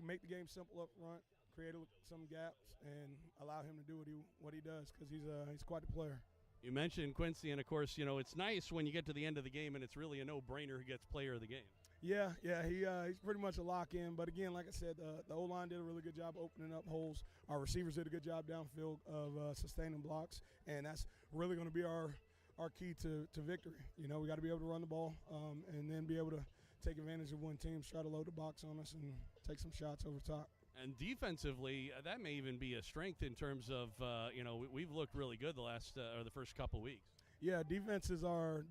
make the game simple up front, create some gaps, and allow him to do what he does because he's quite a player. You mentioned Quincy, and, of course, it's nice when you get to the end of the game and it's really a no-brainer who gets player of the game. Yeah, he's pretty much a lock-in. But, again, like I said, the O-line did a really good job opening up holes. Our receivers did a good job downfield of sustaining blocks, and that's really going to be our key to victory. We got to be able to run the ball and then be able to take advantage of when teams try to load the box on us and take some shots over top. And defensively, that may even be a strength in terms of, we've looked really good the first couple weeks. Yeah, defense is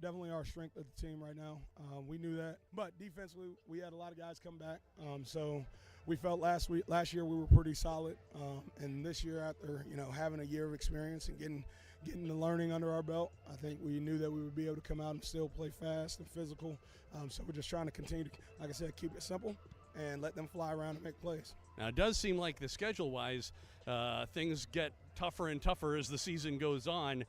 definitely our strength of the team right now. We knew that. But defensively, we had a lot of guys come back. So we felt last year we were pretty solid. And this year, after, having a year of experience and getting the learning under our belt, I think we knew that we would be able to come out and still play fast and physical. So we're just trying to continue to, like I said, keep it simple and let them fly around and make plays. Now, it does seem like the schedule-wise, things get tougher and tougher as the season goes on.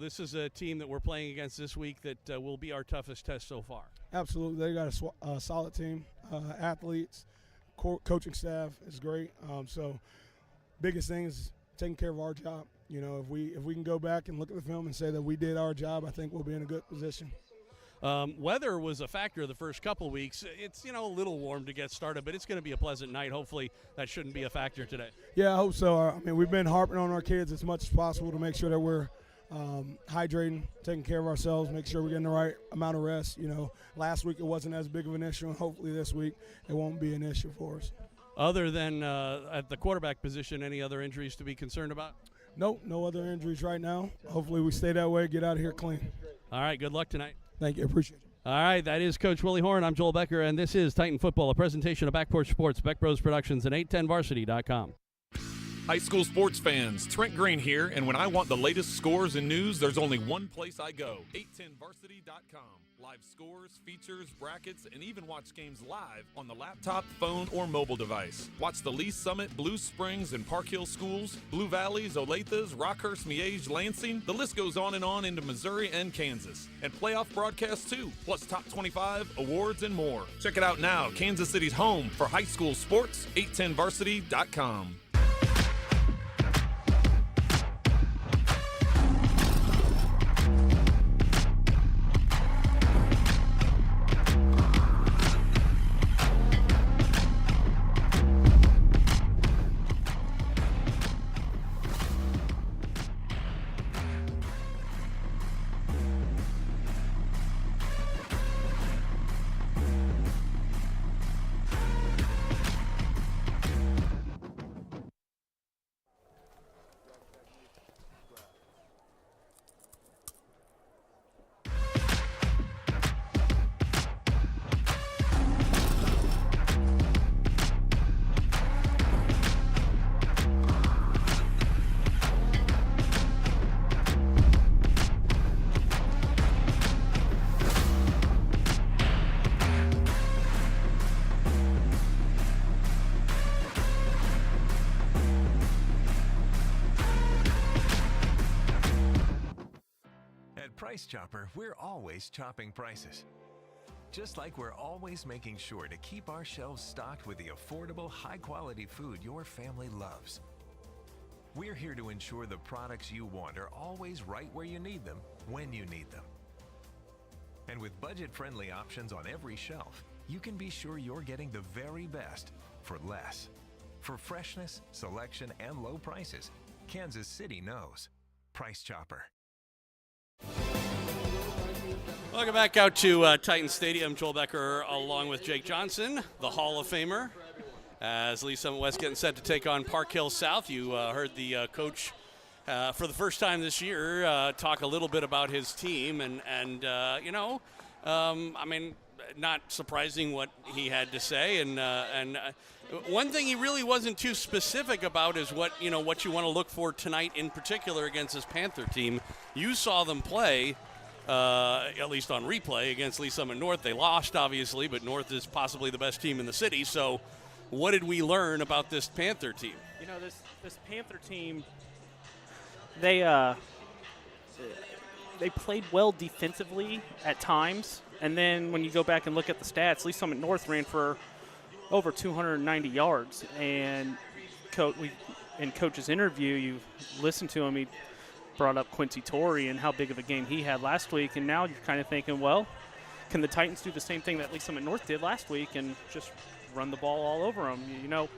This is a team that we're playing against this week that will be our toughest test so far. Absolutely. They got a solid team, athletes, coaching staff is great. So biggest thing is taking care of our job. If we can go back and look at the film and say that we did our job, I think we'll be in a good position. Weather was a factor the first couple weeks. It's, a little warm to get started, but it's going to be a pleasant night. Hopefully that shouldn't be a factor today. Yeah, I hope so. We've been harping on our kids as much as possible to make sure that we're hydrating, taking care of ourselves, make sure we're getting the right amount of rest. Last week it wasn't as big of an issue, and hopefully this week it won't be an issue for us. Other than at the quarterback position, any other injuries to be concerned about? Nope, no other injuries right now. Hopefully we stay that way, get out of here clean. All right, good luck tonight. Thank you, appreciate it. All right, that is Coach Willie Horn. I'm Joel Becker, and this is Titan Football, a presentation of Backporch Sports, Beck Bros Productions, and 810varsity.com. High school sports fans, Trent Green here, and when I want the latest scores and news, there's only one place I go, 810varsity.com. Live scores, features, brackets, and even watch games live on the laptop, phone, or mobile device. Watch the Lee Summit, Blue Springs, and Park Hill schools, Blue Valleys, Olathes, Rockhurst, Miege, Lansing. The list goes on into Missouri and Kansas. And playoff broadcasts too, plus top 25, awards, and more. Check it out now, Kansas City's home for high school sports, 810varsity.com. Price Chopper, we're always chopping prices. Just like we're always making sure to keep our shelves stocked with the affordable, high-quality food your family loves. We're here to ensure the products you want are always right where you need them, when you need them. And with budget-friendly options on every shelf, you can be sure you're getting the very best for less. For freshness, selection, and low prices, Kansas City knows. Price Chopper. Welcome back out to Titan Stadium. Joel Becker along with Jake Johnson, the Hall of Famer, as Lee Summit West getting set to take on Park Hill South. You heard the coach for the first time this year talk a little bit about his team, and not surprising what he had to say, and one thing he really wasn't too specific about is what you want to look for tonight in particular against this Panther team. You saw them play. At least on replay, against Lee Summit North. They lost, obviously, but North is possibly the best team in the city. So what did we learn about this Panther team? This Panther team, they played well defensively at times. And then when you go back and look at the stats, Lee Summit North ran for over 290 yards. And in Coach's interview, you listened to him, he brought up Quincy Torrey and how big of a game he had last week. And now you're kind of thinking, well, can the Titans do the same thing that Lee Summit North did last week and just run the ball all over them? You know,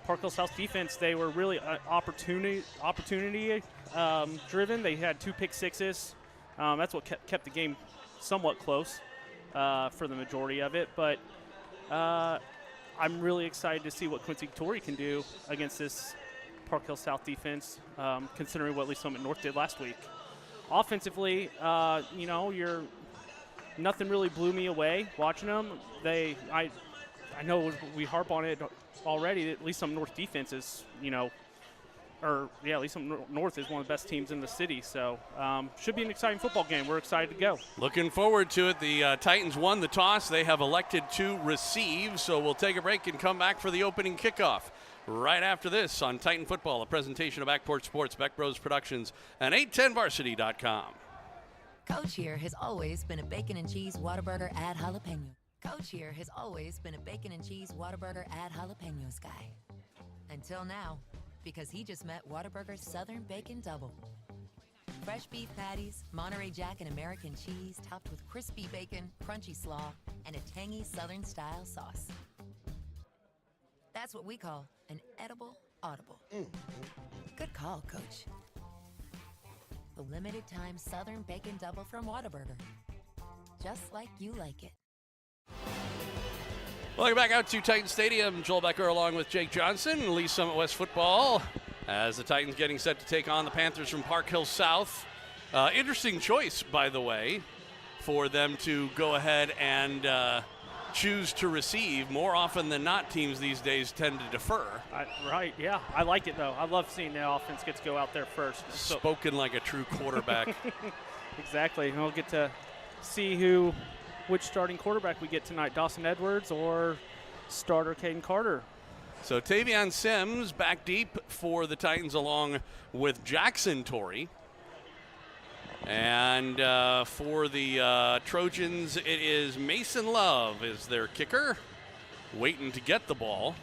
Park Hill South defense, they were really opportunity driven. They had 2 pick sixes. That's what kept the game somewhat close for the majority of it. But I'm really excited to see what Quincy Torrey can do against this Park Hill South defense, considering what Lee Summit North did last week. Offensively, nothing really blew me away watching them. I know we harp on it already. At least some North defense is, at least some North is one of the best teams in the city. So should be an exciting football game. We're excited to go. Looking forward to it. The Titans won the toss. They have elected to receive. So we'll take a break and come back for the opening kickoff right after this on Titan Football, a presentation of Backport Sports, Beck Bros Productions, and 810varsity.com. Coach here has always been a bacon and cheese Whataburger add jalapeno. Coach here has always been a bacon and cheese Whataburger add jalapenos guy. Until now, because he just met Whataburger's Southern Bacon Double. Fresh beef patties, Monterey Jack and American cheese topped with crispy bacon, crunchy slaw, and a tangy Southern-style sauce. That's what we call an edible audible. Good call, Coach. The limited-time Southern Bacon Double from Whataburger. Just like you like it. Welcome back out to Titan Stadium. Joel Becker along with Jake Johnson, Lee Summit West football, as the Titans getting set to take on the Panthers from Park Hill South. Interesting choice, by the way, for them to go ahead and choose to receive. More often than not, teams these days tend to defer. Right, yeah. I like it, though. I love seeing the offense get to go out there first. Spoken like a true quarterback. Exactly. And we'll get to see which starting quarterback we get tonight, Dawson Edwards or starter Caden Carter. So Tavion Sims back deep for the Titans along with Jackson Torrey. And for the Trojans, it is Mason Love is their kicker, waiting to get the ball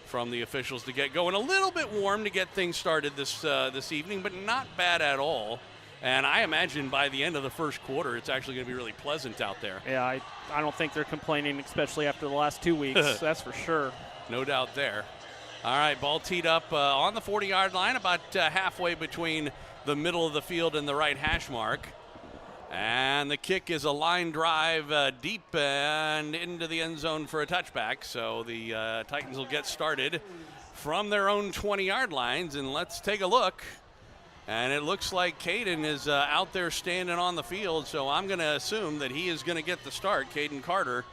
from the officials to get going. A little bit warm to get things started this evening, but not bad at all. And I imagine by the end of the first quarter, it's actually going to be really pleasant out there. Yeah, I don't think they're complaining, especially after the last 2 weeks. That's for sure. No doubt there. All right, ball teed up on the 40-yard line, about halfway between the middle of the field and the right hash mark. And the kick is a line drive deep and into the end zone for a touchback. So the Titans will get started from their own 20-yard lines. And let's take a look. And it looks like Caden is out there standing on the field, so I'm going to assume that he is going to get the start. Caden Carter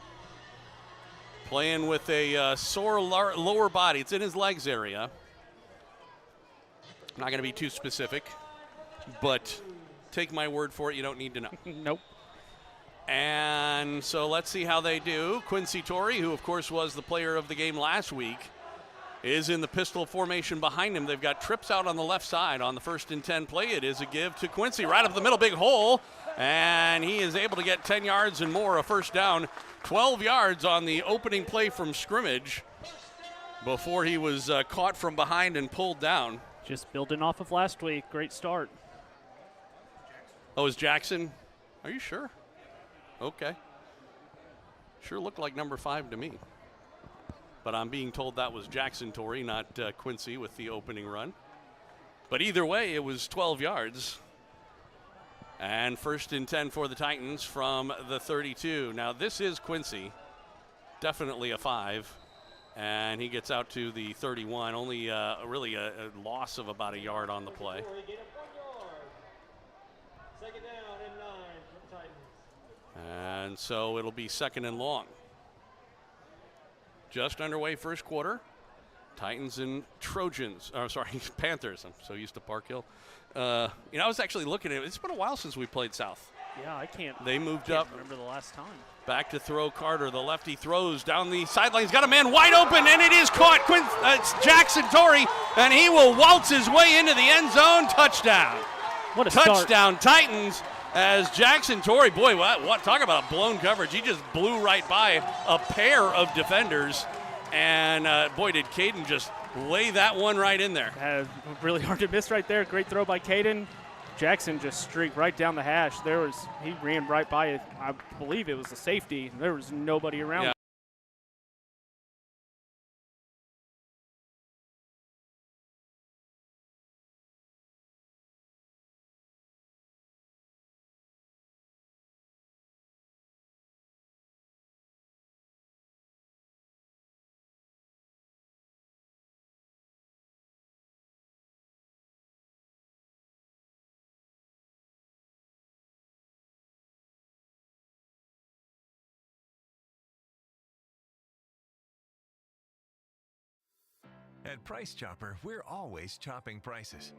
playing with a sore lower body. It's in his legs area. I'm not going to be too specific, but take my word for it. You don't need to know. Nope. And so let's see how they do. Quincy Torrey, who, of course, was the player of the game last week, is in the pistol formation behind him. They've got trips out on the left side on the 1st and 10 play. It is a give to Quincy right up the middle, big hole, and he is able to get 10 yards and more, a first down, 12 yards on the opening play from scrimmage before he was caught from behind and pulled down. Just building off of last week. Great start. Oh, is Jackson? Are you sure? Okay. Sure looked like number 5 to me. But I'm being told that was Jackson Torrey, not Quincy, with the opening run. But either way, it was 12 yards. And 1st and 10 for the Titans from the 32. Now, this is Quincy. Definitely a 5. And he gets out to the 31. Only really a loss of about a yard on the play. Second down and 9 for the Titans. And so it'll be 2nd and long. Just underway first quarter. Titans and Trojans. Oh, sorry, Panthers. I'm so used to Park Hill. I was actually looking at it. It's been a while since we played South. Yeah, I can't. They moved can't up. Remember the last time. Back to throw Carter. The lefty throws down the sideline. He's got a man wide open, and it is caught. It's Jackson Torrey, and he will waltz his way into the end zone. Touchdown. What a touchdown, Titans. As Jackson Torrey, boy, what talk about a blown coverage. He just blew right by a pair of defenders And boy, did Caden just lay that one right in there. Really hard to miss right there. Great throw by Caden. Jackson just streaked right down the hash. He ran right by it. I believe it was a safety. There was nobody around. Yeah. At Price Chopper, we're always chopping prices.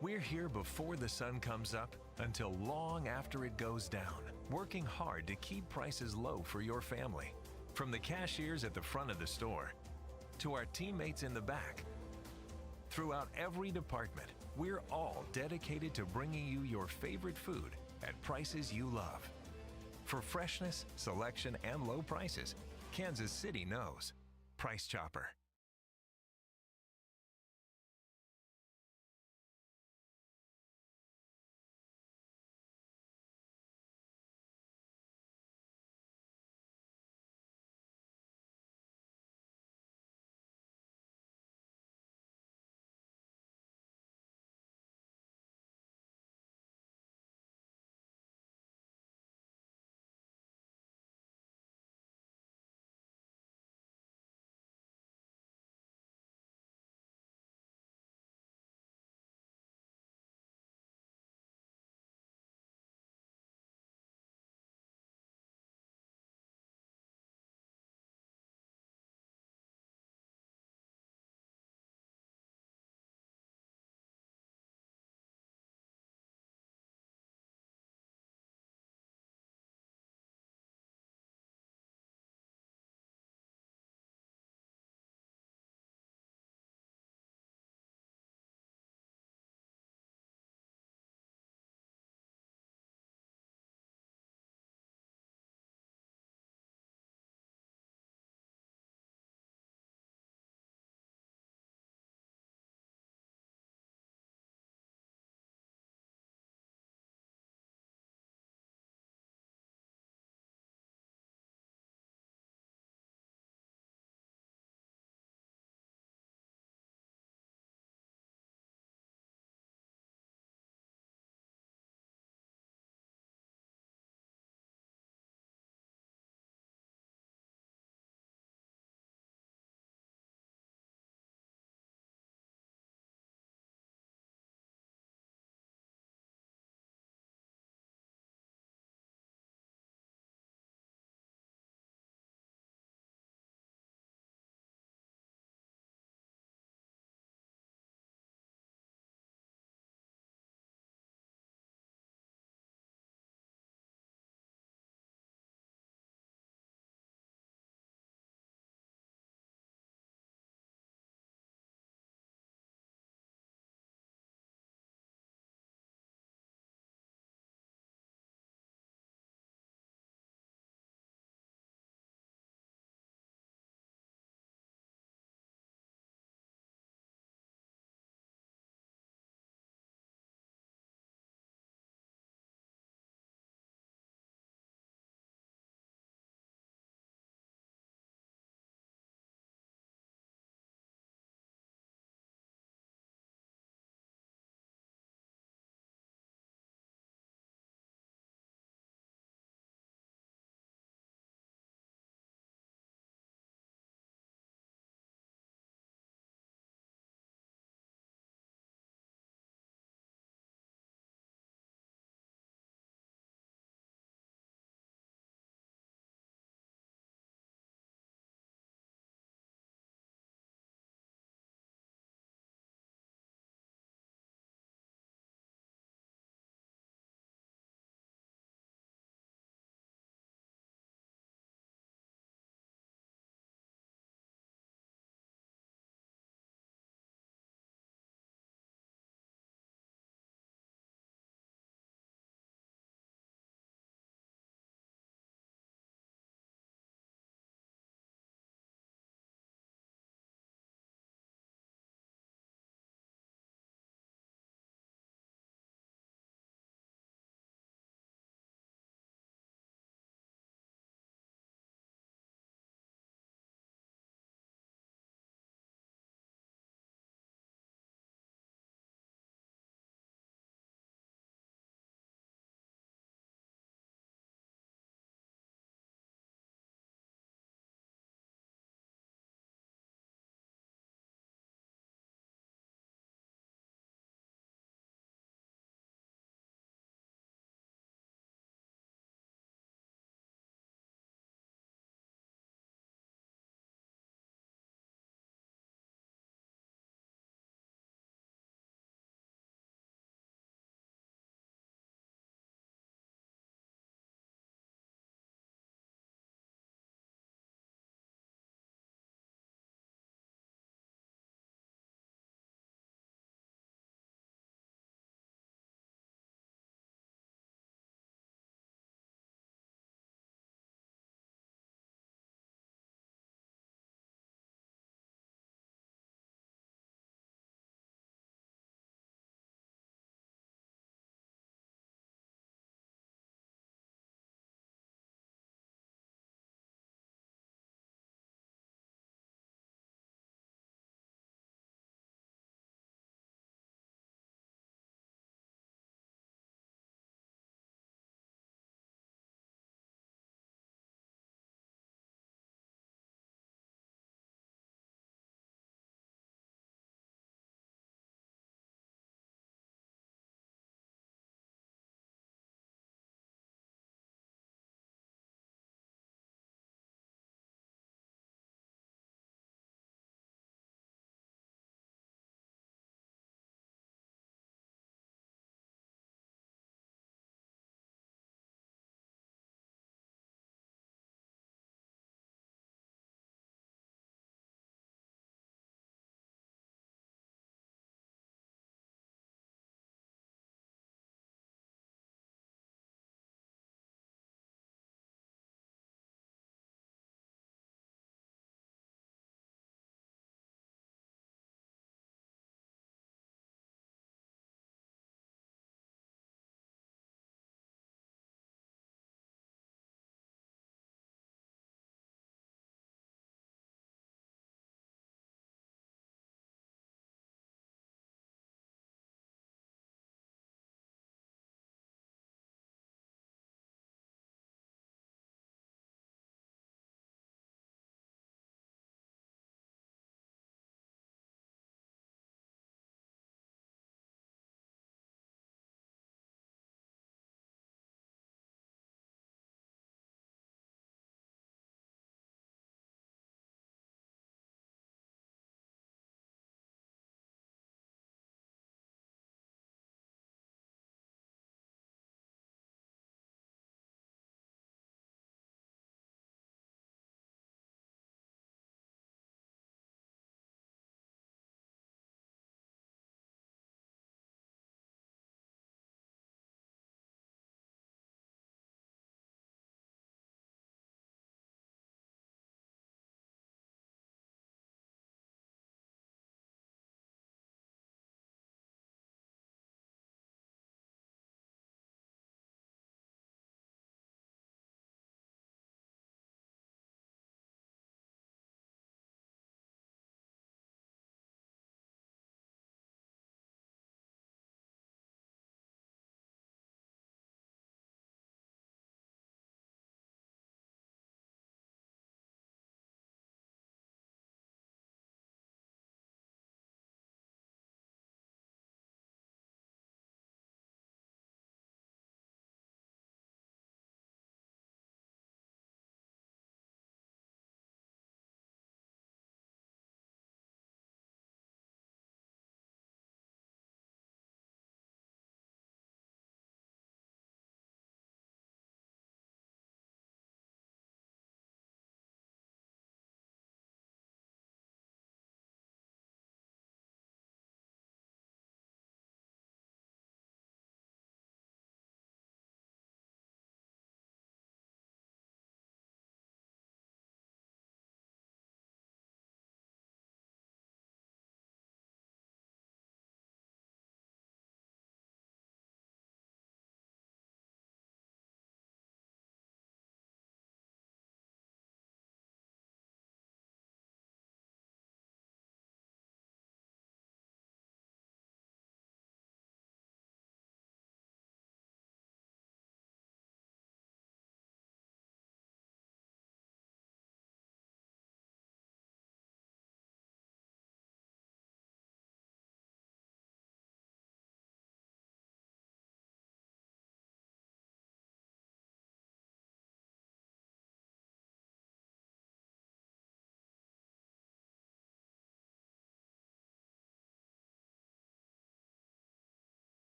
We're here before the sun comes up until long after it goes down, working hard to keep prices low for your family. From the cashiers at the front of the store to our teammates in the back. Throughout every department, we're all dedicated to bringing you your favorite food at prices you love. For freshness, selection, and low prices, Kansas City knows Price Chopper.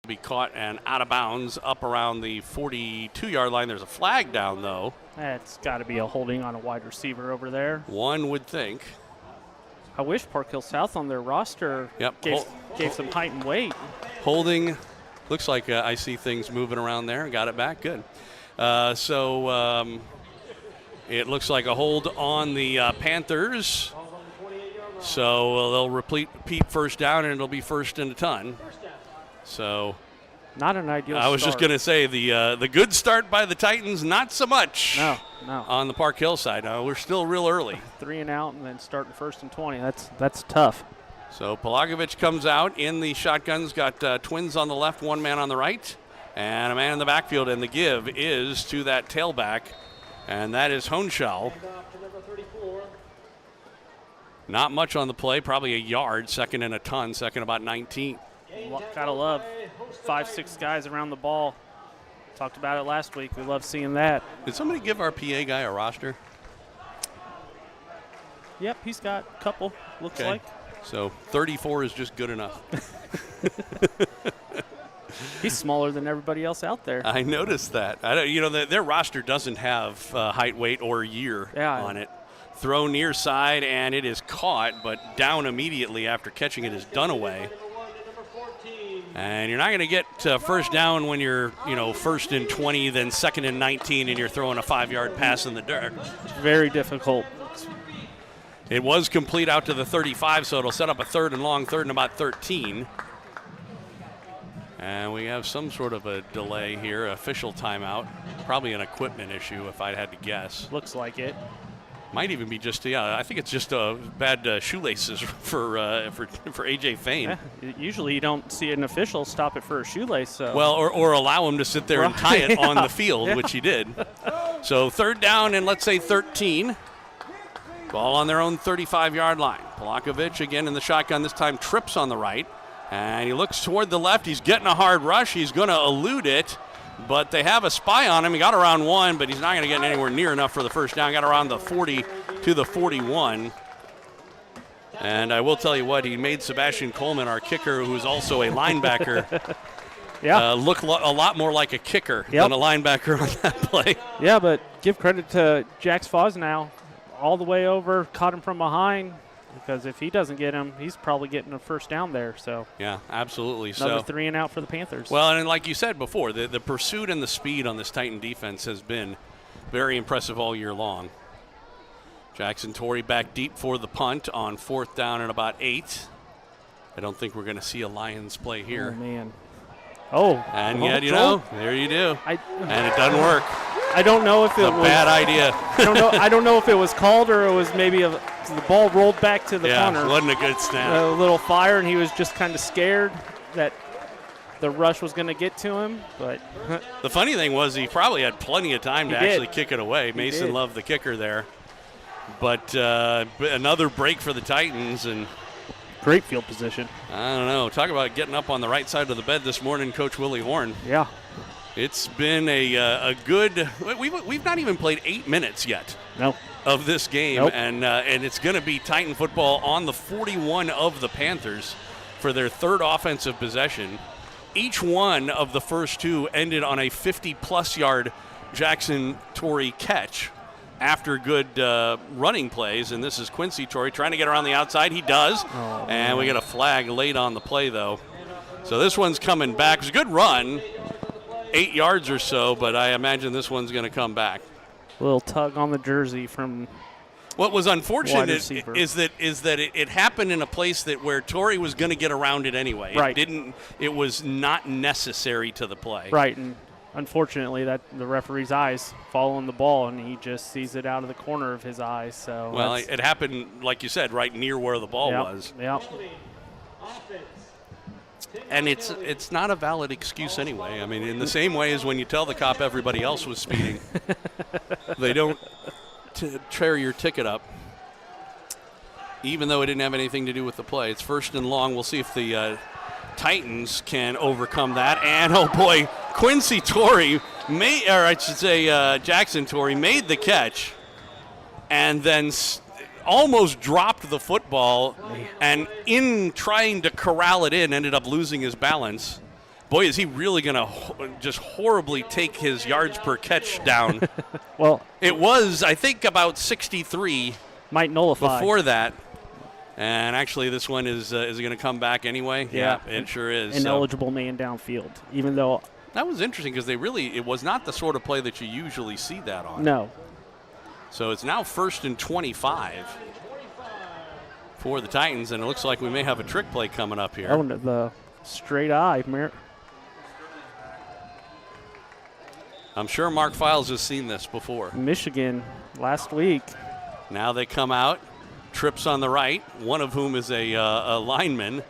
Be caught and out of bounds up around the 42-yard line. There's a flag down, though. That's got to be a holding on a wide receiver over there. One would think. I wish Park Hill South on their roster gave some height and weight. Holding. Looks like I see things moving around there. Got it back. Good. So it looks like a hold on the Panthers. So they'll repeat first down, and it'll be first and a ton. So not an ideal start. I was just going to say the good start by the Titans, not so much. No. On the Park Hill side. We're still real early. 3 and out and then starting first and 20. That's tough. So Pelagovic comes out in the shotguns, got twins on the left, one man on the right, and a man in the backfield, and the give is to that tailback, and that is Honschel. Not much on the play, probably a yard, second and a ton, second about 19. Gotta love 5-6 guys around the ball. Talked about it last week. We love seeing that. Did somebody give our PA guy a roster? Yep, he's got a couple, looks like. So 34 is just good enough. He's smaller than everybody else out there. I noticed that. Their roster doesn't have height, weight, or year on it. Throw near side, and it is caught, but down immediately after catching it is Dunaway. And you're not going to get first down when you're, first and 20, then second and 19, and you're throwing a 5-yard pass in the dirt. Very difficult. It was complete out to the 35, so it'll set up a third and long, third and about 13. And we have some sort of a delay here, official timeout. Probably an equipment issue, if I had to guess. Looks like it. Might even be just, I think it's just bad shoelaces for A.J. Fain. Yeah, usually you don't see an official stop it for a shoelace. So. Well, or allow him to sit there and tie it on the field, which he did. So third down and let's say 13. Ball on their own 35-yard line. Pelagovic again in the shotgun, this time trips on the right. And he looks toward the left. He's getting a hard rush. He's going to elude it. But they have a spy on him. He got around one, but he's not going to get anywhere near enough for the first down. Got around the 40 to the 41. And I will tell you what, he made Sebastian Coleman, our kicker, who's also a linebacker, look a lot more like a kicker than a linebacker on that play. Yeah, but give credit to Jax Fosnow. All the way over, caught him from behind. Because if he doesn't get him, he's probably getting a first down there. So yeah, absolutely. Another 3 and out for the Panthers. Well, and like you said before, the pursuit and the speed on this Titan defense has been very impressive all year long. Jackson Torrey back deep for the punt on fourth down and about 8. I don't think we're going to see a Lions play here. Oh, man. And yet, there you do. And it doesn't work. I don't know if it was a bad idea. I don't know if it was called or it was maybe the ball rolled back to the punter. Yeah, wasn't a good snap. A little fire, and he was just kind of scared that the rush was going to get to him. But the funny thing was he probably had plenty of time to actually kick it away. Mason Love, the kicker there. But another break for the Titans. And great field position. I don't know. Talk about getting up on the right side of the bed this morning, Coach Willie Horn. Yeah. It's been a good – we've not even played 8 minutes yet of this game. Nope. And it's going to be Titan football on the 41 of the Panthers for their third offensive possession. Each one of the first two ended on a 50-plus yard Jackson Torrey catch after good running plays. And this is Quincy Torrey trying to get around the outside. He does. And we get a flag late on the play, though. So this one's coming back. It was a good run. 8 yards or so, but I imagine this one's going to come back. A little tug on the jersey from what was unfortunate is that it happened in a place where Torrey was going to get around it anyway. Right. It was not necessary to the play. Right, and unfortunately that the referee's eyes fall on the ball and he just sees it out of the corner of his eyes. So well, it happened, like you said, right near where the ball was. Yep. And it's not a valid excuse anyway. I mean, in the same way as when you tell the cop everybody else was speeding, they don't tear your ticket up, even though it didn't have anything to do with the play. It's first and long. We'll see if the Titans can overcome that. And, oh, boy, Quincy Torrey Jackson Torrey made the catch and then almost dropped the football, and in trying to corral it in ended up losing his balance. Boy, is he really going to just horribly take his yards per catch down. Well, it was, I think, about 63 might nullify before that. And actually, this one is going to come back anyway? Yeah, it sure is. An eligible man downfield, even though. That was interesting because it was not the sort of play that you usually see that on. No. So it's now 1st and 25 for the Titans, and it looks like we may have a trick play coming up here. Oh, the straight eye, I'm sure Mark Files has seen this before. Michigan last week. Now they come out, trips on the right, one of whom is a lineman,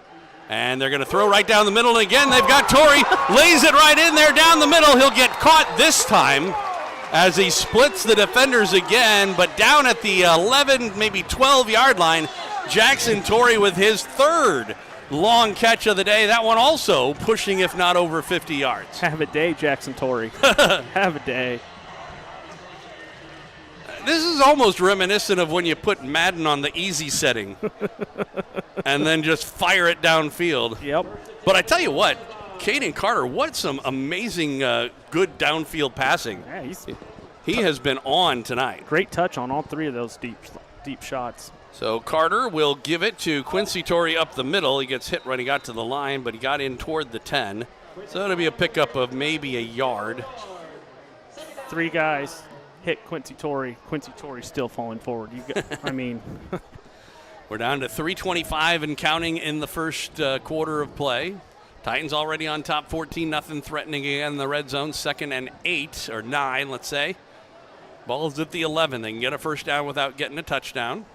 and they're going to throw right down the middle. And again, they've got Torrey, lays it right in there down the middle. He'll get caught this time as he splits the defenders again, but down at the 11, maybe 12-yard line, Jackson Torrey with his third long catch of the day. That one also pushing, if not over 50 yards. Have a day, Jackson Torrey. Have a day. This is almost reminiscent of when you put Madden on the easy setting and then just fire it downfield. Yep. But I tell you what, Caden Carter, what some amazing good downfield passing. Yeah, he has been on tonight. Great touch on all three of those deep shots. So Carter will give it to Quincy Torrey up the middle. He gets hit when he got to the line, but he got in toward the 10. So it'll be a pickup of maybe a yard. 3 guys hit Quincy Torrey. Quincy Torrey still falling forward. We're down to 3:25 and counting in the first quarter of play. Titans already on top, 14-0, threatening again in the red zone. 2nd and 8, or 9, let's say. Ball's at the 11. They can get a first down without getting a touchdown.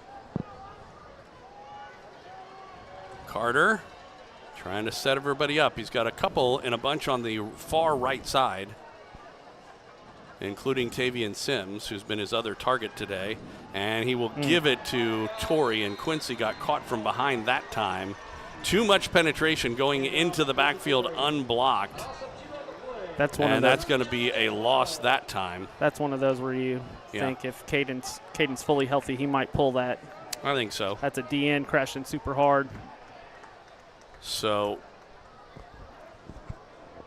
Carter trying to set everybody up. He's got a couple in a bunch on the far right side, including Tavian Sims, who's been his other target today. And he will give it to Torrey, and Quincy got caught from behind that time. Too much penetration going into the backfield unblocked. That's going to be a loss that time. That's one of those where you think if Caden's fully healthy, he might pull that. I think so. That's a DN crashing super hard. So,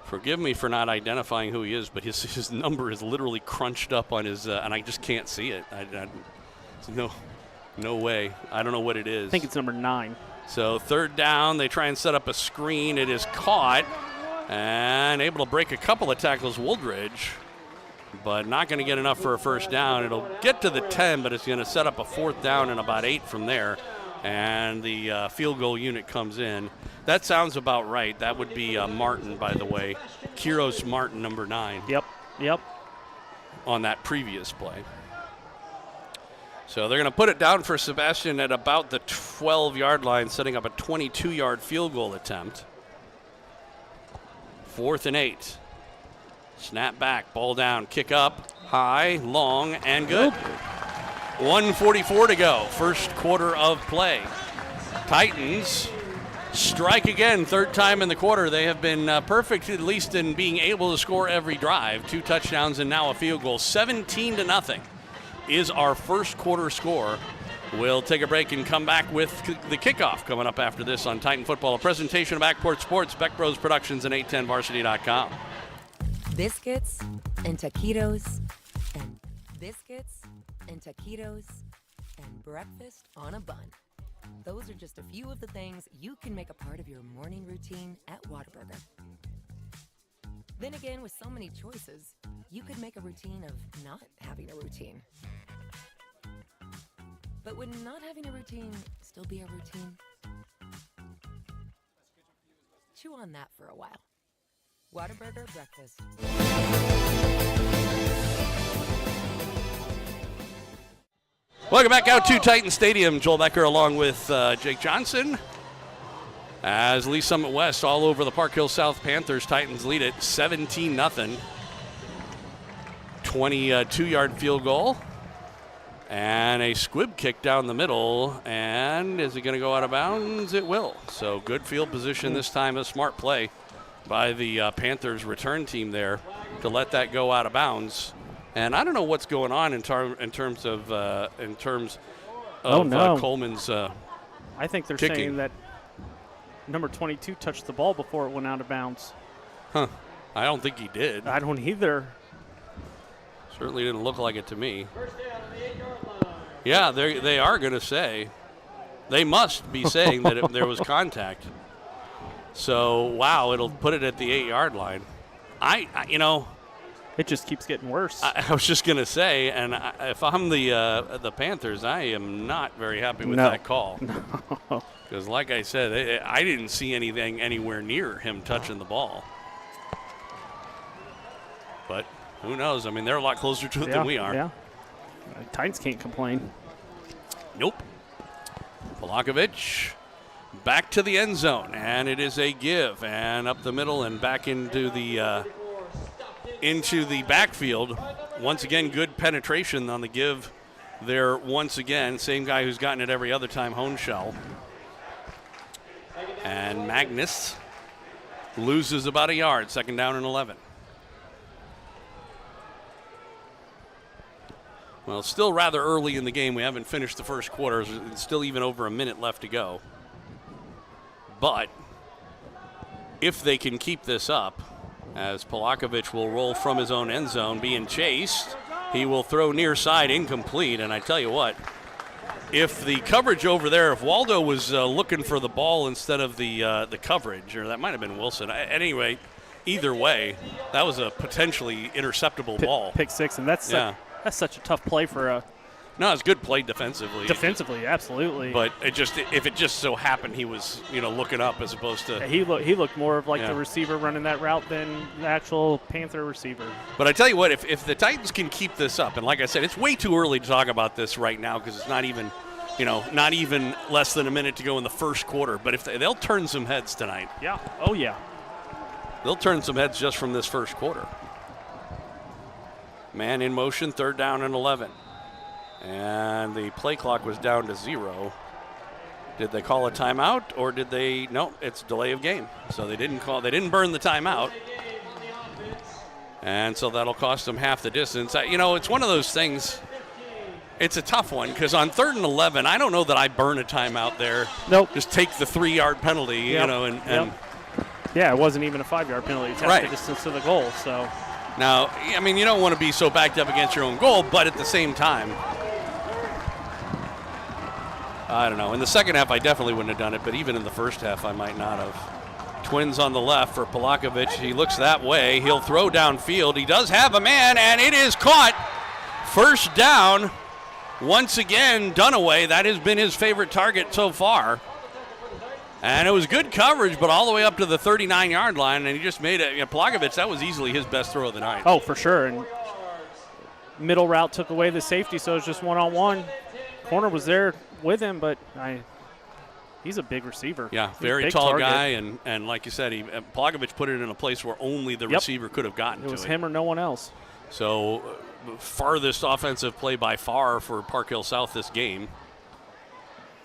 forgive me for not identifying who he is, but his number is literally crunched up on his, and I just can't see it. No way. I don't know what it is. I think it's number 9. So 3rd down, they try and set up a screen. It is caught and able to break a couple of tackles, Wooldridge, but not going to get enough for a first down. It'll get to the 10, but it's going to set up a 4th down and about 8 from there. And the field goal unit comes in. That sounds about right. That would be Martin, by the way. Kiros Martin, number 9. Yep. On that previous play. So they're going to put it down for Sebastian at about the 12-yard line, setting up a 22-yard field goal attempt. 4th and 8. Snap back, ball down, kick up, high, long, and good. 1:44 to go, first quarter of play. Titans strike again, 3rd time in the quarter. They have been perfect, at least in being able to score every drive. 2 touchdowns and now a field goal. 17-0 is our first quarter score. We'll take a break and come back with the kickoff coming up after this on Titan Football. A presentation of Backport Sports, Beck Bros Productions, and 810varsity.com. Biscuits and taquitos and biscuits and taquitos and breakfast on a bun. Those are just a few of the things you can make a part of your morning routine at Whataburger. Then again, with so many choices, you could make a routine of not having a routine. But would not having a routine still be a routine? Chew on that for a while. Whataburger breakfast. Welcome back out to Titan Stadium. Joel Becker along with Jake Johnson. As Lee Summit West all over the Park Hill South Panthers. Titans lead it 17-0. 22-yard field goal. And a squib kick down the middle. And is it going to go out of bounds? It will. So good field position this time. A smart play by the Panthers return team there to let that go out of bounds. And I don't know what's going on in terms of Coleman's I think they're kicking. saying that number 22 touched the ball before it went out of bounds. Huh. I don't think he did. I don't either. Certainly didn't look like it to me. Yeah, they are going to say. They must be saying that there was contact. So, wow, it'll put it at the 8-yard line. It just keeps getting worse. I was just going to say, and if I'm the Panthers, I am not very happy with that call. No. Because, like I said, I didn't see anything anywhere near him touching the ball. But who knows? I mean, they're a lot closer to it than we are. Yeah. Titans can't complain. Nope. Polakovic back to the end zone, and it is a give, and up the middle and back into the backfield. Once again, good penetration on the give there once again. Same guy who's gotten it every other time, Honeshell. And Magnus loses about a yard, 2nd down and 11. Well, it's still rather early in the game. We haven't finished the first quarter. It's still even over a minute left to go. But if they can keep this up, as Polakovic will roll from his own end zone, being chased, he will throw near side, incomplete. And I tell you what, if the coverage over there, if Waldo was looking for the ball instead of the coverage, or that might have been Wilson. At any rate, either way, that was a potentially interceptable ball. Pick 6, and that's such a tough play for a. No, it's good play defensively. Defensively, absolutely. But if it just so happened he was looking up as opposed to. He looked more of like the receiver running that route than the actual Panther receiver. But I tell you what, if the Titans can keep this up, and like I said, it's way too early to talk about this right now because it's not even less than a minute to go in the first quarter. But if they'll turn some heads tonight. Yeah. Oh yeah. They'll turn some heads just from this first quarter. Man in motion, 3rd down and 11. And the play clock was down to 0. Did they call a timeout or did they? No, it's delay of game. So they didn't burn the timeout. And so that'll cost them half the distance. It's one of those things. It's a tough one because on 3rd and 11, I don't know that I burn a timeout there. Nope. Just take the 3-yard penalty, Yep. and yeah, it wasn't even a 5-yard penalty. It's half the distance to the goal. So now, I mean, you don't want to be so backed up against your own goal, but at the same time, I don't know. In the second half, I definitely wouldn't have done it, but even in the first half, I might not have. Twins on the left for Polakovic. He looks that way. He'll throw downfield. He does have a man, and it is caught. 1st down. Once again, Dunaway. That has been his favorite target so far. And it was good coverage, but all the way up to the 39-yard line, and he just made it. Polakovic, that was easily his best throw of the night. Oh, for sure. And middle route took away the safety, so it was just one-on-one. Corner was there with him, but he's a big receiver. Yeah, very tall guy, and like you said, Polakovic put it in a place where only the receiver could have gotten to it. It was him or no one else. So farthest offensive play by far for Park Hill South this game.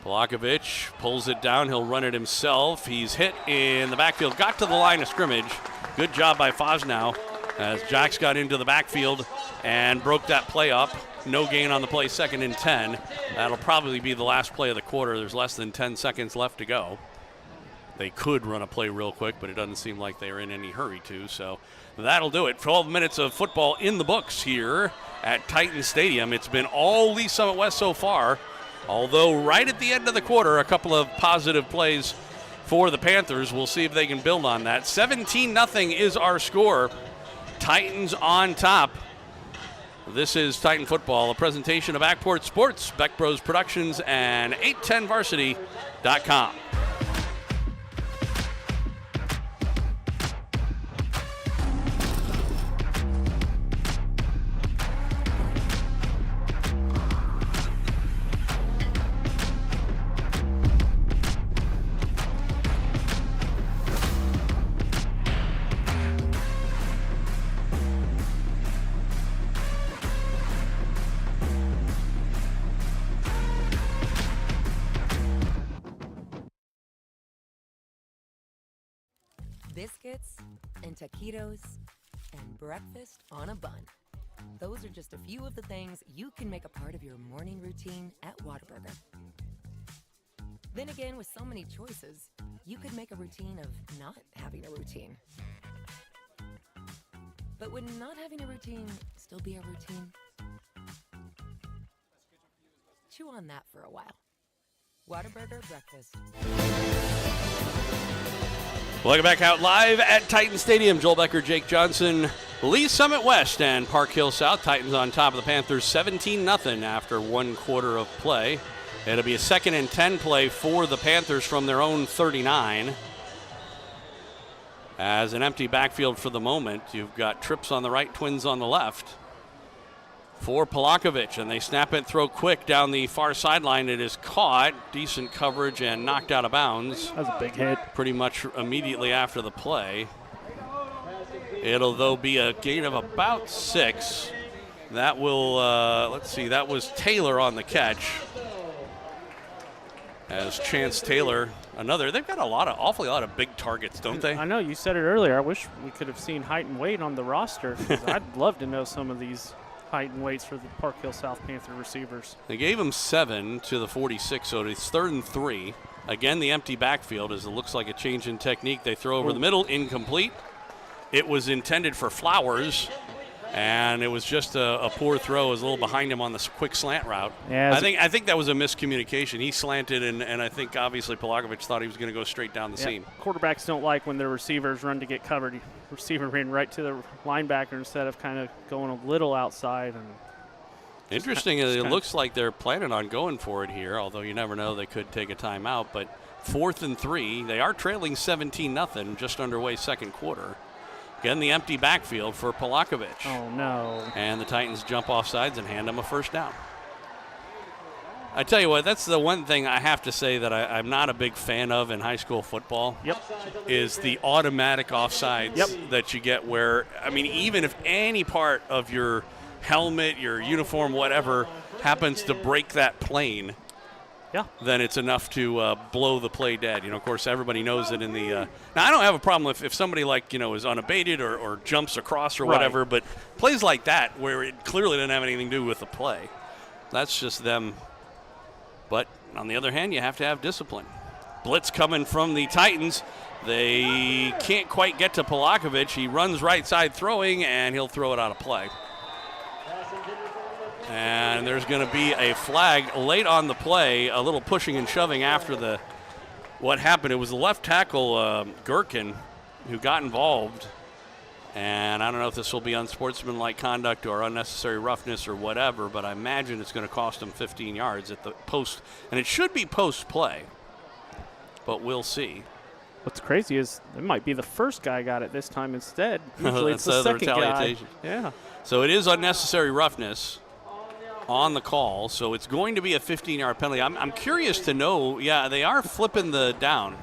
Polakovic pulls it down. He'll run it himself. He's hit in the backfield. Got to the line of scrimmage. Good job by Fosnow as Jacks got into the backfield and broke that play up. No gain on the play, 2nd and 10. That'll probably be the last play of the quarter. There's less than 10 seconds left to go. They could run a play real quick, but it doesn't seem like they're in any hurry to. So that'll do it. 12 minutes of football in the books here at Titan Stadium. It's been all Lee Summit West so far. Although right at the end of the quarter, a couple of positive plays for the Panthers. We'll see if they can build on that. 17-0 is our score. Titans on top. This is Titan Football, a presentation of Ackport Sports, Beck Bros Productions, and 810varsity.com. Biscuits and taquitos and breakfast on a bun. Those are just a few of the things you can make a part of your morning routine at Whataburger. Then again, with so many choices, you could make a routine of not having a routine. But would not having a routine still be a routine? Chew on that for a while. Whataburger breakfast. Welcome back out live at Titan Stadium. Joel Becker, Jake Johnson, Lee Summit West, and Park Hill South. Titans on top of the Panthers 17-0 after 1 quarter of play. It'll be a 2nd and 10 play for the Panthers from their own 39. As an empty backfield for the moment, you've got trips on the right, Twins on the left. For Polakovic, and they snap it, throw quick down the far sideline. It is caught, decent coverage, and knocked out of bounds. That was a big hit. Pretty much immediately after the play. It'll, though, be a gain of about 6. That will, let's see, that was Taylor on the catch. As Chance Taylor, they've got awfully lot of big targets, don't they? I know, you said it earlier. I wish we could have seen height and weight on the roster. 'Cause I'd love to know some of these height and weights for the Park Hill South Panther receivers. They gave him 7 to the 46, so it's 3rd and 3. Again, the empty backfield as it looks like a change in technique. They throw over the middle, incomplete. It was intended for Flowers, and it was just a poor throw. It was a little behind him on the quick slant route. Yeah, I think that was a miscommunication. He slanted, and I think obviously Polakovic thought he was going to go straight down the seam. Quarterbacks don't like when their receivers run to get covered. Receiver ran right to the linebacker instead of kind of going a little outside. And interesting, it looks like they're planning on going for it here, although you never know, they could take a timeout. But 4th and 3, they are trailing 17-0, just underway 2nd quarter. Again, the empty backfield for Polakovic. Oh, no. And the Titans jump off sides and hand him a 1st down. I tell you what, that's the one thing I have to say that I'm not a big fan of in high school football. Yep. Is the automatic offsides that you get where, I mean, even if any part of your helmet, your uniform, whatever, happens to break that plane, then it's enough to blow the play dead. You know, of course, everybody knows that in the now, I don't have a problem if somebody, like, you know, is unabated or jumps across or whatever, but plays like that where it clearly didn't have anything to do with the play, that's just them. But on the other hand, you have to have discipline. Blitz coming from the Titans. They can't quite get to Polakovic. He runs right side throwing, and he'll throw it out of play. And there's going to be a flag late on the play, a little pushing and shoving after what happened. It was the left tackle, Gherkin, who got involved. And I don't know if this will be unsportsmanlike conduct or unnecessary roughness or whatever, but I imagine it's going to cost him 15 yards at the post. And it should be post-play, but we'll see. What's crazy is it might be the first guy got it this time instead. Usually it's the second guy. Yeah. So it is unnecessary roughness on the call, so it's going to be a 15-yard penalty. I'm curious to know, they are flipping the down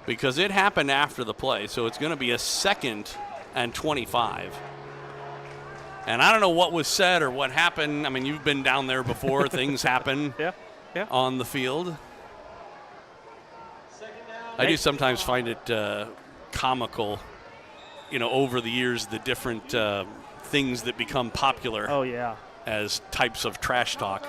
because it happened after the play, so it's going to be a 2nd and 25. And I don't know what was said or what happened. I mean, you've been down there before. Things happen on the field. I do sometimes find it comical, you know, over the years, the different things that become popular as types of trash talk.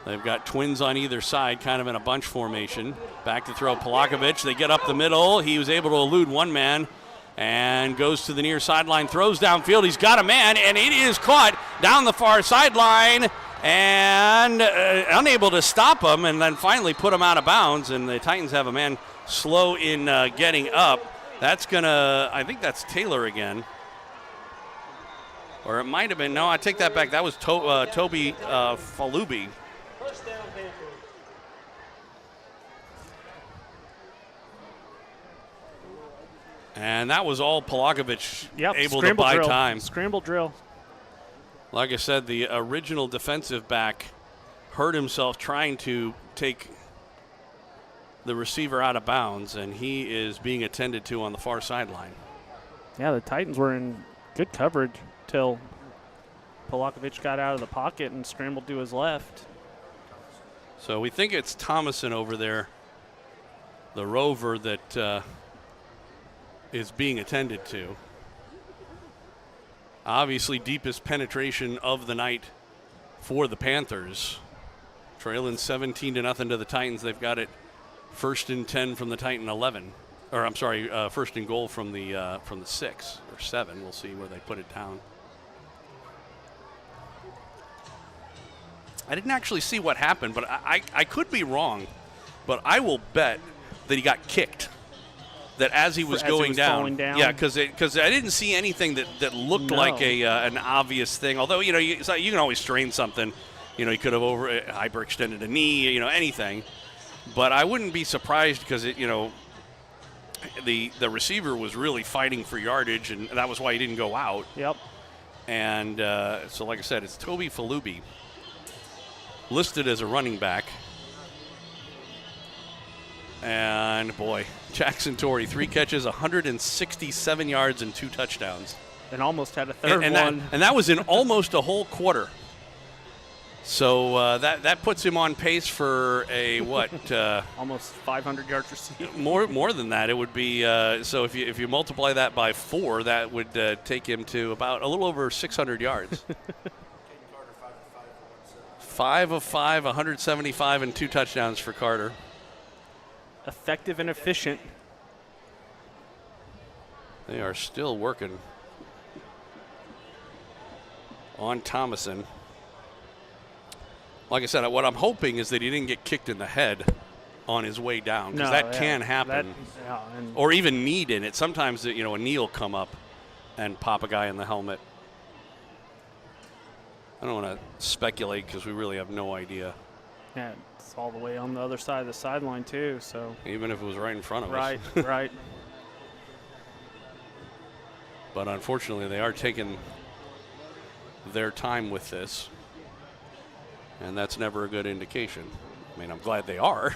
They've got Twins on either side, kind of in a bunch formation. Back to throw Polakovic. They get up the middle. He was able to elude one man and goes to the near sideline, throws downfield. He's got a man, and it is caught down the far sideline and unable to stop him, and then finally put him out of bounds. And the Titans have a man slow in getting up. That's going to, I think that's Taylor again. Or it might have been, no, I take that back. That was Toby Falubi. And that was all Polakovic able to buy time. Scramble drill. Like I said, the original defensive back hurt himself trying to take the receiver out of bounds, and he is being attended to on the far sideline. Yeah, the Titans were in good coverage till Polakovic got out of the pocket and scrambled to his left. So we think it's Thomason over there, the rover that is being attended to. Obviously, deepest penetration of the night for the Panthers. Trailing 17-0 to the Titans. They've got it 1st and 10 from the Titan 11. or I'm sorry, first and goal from the 6 or 7. We'll see where they put it down. I didn't actually see what happened, but I could be wrong. But I will bet that he got kicked. That as he was going falling down. Yeah, because I didn't see anything that looked like an obvious thing. Although you can always strain something. He could have hyperextended a knee. Anything. But I wouldn't be surprised because the receiver was really fighting for yardage, and that was why he didn't go out. Yep. And so, like I said, it's Toby Falubi, listed as a running back. And, boy, Jackson Torrey, 3 catches, 167 yards, and 2 touchdowns. And almost had a third one. And that was in almost a whole quarter. So that puts him on pace for a what? Almost 500 yards receiving. More than that, it would be. So if you multiply that by 4, that would take him to about a little over 600 yards. 5 of 5, 175, and 2 touchdowns for Carter. Effective and efficient. They are still working on Thomason. Like I said, what I'm hoping is that he didn't get kicked in the head on his way down, because that can happen. Or even kneed in it. Sometimes a knee will come up and pop a guy in the helmet. I don't want to speculate because we really have no idea. Yeah, it's all the way on the other side of the sideline too. So even if it was right in front of us. Right. But unfortunately, they are taking their time with this, and that's never a good indication. I mean, I'm glad they are.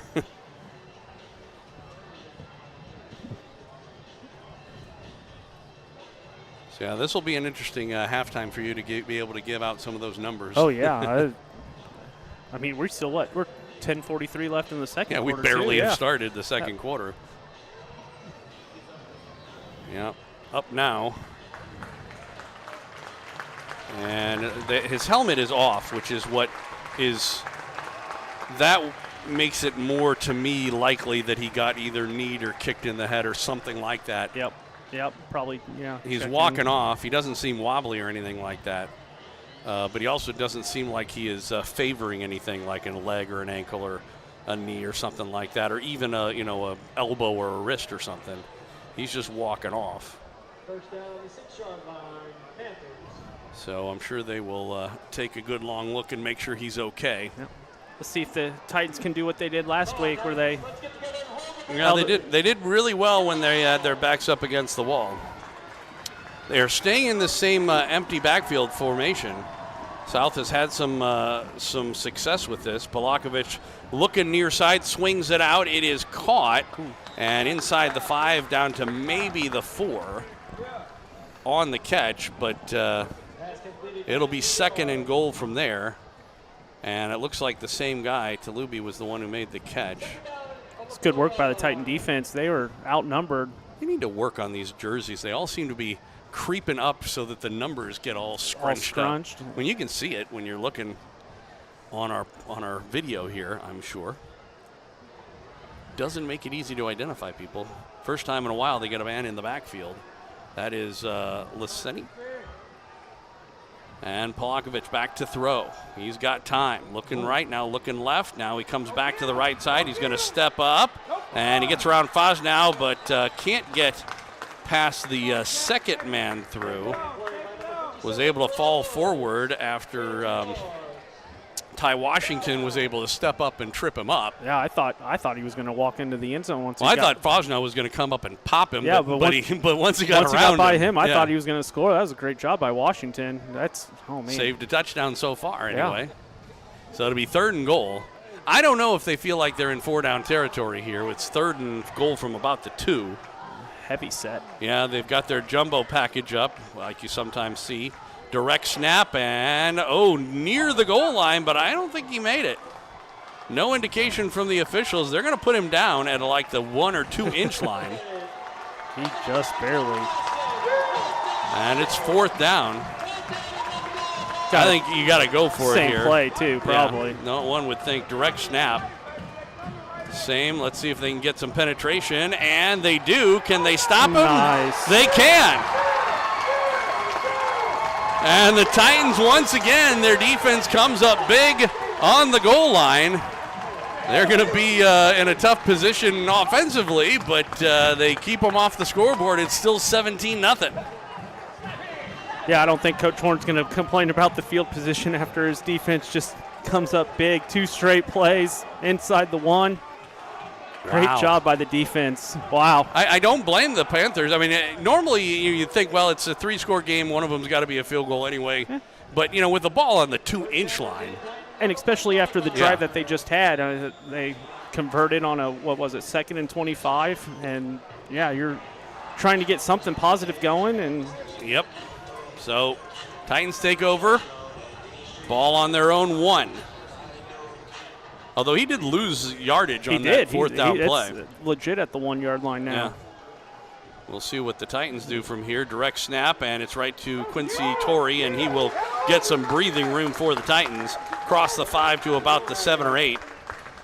So yeah, this will be an interesting halftime for you to be able to give out some of those numbers. Oh yeah. I mean, we're still We're 10:43 left in the second quarter. Yeah, we barely have started the second quarter. Yeah, up now. And his helmet is off, which is that makes it more, to me, likely that he got either kneed or kicked in the head or something like that. Yep, probably, yeah. He's walking off. He doesn't seem wobbly or anything like that. But he also doesn't seem like he is favoring anything like a leg or an ankle or a knee or something like that, or even a elbow or a wrist or something. He's just walking off. First down, the 6-yard line, Panthers. So I'm sure they will take a good long look and make sure he's okay. Yep. Let's see if the Titans can do what they did last week, where they. Yeah, they did really well when they had their backs up against the wall. They are staying in the same empty backfield formation. South has had some success with this. Polakovic looking near side, swings it out. It is caught, and inside the 5 down to maybe the 4 on the catch, but it'll be second and goal from there. And it looks like the same guy, Talubi, was the one who made the catch. It's good work by the Titan defense. They were outnumbered. They need to work on these jerseys. They all seem to be creeping up so that the numbers get all scrunched up. When you can see it when you're looking on our video here, I'm sure. Doesn't make it easy to identify people. First time in a while they get a man in the backfield. That is Liceni. And Polakovic back to throw. He's got time. Looking right now, looking left. Now he comes back to the right side. He's going to step up. And he gets around Foz now, but can't get past the second man through. Was able to fall forward after Ty Washington was able to step up and trip him up. Yeah, I thought he was going to walk into the end zone once. Well, I thought Fosno was going to come up and pop him. Yeah, but once he got around by him, I thought he was going to score. That was a great job by Washington. Saved a touchdown so far anyway. Yeah. So it'll be 3rd and goal. I don't know if they feel like they're in 4-down territory here. It's 3rd and goal from about the 2. Heavy set. Yeah, they've got their jumbo package up, like you sometimes see. Direct snap, and near the goal line, but I don't think he made it. No indication from the officials. They're going to put him down at like the 1 or 2 inch line. He just barely. And it's 4th down. I think you got to go for it here. Same play too, probably. Yeah, no one would think direct snap. Same. Let's see if they can get some penetration, and they do. Can they stop him? Nice. They can. And the Titans, once again, their defense comes up big on the goal line. They're going to be in a tough position offensively, but they keep them off the scoreboard. It's still 17-0. Yeah, I don't think Coach Horn's going to complain about the field position after his defense just comes up big. 2 straight plays inside the 1. Great Wow. job by the defense. Wow. I don't blame the Panthers. I mean, normally you'd think, well, it's a 3-score game. One of them's got to be a field goal anyway. Yeah. But, with the ball on the 2-inch line. And especially after the drive Yeah. that they just had, they converted on a, 2nd and 25. And, yeah, you're trying to get something positive going. And Yep. So, Titans take over. Ball on their own 1. Although he did lose yardage on that fourth down play. It's legit at the 1-yard line now. Yeah. We'll see what the Titans do from here. Direct snap, and it's right to Quincy Torrey, and he will get some breathing room for the Titans. Cross the 5 to about the 7 or 8.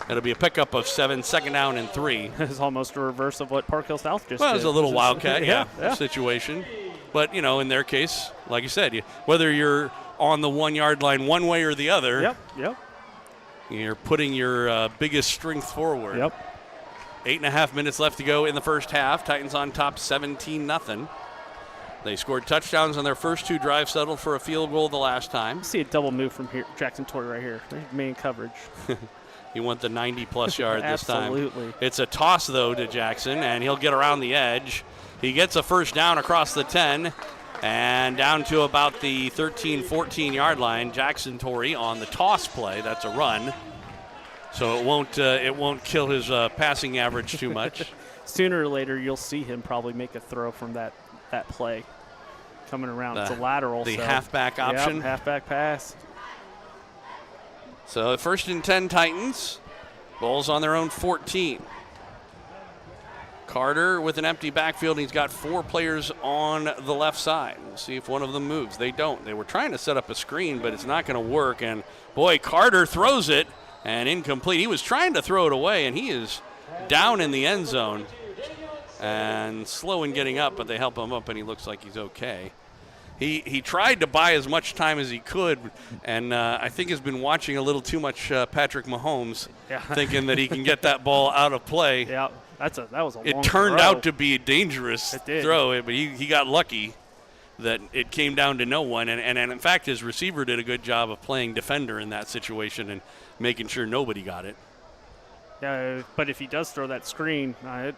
It'll be a pickup of 7, 2nd down and 3. It's almost a reverse of what Park Hill South just Well, it did. was a little wildcat, yeah. situation. But, in their case, like you said, whether you're on the 1-yard line one way or the other, Yep. you're putting your biggest strength forward. Yep. 8.5 minutes left to go in the first half. Titans on top 17-0. They scored touchdowns on their first 2 drives, settled for a field goal the last time. See a double move from here. Jackson Torrey right here. There's main coverage. He went the 90-plus yard this time. Absolutely. It's a toss, though, to Jackson, and he'll get around the edge. He gets a first down across the 10 and down to about the 13, 14-yard line. Jackson Torrey on the toss play. That's a run. So it won't kill his passing average too much. Sooner or later, you'll see him probably make a throw from that play coming around. It's a lateral. The so. halfback option. Yep, halfback pass. So 1st and 10 Titans. Bulls on their own 14. Carter with an empty backfield. He's got 4 players on the left side. We'll see if one of them moves. They don't. They were trying to set up a screen, but it's not going to work. And, boy, Carter throws it and incomplete. He was trying to throw it away, and he is down in the end zone and slow in getting up, but they help him up, and he looks like he's okay. He tried to buy as much time as he could, and I think has been watching a little too much Patrick Mahomes, thinking that he can get that ball out of play. Yeah, that was a long It turned throw. out to be a dangerous throw, but he got lucky that it came down to no one. And in fact, his receiver did a good job of playing defender in that situation and making sure nobody got it. Yeah, but if he does throw that screen,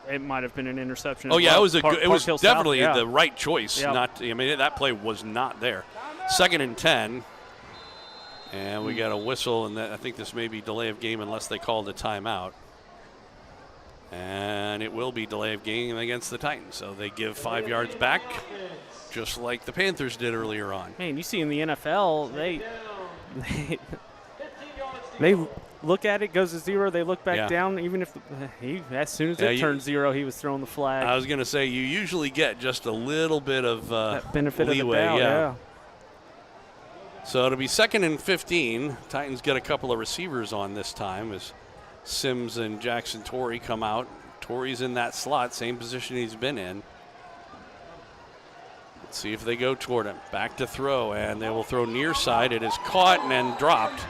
it might have been an interception. Oh as yeah, well. it was Park Hill definitely South, the right choice. Yeah. That play was not there. 2nd and 10, and we got a whistle, and I think this may be delay of game unless they called a timeout. And it will be delay of game against the Titans, so they give 5 yards back, just like the Panthers did earlier on. Man, you see in the NFL, they look at it, goes to 0, they look back down. Even if as soon as it turned 0, he was throwing the flag. I was going to say, you usually get just a little bit of that benefit leeway, of the doubt, yeah. So it'll be 2nd and 15. Titans get a couple of receivers on this time as Sims and Jackson Torrey come out. Torrey's in that slot, same position he's been in. Let's see if they go toward him. Back to throw, and they will throw near side. It is caught and then dropped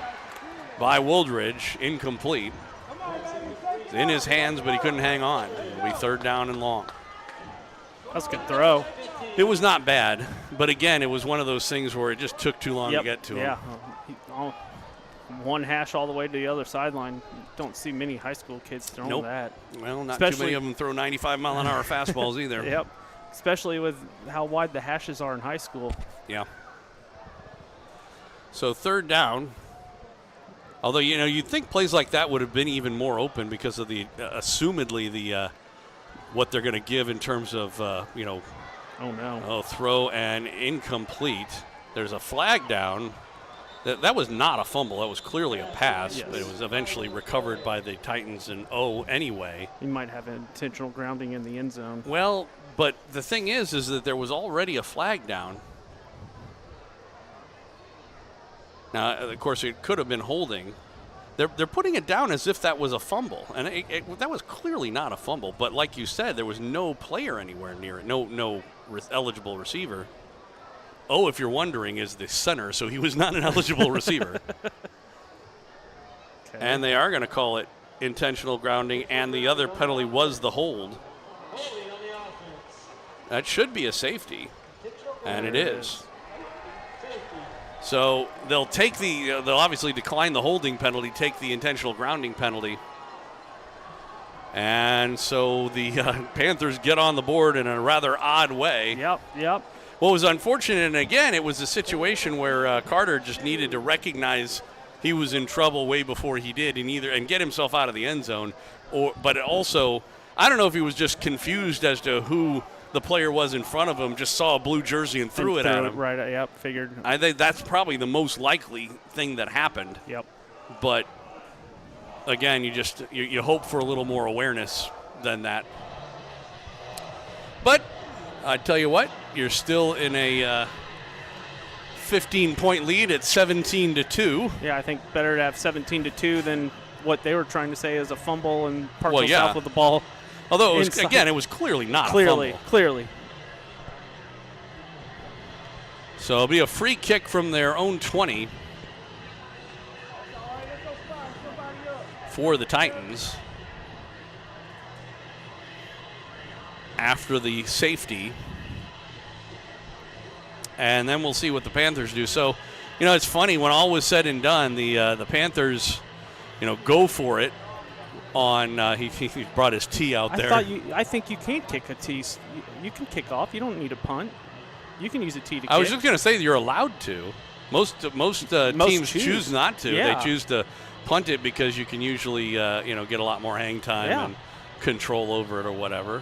by Wooldridge, incomplete. It's in his hands, but he couldn't hang on. It'll be 3rd down and long. That's a good throw. It was not bad, but again, it was one of those things where it just took too long to get to him. Yeah, one hash all the way to the other sideline. Don't see many high school kids throwing that. Well, not too many of them throw 95-mile-an-hour fastballs either. Yep, especially with how wide the hashes are in high school. Yeah. So 3rd down. Although, you'd think plays like that would have been even more open because of the, assumedly, the what they're going to give in terms of, throw and incomplete. There's a flag down. That was not a fumble. That was clearly a pass, but it was eventually recovered by the Titans and anyway. You might have intentional grounding in the end zone. Well, but the thing is that there was already a flag down. Now, of course, it could have been holding, they're putting it down as if that was a fumble, and that was clearly not a fumble. But like you said, there was no player anywhere near it, no eligible receiver. Oh, if you're wondering, is the center, so he was not an eligible receiver. Okay. And they are going to call it intentional grounding, and the other penalty was the hold. That should be a safety, and it is. So they'll obviously decline the holding penalty, take the intentional grounding penalty. And so the Panthers get on the board in a rather odd way. Yep. What was unfortunate, and again, it was a situation where Carter just needed to recognize he was in trouble way before he did, and get himself out of the end zone. But also, I don't know if he was just confused as to who the player was in front of him, just saw a blue jersey and threw it at him. Right, yep, figured. I think that's probably the most likely thing that happened. Yep. But again, you hope for a little more awareness than that. But I tell you what, you're still in a 15-point lead at 17-2. Yeah, I think better to have 17-2 than what they were trying to say is a fumble and partial stop with the ball. Although, it was clearly not a fumble. Clearly. So it'll be a free kick from their own 20 for the Titans after the safety. And then we'll see what the Panthers do. So, it's funny, when all was said and done, the Panthers, go for it. He brought his tee out there. I think you can't kick a tee. You can kick off. You don't need a punt. You can use a tee to kick. I was just going to say you're allowed to. Most teams choose not to. Yeah. They choose to punt it because you can usually get a lot more hang time and control over it or whatever.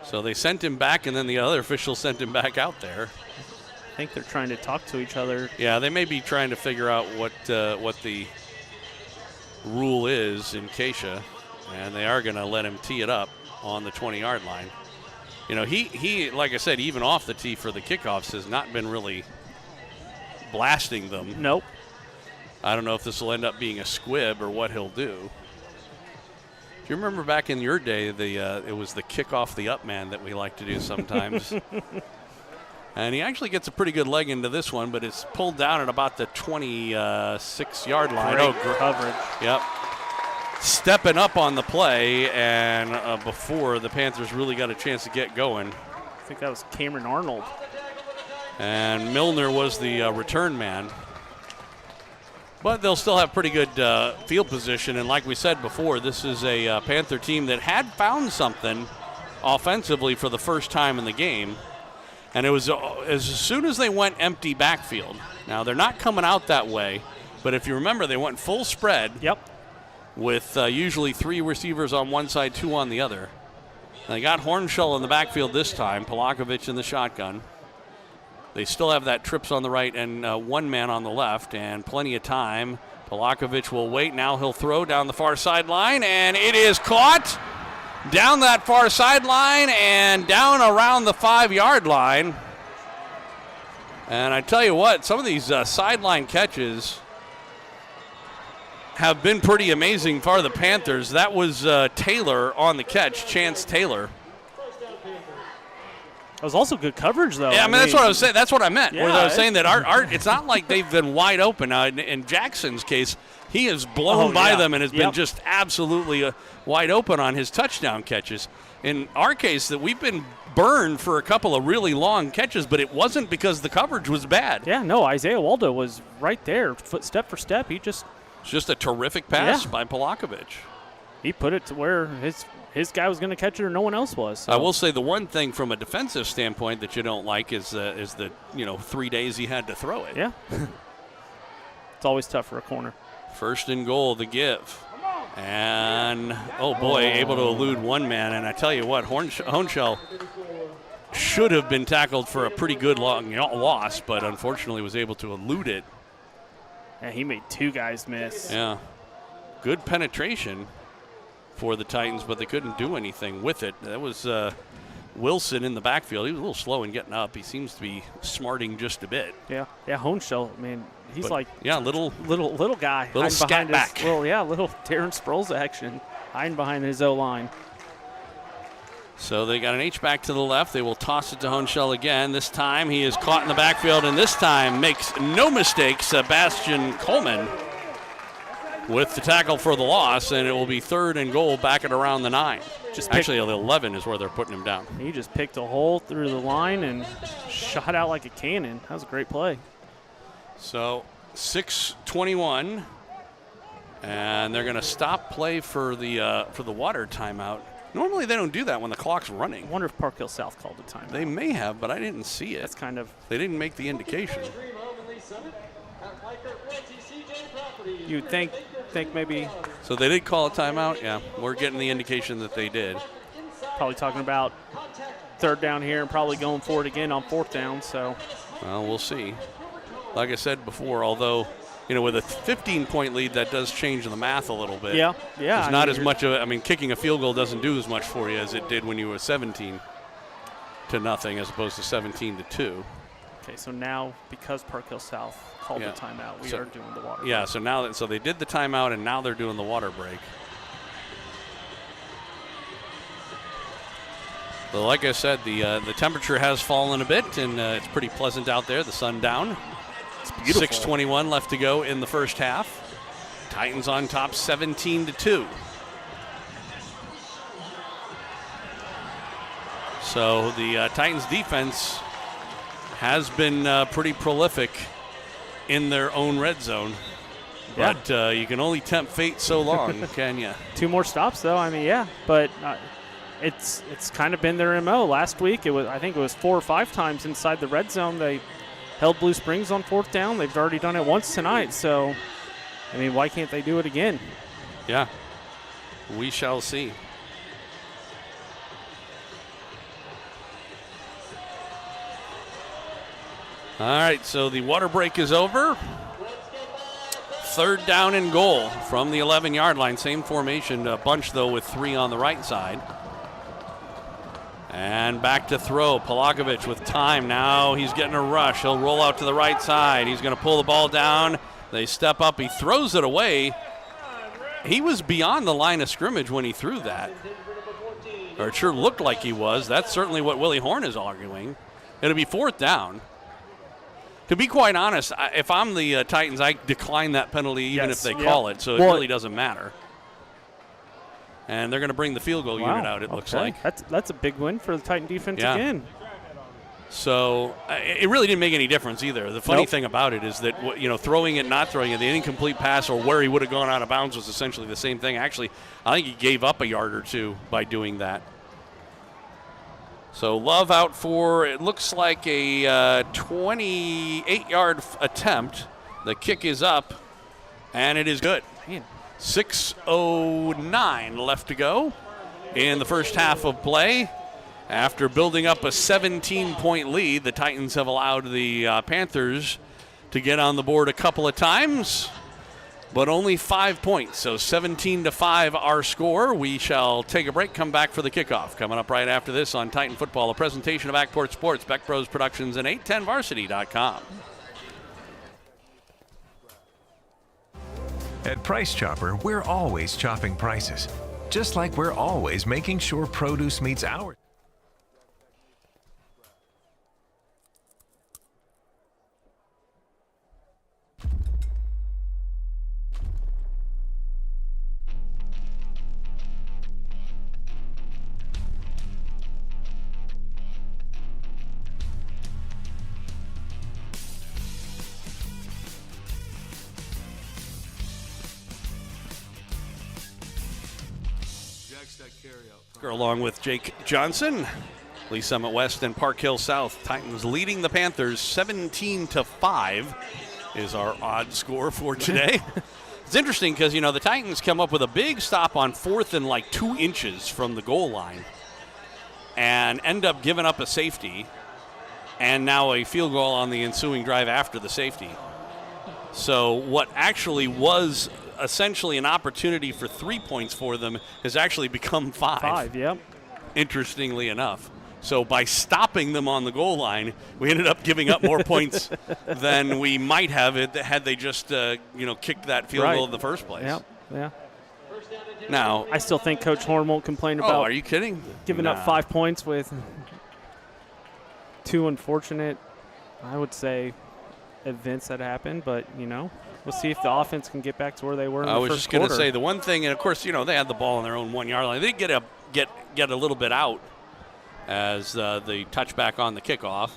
So they sent him back, and then the other official sent him back out there. I think they're trying to talk to each other. Yeah, they may be trying to figure out what the rule is in Keisha, and they are going to let him tee it up on the 20-yard line. He like I said, even off the tee for the kickoffs has not been really blasting them. Nope. I don't know if this will end up being a squib or what he'll do. Do you remember back in your day, it was the kick off the up man that we like to do sometimes? And he actually gets a pretty good leg into this one, but it's pulled down at about the 26-yard line. Great coverage. Yep. Stepping up on the play, and before the Panthers really got a chance to get going. I think that was Cameron Arnold. And Milner was the return man. But they'll still have pretty good field position, and like we said before, this is a Panther team that had found something offensively for the first time in the game. And it was as soon as they went empty backfield. Now, they're not coming out that way, but if you remember, they went full spread. Yep. With usually 3 receivers on one side, 2 on the other. And they got Hornschel in the backfield this time, Polakovic in the shotgun. They still have that trips on the right and 1 man on the left, and plenty of time. Polakovic will wait. Now he'll throw down the far sideline, and it is caught down that far sideline and down around the 5-yard line. And I tell you what, some of these sideline catches have been pretty amazing for the Panthers. That was Taylor on the catch, Chance Taylor. It was also good coverage, though. Yeah, I mean that's what I was saying. That's what I meant. Yeah, I was saying that our it's not like they've been wide open. In Jackson's case, he has blown by them and has been just absolutely wide open on his touchdown catches. In our case, that we've been burned for a couple of really long catches, but it wasn't because the coverage was bad. Yeah, no, Isaiah Waldo was right there, step for step. It's just a terrific pass by Polakovic. He put it to where his guy was going to catch it or no one else was. So. I will say the one thing from a defensive standpoint that you don't like is the 3 days he had to throw it. Yeah. It's always tough for a corner. 1st and goal to give. And, oh boy, able to elude 1 man. And I tell you what, Hornschel should have been tackled for a pretty good loss, but unfortunately was able to elude it. Yeah, he made 2 guys miss. Yeah. Good penetration for the Titans, but they couldn't do anything with it. That was Wilson in the backfield. He was a little slow in getting up. He seems to be smarting just a bit. Yeah, Honeshell, man, he's But, little guy. little hiding scat behind back. His, little Darren Sproles action, hiding behind his O-line. So they got an H-back to the left. They will toss it to Honeshell again. This time he is caught in the backfield, and this time makes no mistake, Sebastian Coleman with the tackle for the loss, and it will be 3rd and goal back at around the 9. Actually, the 11 is where they're putting him down. He just picked a hole through the line and shot out like a cannon. That was a great play. So 6:21, and they're going to stop play for the water timeout. Normally they don't do that when the clock's running. I wonder if Park Hill South called a timeout. They may have, but I didn't see it. That's kind of. They didn't make the indication. You'd think maybe. So they did call a timeout? Yeah, we're getting the indication that they did. Probably talking about 3rd down here and probably going for it again on 4th down. So. Well, we'll see. Like I said before, although, with a 15-point lead, that does change the math a little bit. Yeah. It's not as much of kicking a field goal doesn't do as much for you as it did when you were 17-0 as opposed to 17-2. Okay, so now because Park Hill South called the timeout, we are doing the water break. Yeah, so they did the timeout, and now they're doing the water break. But like I said, the temperature has fallen a bit, and it's pretty pleasant out there. The sun down. It's beautiful. 6:21 left to go in the first half. Titans on top 17-2. So the Titans defense has been pretty prolific in their own red zone. Yeah. But you can only tempt fate so long, can you? 2 more stops, though. But it's kind of been their MO. Last week, I think it was 4 or 5 times inside the red zone. They held Blue Springs on 4th down. They've already done it once tonight. So, why can't they do it again? Yeah, we shall see. All right, so the water break is over. 3rd down and goal from the 11-yard line. Same formation, a bunch, though, with 3 on the right side. And back to throw. Polakovic with time. Now he's getting a rush. He'll roll out to the right side. He's going to pull the ball down. They step up. He throws it away. He was beyond the line of scrimmage when he threw that. Or it sure looked like he was. That's certainly what Willie Horn is arguing. It'll be 4th down. To be quite honest, if I'm the Titans, I decline that penalty even if they call it, so it really doesn't matter. And they're going to bring the field goal unit out, it looks like. That's a big win for the Titan defense again. So it really didn't make any difference either. The funny thing about it is that, throwing it, not throwing it, the incomplete pass or where he would have gone out of bounds was essentially the same thing. Actually, I think he gave up a yard or 2 by doing that. So Love out for, it looks like a 28-yard attempt. The kick is up, and it is good. 6:09 left to go in the first half of play. After building up a 17-point lead, the Titans have allowed the Panthers to get on the board a couple of times, but only 5 points. So 17-5 our score. We shall take a break, come back for the kickoff. Coming up right after this on Titan Football, a presentation of Backport Sports, Beck Bros Productions, and 810varsity.com. At Price Chopper, we're always chopping prices. Just like we're always making sure produce meets our. Along with Jake Johnson, Lee Summit West and Park Hill South. Titans leading the Panthers 17-5 is our odd score for today. It's interesting because, the Titans come up with a big stop on 4th and 2 inches from the goal line and end up giving up a safety and now a field goal on the ensuing drive after the safety. So what actually was essentially an opportunity for 3 points for them has actually become 5. 5, yep. Interestingly enough. So by stopping them on the goal line, we ended up giving up more points than we might have had they just kicked that field goal in the first place. Yeah. Now, I still think Coach Horn won't complain about. Oh, are you kidding? Giving up 5 points with 2 unfortunate, I would say, events that happened. But we'll see if the offense can get back to where they were in the first quarter. I was just going to say the one thing, and of course, they had the ball on their own 1 yard line. They did get a little bit out as the touchback on the kickoff.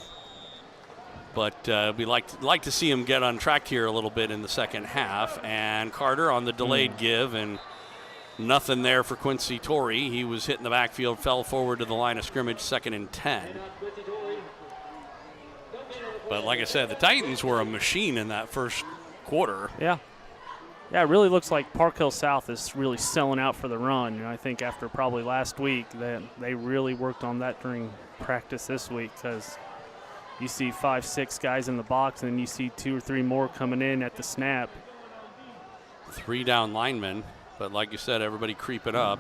But we like to see him get on track here a little bit in the second half. And Carter on the delayed give, and nothing there for Quincy Torrey. He was hit in the backfield, fell forward to the line of scrimmage, 2nd and 10. But like I said, the Titans were a machine in that first quarter. Yeah, it really looks like Park Hill South is really selling out for the run. And I think after probably last week that they really worked on that during practice this week, because you see 5-6 guys in the box and then you see 2 or 3 more coming in at the snap. 3 down linemen, but like you said, everybody creeping up.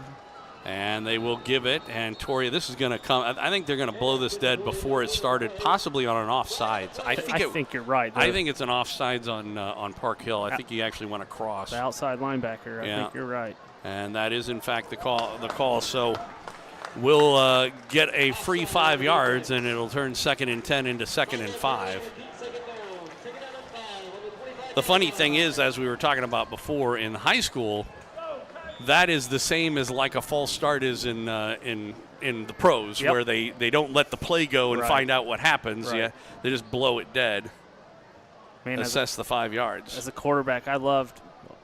And they will give it, and Torrey, this is going to come. I think they're going to blow this dead before it started, possibly on an offsides. I think you're right. I think it's an offsides on Park Hill. I think he actually went across. The outside linebacker. I think you're right. And that is, in fact, the call. So we'll get a free 5 yards, and it'll turn 2nd and 10 into 2nd and 5. The funny thing is, as we were talking about before, in high school, that is the same as like a false start is in the pros, where they don't let the play go and find out what happens. Right. Yeah, they just blow it dead. Man, assess the 5 yards. As a quarterback, I loved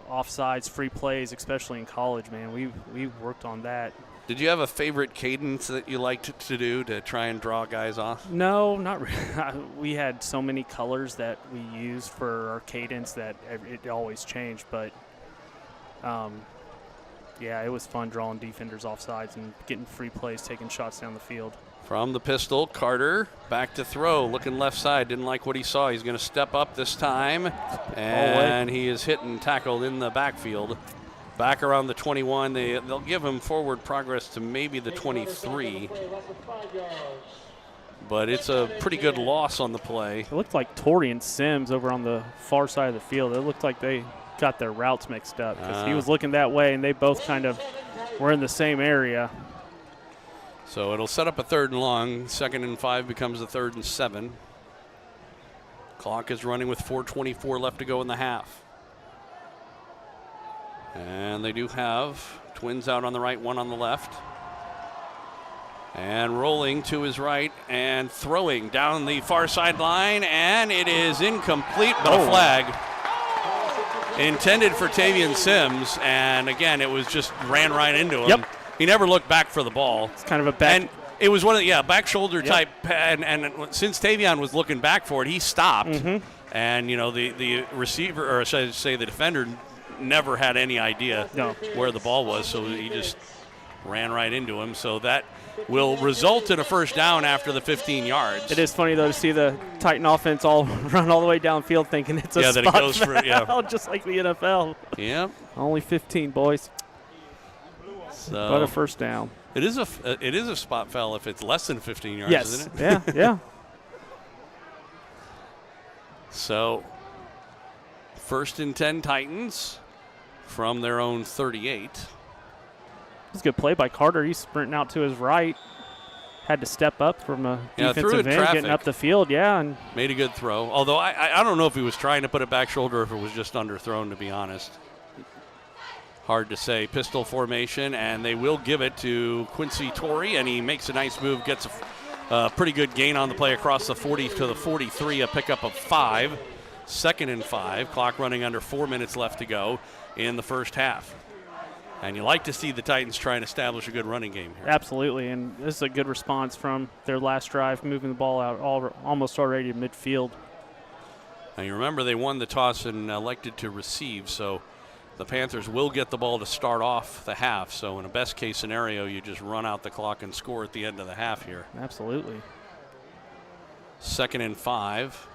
offsides, free plays, especially in college. Man, we worked on that. Did you have a favorite cadence that you liked to do to try and draw guys off? No, not really. We had so many colors that we used for our cadence that it always changed. But yeah, it was fun drawing defenders off sides and getting free plays, taking shots down the field. From the pistol, Carter back to throw, looking left side. Didn't like what he saw. He's going to step up this time, and he is hit and tackled in the backfield. Back around the 21. They'll give him forward progress to maybe the 23. But it's a pretty good loss on the play. It looked like Torrey and Sims over on the far side of the field. It looked like they got their routes mixed up because he was looking that way and they both kind of were in the same area. So it'll set up a 3rd and long. 2nd and 5 becomes a 3rd and 7. Clock is running with 4:24 left to go in the half. And they do have twins out on the right, one on the left. And rolling to his right and throwing down the far sideline, and it is incomplete, but a flag. Intended for Tavian Sims, and again, it was just ran right into him. Yep. He never looked back for the ball. It's kind of a back. And it was one of the back shoulder type, and since Tavian was looking back for it, he stopped. And the receiver, or should I say the defender, never had any idea where the ball was, so he just ran right into him. So that will result in a 1st down after the 15 yards. It is funny, though, to see the Titan offense all run all the way downfield thinking it's a spot that it goes foul, just like the NFL. Yeah. Only 15, boys. So but a 1st down. It is a spot foul if it's less than 15 yards, yes. isn't it? Yeah. So 1st and 10 Titans from their own 38. It was a good play by Carter. He's sprinting out to his right. Had to step up from a defensive end, getting up the field, and made a good throw. Although I don't know if he was trying to put it back shoulder or if it was just underthrown, to be honest. Hard to say. Pistol formation, and they will give it to Quincy Torrey, and he makes a nice move, gets a pretty good gain on the play across the 40 to the 43, a pickup of 5. 2nd and 5. Clock running under 4 minutes left to go in the first half. And you like to see the Titans try and establish a good running game here. Absolutely, and this is a good response from their last drive, moving the ball out almost already to midfield. Now you remember they won the toss and elected to receive, so the Panthers will get the ball to start off the half. So in a best case scenario, you just run out the clock and score at the end of the half here. Absolutely. 2nd and 5,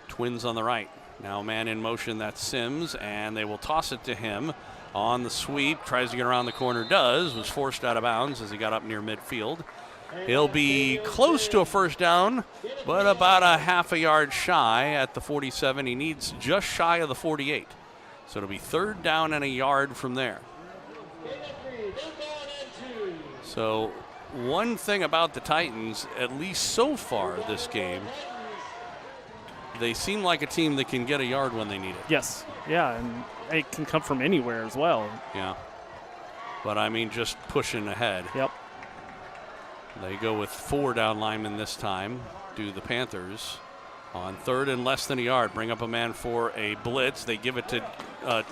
Twins on the right. Now man in motion, that's Sims, and they will toss it to him. On the sweep, tries to get around the corner, was forced out of bounds as he got up near midfield. He'll be close to a first down, but about a half a yard shy at the 47. He needs just shy of the 48. So it'll be third down and a yard from there. So one thing about the Titans, at least so far this game, they seem like a team that can get a yard when they need it. Yes. Yeah, and it can come from anywhere as well. Yeah. But, I mean, just pushing ahead. Yep. They go with 4 down linemen this time, do the Panthers. On third and less than a yard, bring up a man for a blitz. They give it to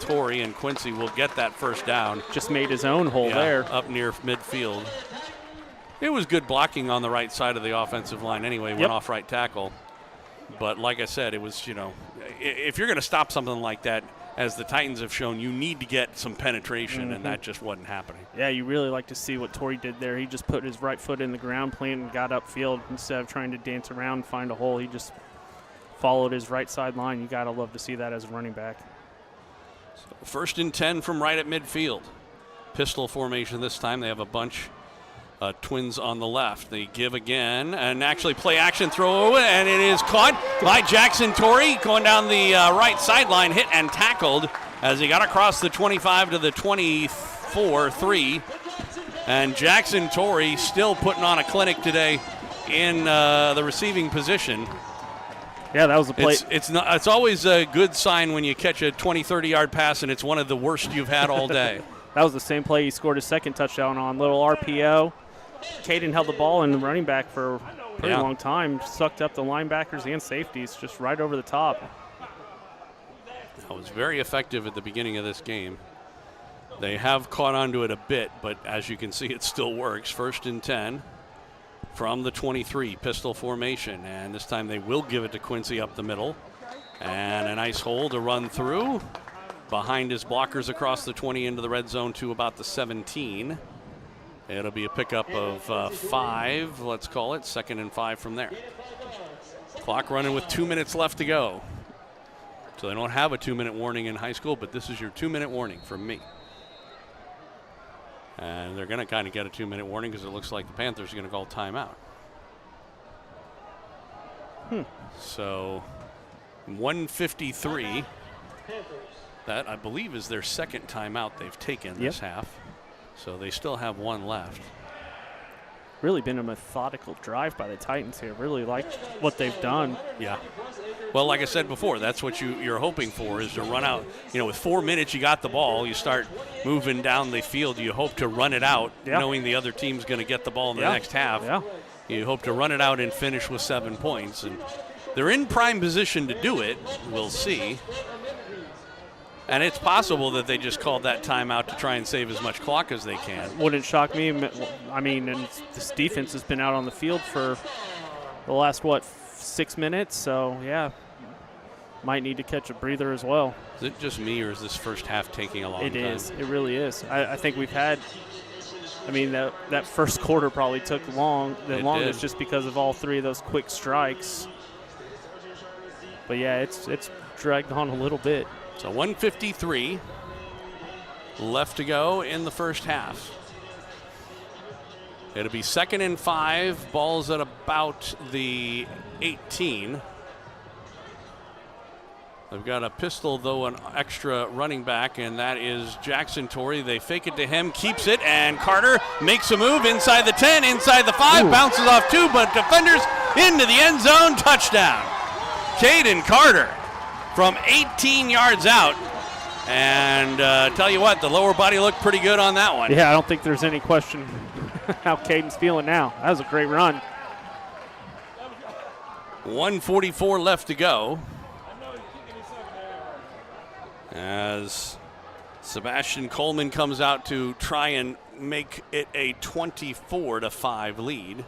Torrey, and Quincy will get that first down. Just made his own hole there. Up near midfield. It was good blocking on the right side of the offensive line anyway, went off right tackle. But like I said, it was, if you're going to stop something like that, as the Titans have shown, you need to get some penetration, and that just wasn't happening. Yeah, you really like to see what Torrey did there. He just put his right foot in the ground, planted, and got upfield. Instead of trying to dance around and find a hole, he just followed his right side line. You got to love to see that as a running back. So first and 10 from right at midfield. Pistol formation this time. They have a bunch. Twins on the left. They give again, and actually play action throw, and it is caught by Jackson Torrey going down the right sideline, hit and tackled as he got across the 25 to the 24-3. And Jackson Torrey still putting on a clinic today in the receiving position. Yeah, that was a play. It's always a good sign when you catch a 20-30 yard pass and it's one of the worst you've had all day. That was the same play he scored his second touchdown on. Little RPO. Caden held the ball in the running back for a pretty long time. Sucked up the linebackers and safeties just right over the top. That was very effective at the beginning of this game. They have caught onto it a bit, but as you can see, it still works. First and 10 from the 23, pistol formation. And this time they will give it to Quincy up the middle. And a nice hole to run through. Behind his blockers across the 20 into the red zone to about the 17. It'll be a pickup of 5, let's call it. 2nd and 5 from there. Clock running with 2 minutes left to go. So they don't have a 2-minute warning in high school, but this is your 2-minute warning from me. And they're going to kind of get a 2-minute warning because it looks like the Panthers are going to call timeout. So 1:53. That, I believe, is their second timeout they've taken this half. So they still have one left. Really been a methodical drive by the Titans here. Really like what they've done. Yeah. Well, like I said before, that's what you're hoping for, is to run out. With 4 minutes, you got the ball. You start moving down the field. You hope to run it out, knowing the other team's going to get the ball in the next half. Yeah. You hope to run it out and finish with 7 points. And they're in prime position to do it. We'll see. And it's possible that they just called that timeout to try and save as much clock as they can. Wouldn't shock me. I mean, and this defense has been out on the field for the last, 6 minutes? So, yeah, might need to catch a breather as well. Is it just me, or is this first half taking a long time? It is. It really is. I think we've had – I mean, that first quarter probably took the longest just because of all 3 of those quick strikes. But, yeah, it's dragged on a little bit. So 1:53 left to go in the first half. It'll be 2nd and 5. Ball's at about the 18. They've got a pistol, though, an extra running back, and that is Jackson Torrey. They fake it to him, keeps it, and Carter makes a move inside the 10, inside the 5, bounces off 2, but defenders into the end zone, touchdown. Caden Carter from 18 yards out. And tell you what, the lower body looked pretty good on that one. Yeah, I don't think there's any question how Caden's feeling now. That was a great run. 1:44 left to go. As Sebastian Coleman comes out to try and make it a 24-5 lead.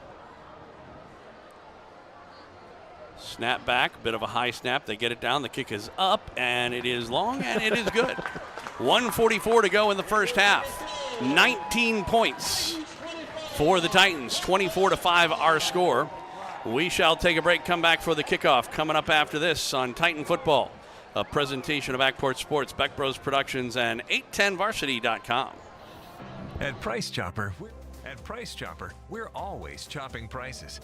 Snap back, bit of a high snap. They get it down. The kick is up, and it is long, and it is good. 1:44 to go in the first half. 19 points for the Titans. 24-5 our score. We shall take a break, come back for the kickoff. Coming up after this on Titan Football, a presentation of Backport Sports, Beck Bros Productions, and 810varsity.com. At Price Chopper, At Price Chopper, we're always chopping prices.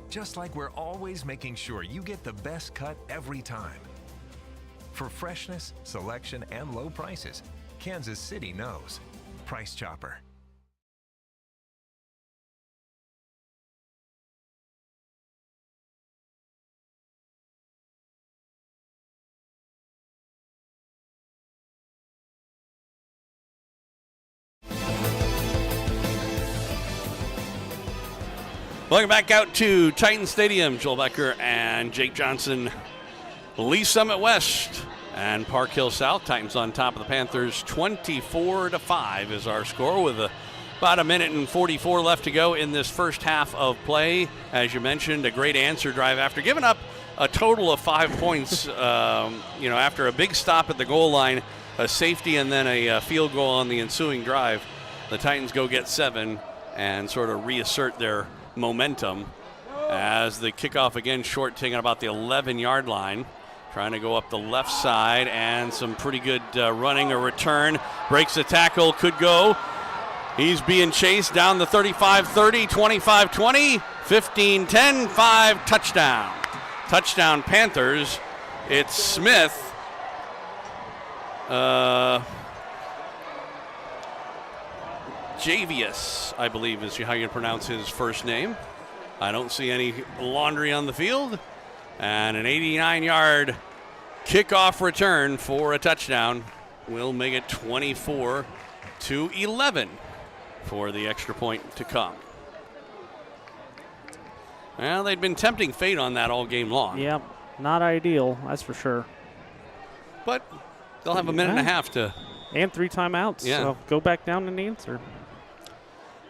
Just like we're always making sure you get the best cut every time. For freshness, selection, and low prices, Kansas City knows. Price Chopper. Welcome back out to Titan Stadium. Joel Becker and Jake Johnson. Lee Summit West and Park Hill South. Titans on top of the Panthers. 24-5 is our score with about a minute and 44 left to go in this first half of play. As you mentioned, a great answer drive after giving up a total of 5 points. After a big stop at the goal line, a safety, and then a field goal on the ensuing drive. The Titans go get 7 and sort of reassert their momentum as the kickoff again short, taking about the 11-yard line, trying to go up the left side, and some pretty good running. A return, breaks the tackle, could go. He's being chased down the 35-30, 25-20, 15-10, 5, touchdown Panthers. It's Smith. Javius, I believe is how you pronounce his first name. I don't see any laundry on the field. And an 89-yard kickoff return for a touchdown will make it 24-11 for the extra point to come. Well, they'd been tempting fate on that all game long. Yep, not ideal, that's for sure. But they'll have a minute and a half to. And 3 timeouts, so go back down and answer.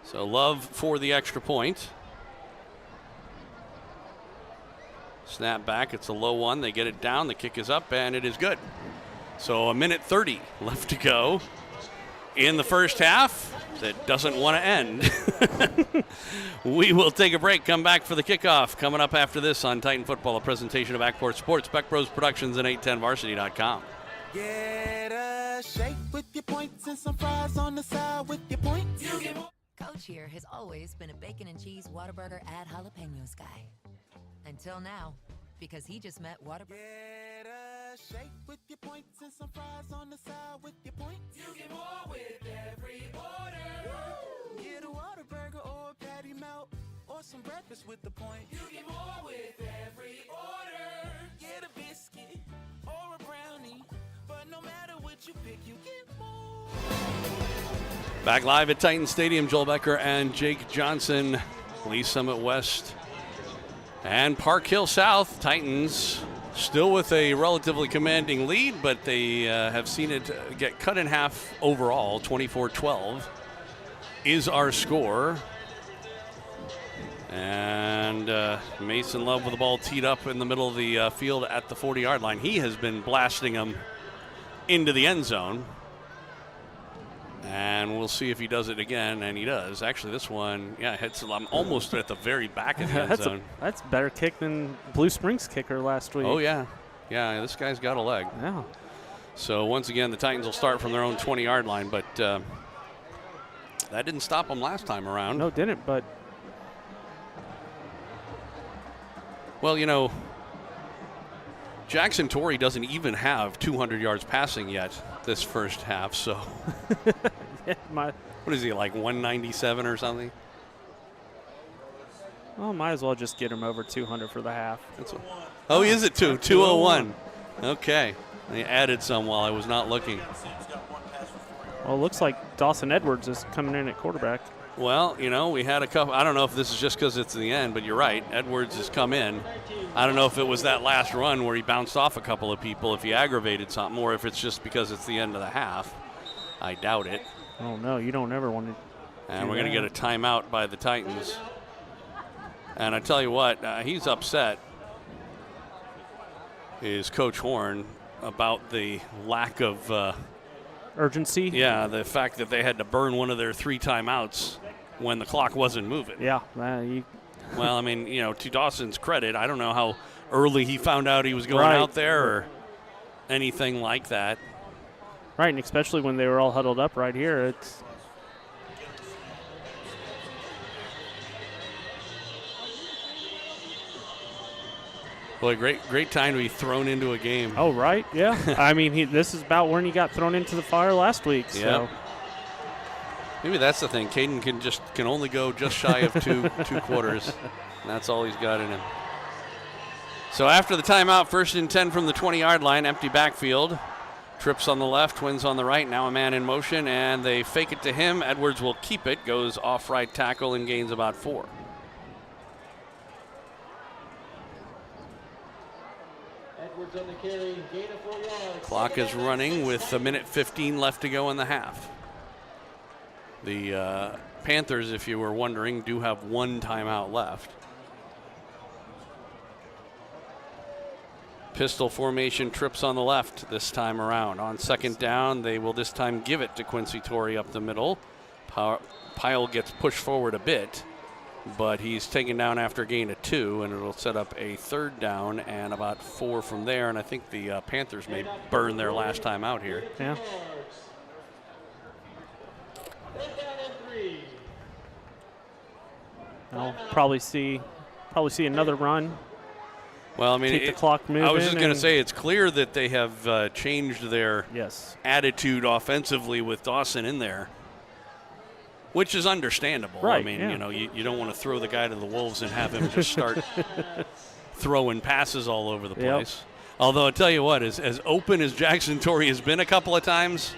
So Love for the extra point. Snap back, it's a low one. They get it down, the kick is up, and it is good. So a minute 30 left to go in the first half. That doesn't want to end. We will take a break, come back for the kickoff. Coming up after this on Titan Football, a presentation of Ackport Sports, Beck Bros Productions, and 810varsity.com. Get a shake with your points and some fries on the side with your points. Coach here has always been a bacon and cheese Whataburger add jalapenos guy. Until now, because he just met Whataburger. Get a shake with your points and some fries on the side with your points. You get more with every order. Woo! Get a Whataburger or a patty melt or some breakfast with the point. You get more with every order. Get a biscuit or a brownie, but no matter what you pick, you get more. Back live at Titan Stadium, Joel Becker and Jake Johnson. Lee Summit West and Park Hill South. Titans still with a relatively commanding lead, but they have seen it get cut in half overall. 24-12 is our score. And Mason Love with the ball teed up in the middle of the field at the 40-yard line. He has been blasting them into the end zone. And we'll see if he does it again, and he does. Actually, this one, hits almost at the very back of the end zone. That's a better kick than Blue Springs kicker last week. Oh, yeah. Yeah, this guy's got a leg. Yeah. So, once again, the Titans will start from their own 20-yard line, but that didn't stop them last time around. No, it didn't, but. Well, Jackson Torrey doesn't even have 200 yards passing yet this first half, so. What is he, like 197 or something? Well, might as well just get him over 200 for the half. He is at 201. Okay. They added some while I was not looking. Well, it looks like Dawson Edwards is coming in at quarterback. Well, we had a couple. I don't know if this is just because it's the end, but you're right. Edwards has come in. I don't know if it was that last run where he bounced off a couple of people, if he aggravated something, or if it's just because it's the end of the half. I doubt it. Oh, no, you don't ever want to. And we're going to get a timeout by the Titans. And I tell you what, he's upset, is Coach Horn, about the lack of urgency. Yeah, the fact that they had to burn one of their 3 timeouts when the clock wasn't moving. Yeah. Well, I mean, to Dawson's credit, I don't know how early he found out he was going out there or anything like that. Right, and especially when they were all huddled up right here. Boy, great time to be thrown into a game. Oh, right, yeah. I mean, this is about when he got thrown into the fire last week. So. Yeah. Maybe that's the thing. Caden can only go just shy of two quarters. And that's all he's got in him. So after the timeout, 1st and 10 from the 20-yard line, empty backfield. Trips on the left, Twins on the right. Now a man in motion, and they fake it to him. Edwards will keep it, goes off right tackle and gains about 4. Edwards on the carry, gain of 4 yards. Clock is running with 1:15 left to go in the half. The Panthers, if you were wondering, do have 1 timeout left. Pistol formation, trips on the left this time around. On 2nd down, they will this time give it to Quincy Torrey up the middle. Pyle gets pushed forward a bit, but he's taken down after a gain of 2, and it'll set up a 3rd down and about 4 from there. And I think the Panthers may burn their last time out here. Yeah. I'll probably see another run. Well, I mean, keep the clock moving. I was just going to say, it's clear that they have changed their attitude offensively with Dawson in there, which is understandable. Right, I mean, yeah. you don't want to throw the guy to the wolves and have him just start throwing passes all over the place. Yep. Although I tell you what, as open as Jackson Torrey has been a couple of times,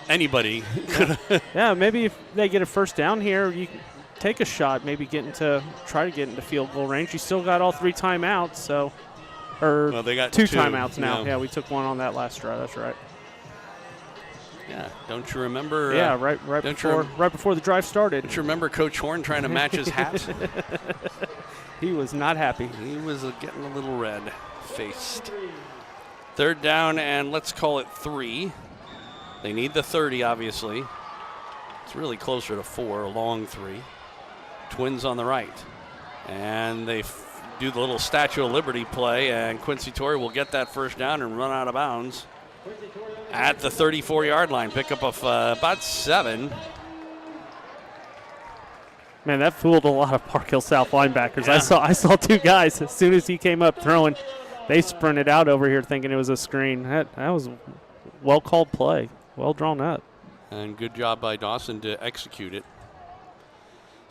anybody could. Yeah, maybe if they get a 1st down here, you can take a shot, maybe try to get into field goal range. You still got all 3 timeouts, they got 2 timeouts now. Yeah, we took 1 on that last drive. That's right. Yeah, don't you remember? Yeah, right before the drive started. Don't you remember Coach Horn trying to match his hat? He was not happy. He was getting a little red-faced. 3rd down, and let's call it 3. They need the 30, obviously. It's really closer to 4, a long 3. Twins on the right. And they do the little Statue of Liberty play, and Quincy Torrey will get that 1st down and run out of bounds at the 34-yard line. Pick up of about 7. Man, that fooled a lot of Park Hill South linebackers. Yeah. I saw 2 guys, as soon as he came up throwing, they sprinted out over here thinking it was a screen. That was well-called play, well drawn up. And good job by Dawson to execute it.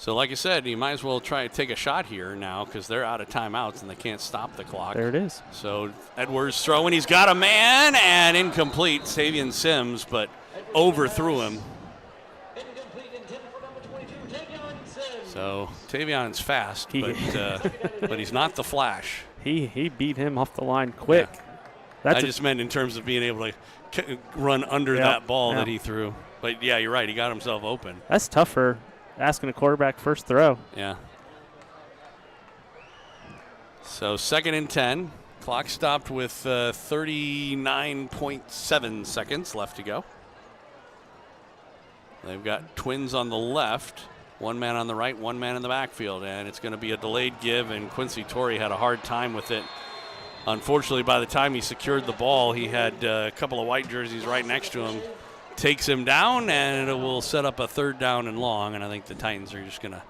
So like I said, you might as well try to take a shot here now because they're out of timeouts and they can't stop the clock. There it is. So Edwards throwing. He's got a man and incomplete. Savian Sims, but overthrew him. So Tavion's fast, but he's not the Flash. He beat him off the line quick. Yeah. I just meant in terms of being able to run under that ball that he threw. But, yeah, you're right. He got himself open. That's tougher, asking a quarterback first throw. Yeah. So 2nd and 10. Clock stopped with 39.7 seconds left to go. They've got Twins on the left. 1 man on the right, 1 man in the backfield. And it's going to be a delayed give, and Quincy Torrey had a hard time with it. Unfortunately, by the time he secured the ball, he had a couple of white jerseys right next to him. Takes him down, and it will set up a 3rd down and long, and I think the Titans are just going to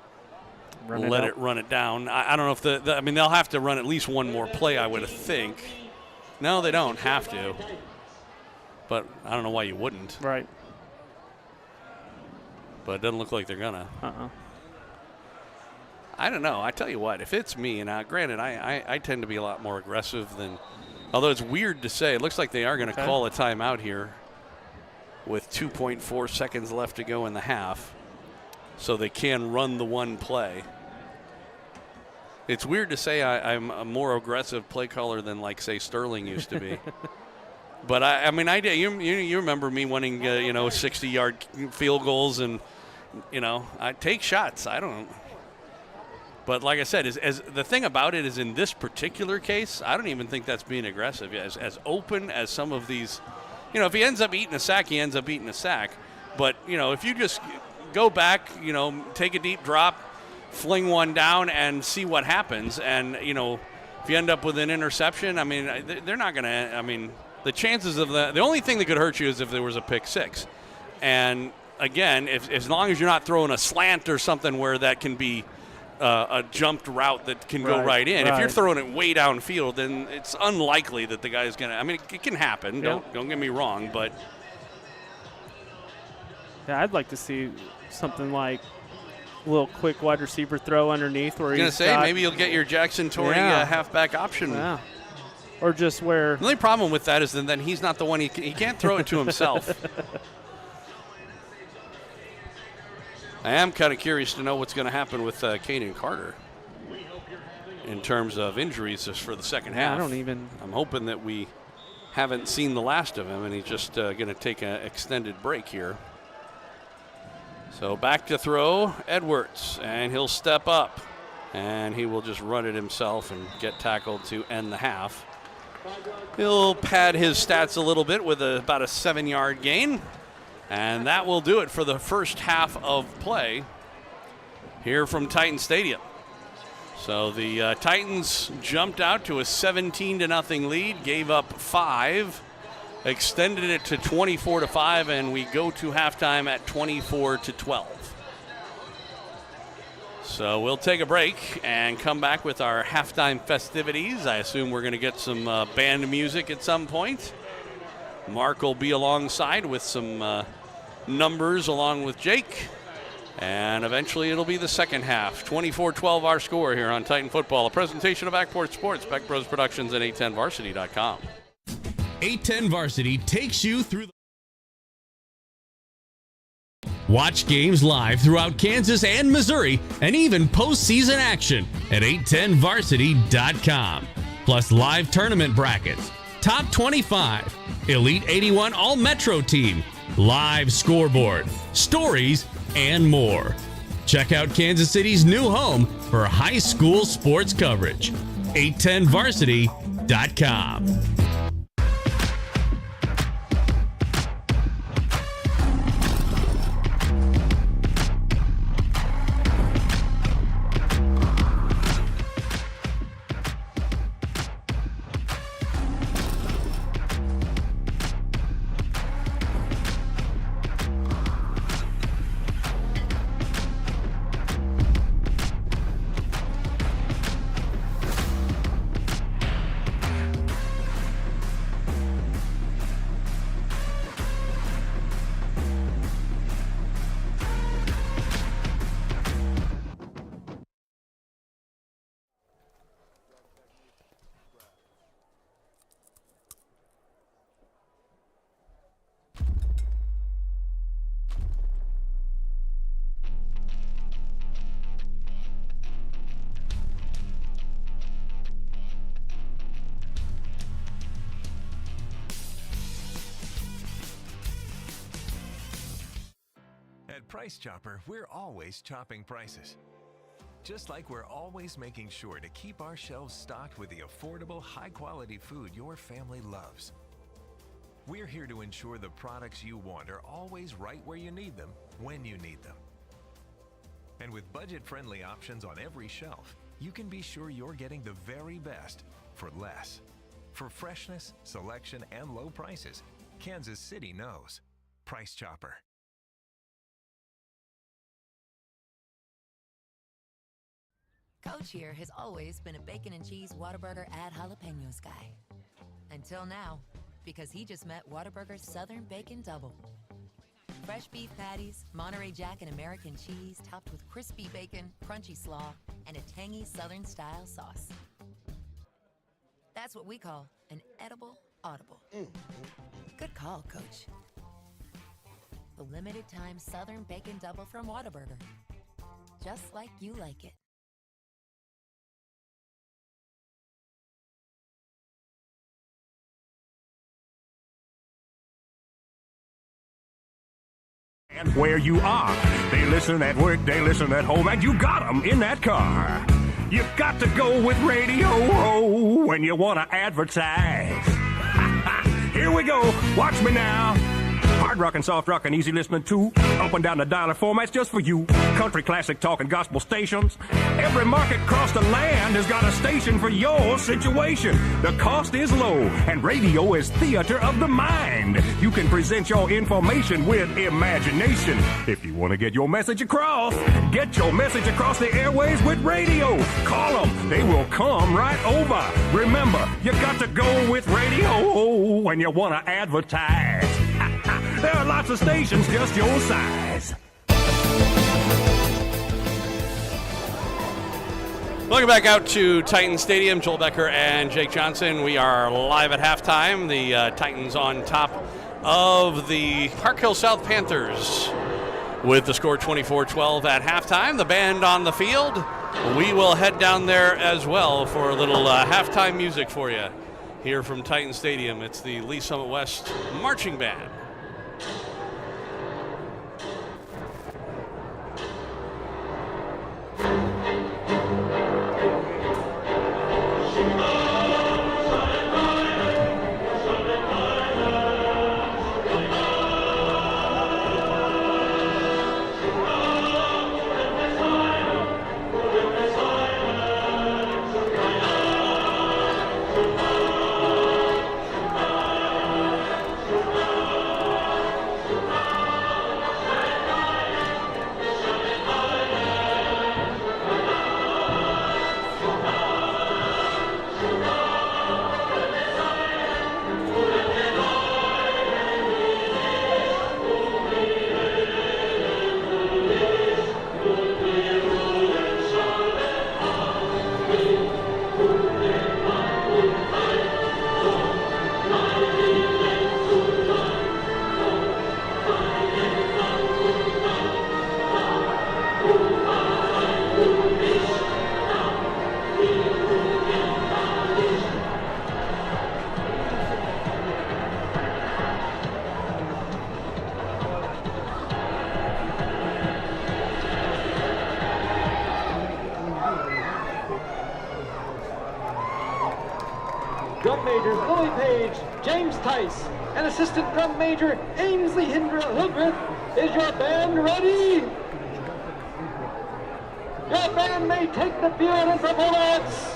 run it down. I don't know if they'll have to run at least 1 more play, I would think. No, they don't have to. But I don't know why you wouldn't. Right. But it doesn't look like they're going to. I don't know. I tell you what, if it's me, and granted, I tend to be a lot more aggressive than, although it's weird to say, it looks like they are going to call a timeout here with 2.4 seconds left to go in the half, so they can run the 1 play. It's weird to say I'm a more aggressive play caller than, like, say, Sterling used to be. But, you remember me winning, 60-yard field goals, and, I take shots. I don't. But like I said, as the thing about it is in this particular case, I don't even think that's being aggressive. As open as some of these, if he ends up eating a sack, he ends up eating a sack. But, if you just go back, take a deep drop, fling 1 down and see what happens. And, if you end up with an interception, they're not going to, the chances of the only thing that could hurt you is if there was a pick 6. And, again, as long as you're not throwing a slant or something where that can be a jumped route that can go right in. If you're throwing it way downfield, then it's unlikely that the guy's going to – I mean, it can happen. Don't get me wrong, but – yeah, I'd like to see something like a little quick wide receiver throw underneath where he's going to say maybe you'll get your Jackson Torrey halfback option. Yeah. Or just where – the only problem with that is then he's not the one – he can't throw it to himself. I am kind of curious to know what's going to happen with Caden Carter in terms of injuries just for the second half. I'm hoping that we haven't seen the last of him and he's just going to take an extended break here. So back to throw, Edwards, and he'll step up, and he will just run it himself and get tackled to end the half. He'll pad his stats a little bit with about a 7-yard gain, and that will do it for the first half of play here from Titan Stadium. So the Titans jumped out to a 17-0 lead, gave up 5. Extended it to 24-5, and we go to halftime at 24-12. So we'll take a break and come back with our halftime festivities. I assume we're going to get some band music at some point. Mark will be alongside with some numbers along with Jake. And eventually it'll be the second half. 24-12 our score here on Titan Football. A presentation of Backport Sports, Beck Bros Productions, and 810varsity.com. 810 Varsity takes you through watch games live throughout Kansas and Missouri and even postseason action at 810varsity.com. Plus live tournament brackets, top 25, Elite 81 All-Metro team, live scoreboard, stories, and more. Check out Kansas City's new home for high school sports coverage. 810varsity.com. Price Chopper, we're always chopping prices. Just like we're always making sure to keep our shelves stocked with the affordable, high-quality food your family loves. We're here to ensure the products you want are always right where you need them, when you need them. And with budget-friendly options on every shelf, you can be sure you're getting the very best for less. For freshness, selection, and low prices, Kansas City knows. Price Chopper. Coach here has always been a bacon and cheese Whataburger add jalapenos guy. Until now, because he just met Whataburger's Southern Bacon Double. Fresh beef patties, Monterey Jack and American cheese topped with crispy bacon, crunchy slaw, and a tangy Southern-style sauce. That's what we call an edible audible. Good call, Coach. The limited-time Southern Bacon Double from Whataburger. Just like you like it. And where you are, they listen at work, they listen at home, and you got them in that car. You got to go with radio when you want to advertise. Here we go, watch me now. Our hard rock and soft rock and easy listening too. Up and down the dialer formats just for you. Country, classic, talk, and gospel stations. Every market across the land has got a station for your situation. The cost is low, and radio is theater of the mind. You can present your information with imagination. If you want to get your message across, get your message across the airways with radio. Call them. They will come right over. Remember, you got to go with radio when you want to advertise. There are lots of stations just your size. Welcome back out to Titan Stadium. Joel Becker and Jake Johnson. We are live at halftime. The Titans on top of the Park Hill South Panthers with the score 24-12 at halftime. The band on the field. We will head down there as well for a little halftime music for you here from Titan Stadium. It's the Lee Summit West Marching Band. Drum Major Billy Page, James Tice, and Assistant Drum Major Ainsley Hildreth. Is your band ready? Your band may take the field and performance.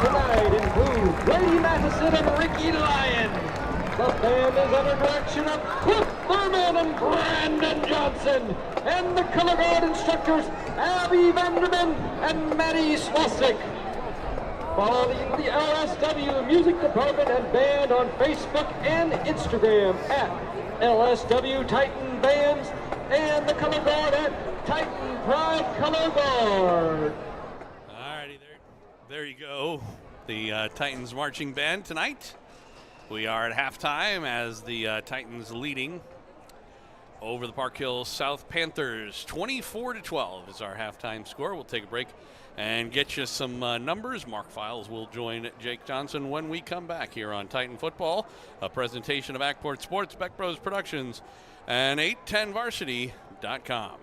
tonight include Brady Matheson and Ricky Lyon. The band is under direction of Cliff Thurman and Brandon Johnson. And the color guard instructors, Abby Vanderman and Maddie Swasik. Follow the LSW Music Department and Band on Facebook and Instagram at LSW Titan Bands and the color guard at Titan Pride Color Guard. Alrighty, there you go. The Titans marching band tonight. We are at halftime as the Titans leading over the Park Hill South Panthers. 24-12 is our halftime score. We'll take a break and get you some numbers. Mark Files will join Jake Johnson when we come back here on Titan Football, a presentation of Ackport Sports, Beck Bros Productions, and 810varsity.com.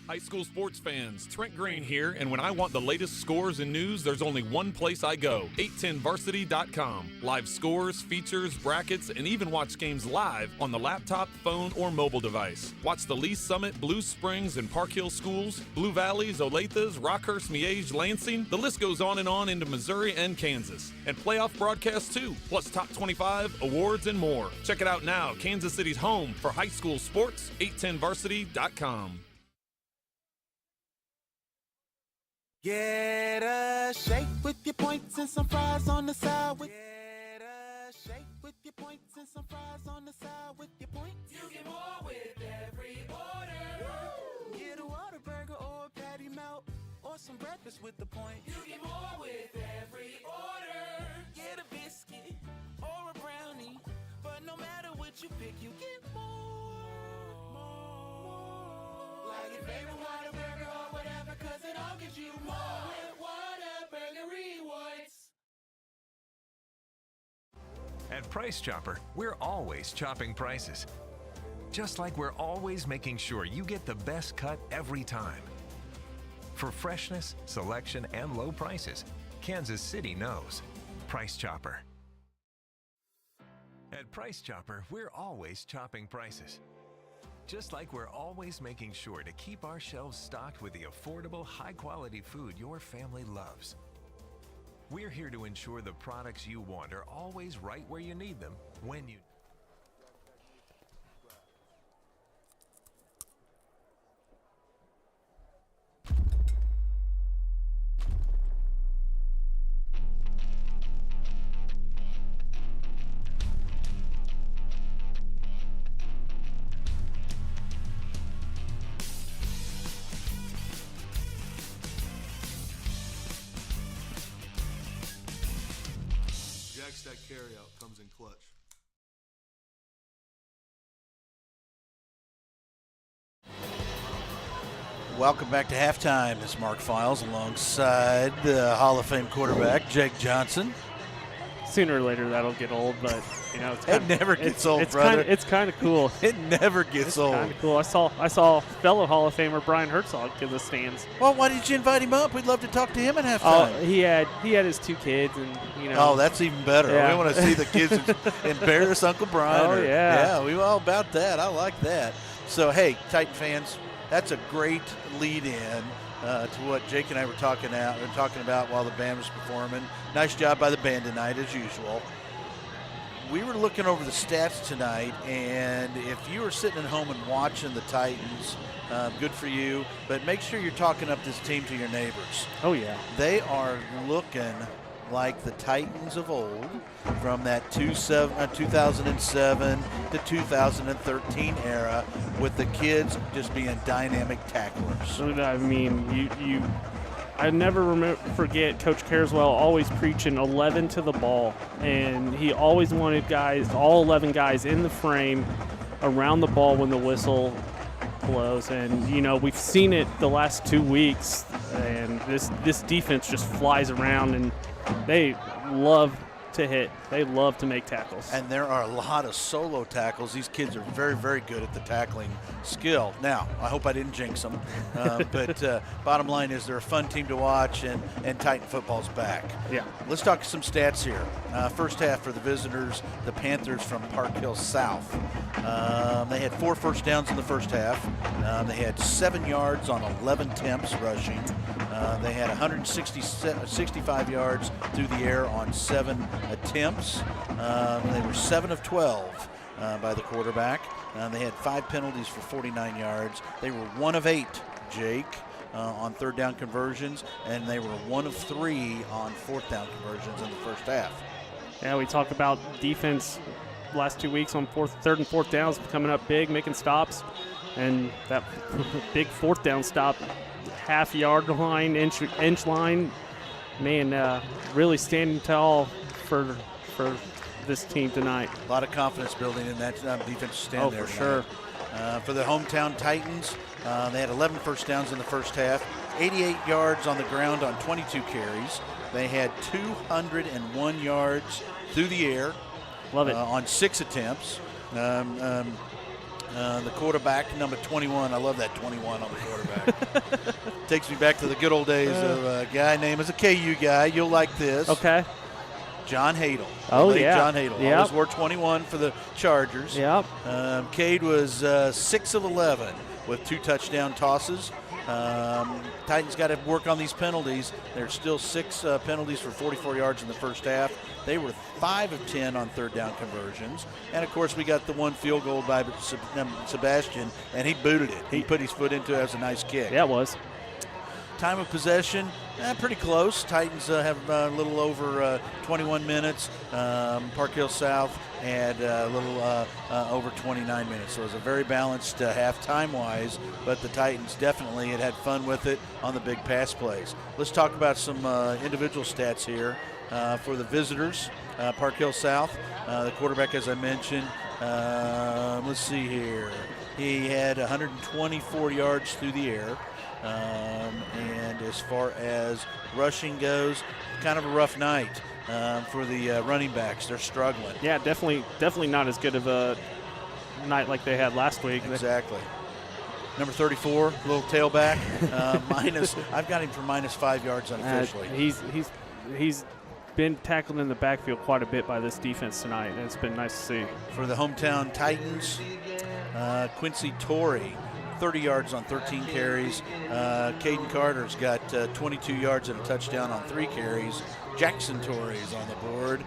High school sports fans, Trent Green here, and when I want the latest scores and news, there's only one place I go, 810varsity.com. Live scores, features, brackets, and even watch games live on the laptop, phone, or mobile device. Watch the Lee Summit, Blue Springs, and Park Hill schools, Blue Valleys, Olathes, Rockhurst, Miege, Lansing. The list goes on into Missouri and Kansas. And playoff broadcasts too, plus top 25, awards, and more. Check it out now, Kansas City's home for high school sports, 810varsity.com. Get a shake with your points and some fries on the side. Get a shake with your points and some fries on the side with your points. You get more with every order. Woo! Get a Whataburger or a patty melt or some breakfast with the points. You get more with every order. Get a biscuit or a brownie, but no matter what you pick, you get more. Like your favorite Whataburger or whatever, 'cause it all gives you more with Whataburger Rewards. At Price Chopper, we're always chopping prices. Just like we're always making sure you get the best cut every time. For freshness, selection, and low prices, Kansas City knows. Price Chopper. At Price Chopper, we're always chopping prices. Just like we're always making sure to keep our shelves stocked with the affordable, high-quality food your family loves. We're here to ensure the products you want are always right where you need them, when you... That carryout comes in clutch. Welcome back to halftime. It's Mark Files alongside the Hall of Fame quarterback, Jake Johnson. Sooner or later that'll get old, but you know it never gets old, brother. It's kind of cool. It never gets old. Kind of cool. I saw fellow Hall of Famer Brian Herzog in the stands. Well, why did you invite him up? We'd love to talk to him at halftime. Oh, he had his two kids, and you know. Oh, that's even better. Yeah. We want to see the kids embarrass Uncle Brian. Oh, yeah. We all about that. I like that. So hey, Titan fans, that's a great lead-in to what Jake and I were talking about while the band was performing. Nice job by the band tonight, as usual. We were looking over the stats tonight, and if you were sitting at home and watching the Titans, good for you, but make sure you're talking up this team to your neighbors. Oh, yeah. They are looking like the Titans of old from that 2007 to 2013 era, with the kids just being dynamic tacklers. I mean, I never forget Coach Carswell always preaching 11 to the ball, and he always wanted all 11 guys in the frame around the ball when the whistle blows. And you know, we've seen it the last 2 weeks, and this defense just flies around, and they love to hit. They love to make tackles. And there are a lot of solo tackles. These kids are very, very good at the tackling skill. Now, I hope I didn't jinx them. But bottom line is they're a fun team to watch, and Titan football's back. Yeah. Let's talk some stats here. First half for the visitors, the Panthers from Park Hill South. They had 4 first downs in the first half. They had 7 yards on 11 attempts rushing. They had 165 yards through the air on 7 attempts. They were 7 of 12 by the quarterback. They had 5 penalties for 49 yards. They were 1 of 8, Jake, on third down conversions, and they were 1 of 3 on fourth down conversions in the first half. Yeah, we talk about defense last 2 weeks on third and fourth downs, coming up big, making stops, and that big fourth down stop, half-yard line, inch line, man, really standing tall for this team tonight. A lot of confidence building in that defensive stand there. For sure. For the hometown Titans, they had 11 first downs in the first half, 88 yards on the ground on 22 carries. They had 201 yards through the air. Love it. On 6 attempts. The quarterback, number 21, I love that 21 on the quarterback. Takes me back to the good old days of a guy named, as a KU guy, you'll like this. Okay. John Hadel. Oh, yeah. John Hadel. Yep. Always wore 21 for the Chargers. Yep. Cade was 6 of 11 with 2 touchdown tosses. Titans got to work on these penalties. There's still 6 penalties for 44 yards in the first half. They were 5 of 10 on third down conversions. And, of course, we got the 1 field goal by Sebastian, and he booted it. He put his foot into it as a nice kick. Yeah, it was. Time of possession, pretty close. Titans have a little over 21 minutes. Park Hill South had a little over 29 minutes. So it was a very balanced half time-wise, but the Titans definitely had fun with it on the big pass plays. Let's talk about some individual stats here for the visitors. Park Hill South, the quarterback, as I mentioned, let's see here. He had 124 yards through the air. And as far as rushing goes, kind of a rough night for the running backs. They're struggling. Yeah, definitely not as good of a night like they had last week. Exactly. Number 34, little tailback, minus. I've got him for -5 yards unofficially. He's been tackled in the backfield quite a bit by this defense tonight, and it's been nice to see. For the hometown Titans, Quincy Torrey, 30 yards on 13 carries. Caden Carter's got 22 yards and a touchdown on 3 carries. Jackson Torrey is on the board.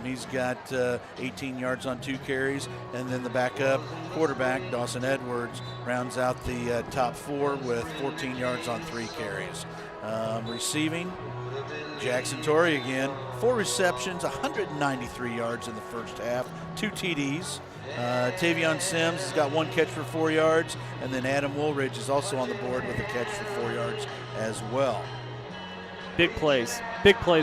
He's got 18 yards on 2 carries. And then the backup quarterback, Dawson Edwards, rounds out the top 4 with 14 yards on 3 carries. Receiving, Jackson Torrey again, 4 receptions, 193 yards in the first half, 2 TDs. Tavion Sims has got 1 catch for 4 yards, and then Adam Woolridge is also on the board with a catch for 4 yards as well. Big plays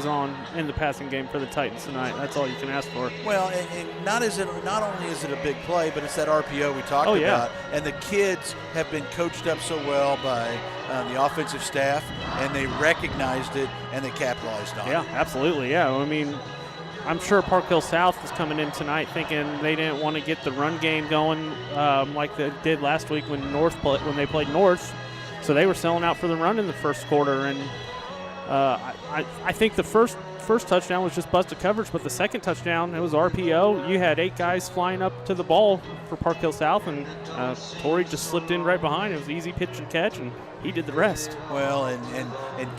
on in the passing game for the Titans tonight. That's all you can ask for. Well, and not only is it a big play, but it's that RPO we talked about. And the kids have been coached up so well by the offensive staff, and they recognized it and they capitalized on it. Yeah, absolutely. Yeah, I mean, I'm sure Park Hill South was coming in tonight thinking they didn't want to get the run game going like they did last week when they played North. So they were selling out for the run in the first quarter, and I think the first touchdown was just busted coverage, but the second touchdown, it was RPO. You had 8 guys flying up to the ball for Park Hill South, and Torrey just slipped in right behind. It was easy pitch and catch, and he did the rest. Well, and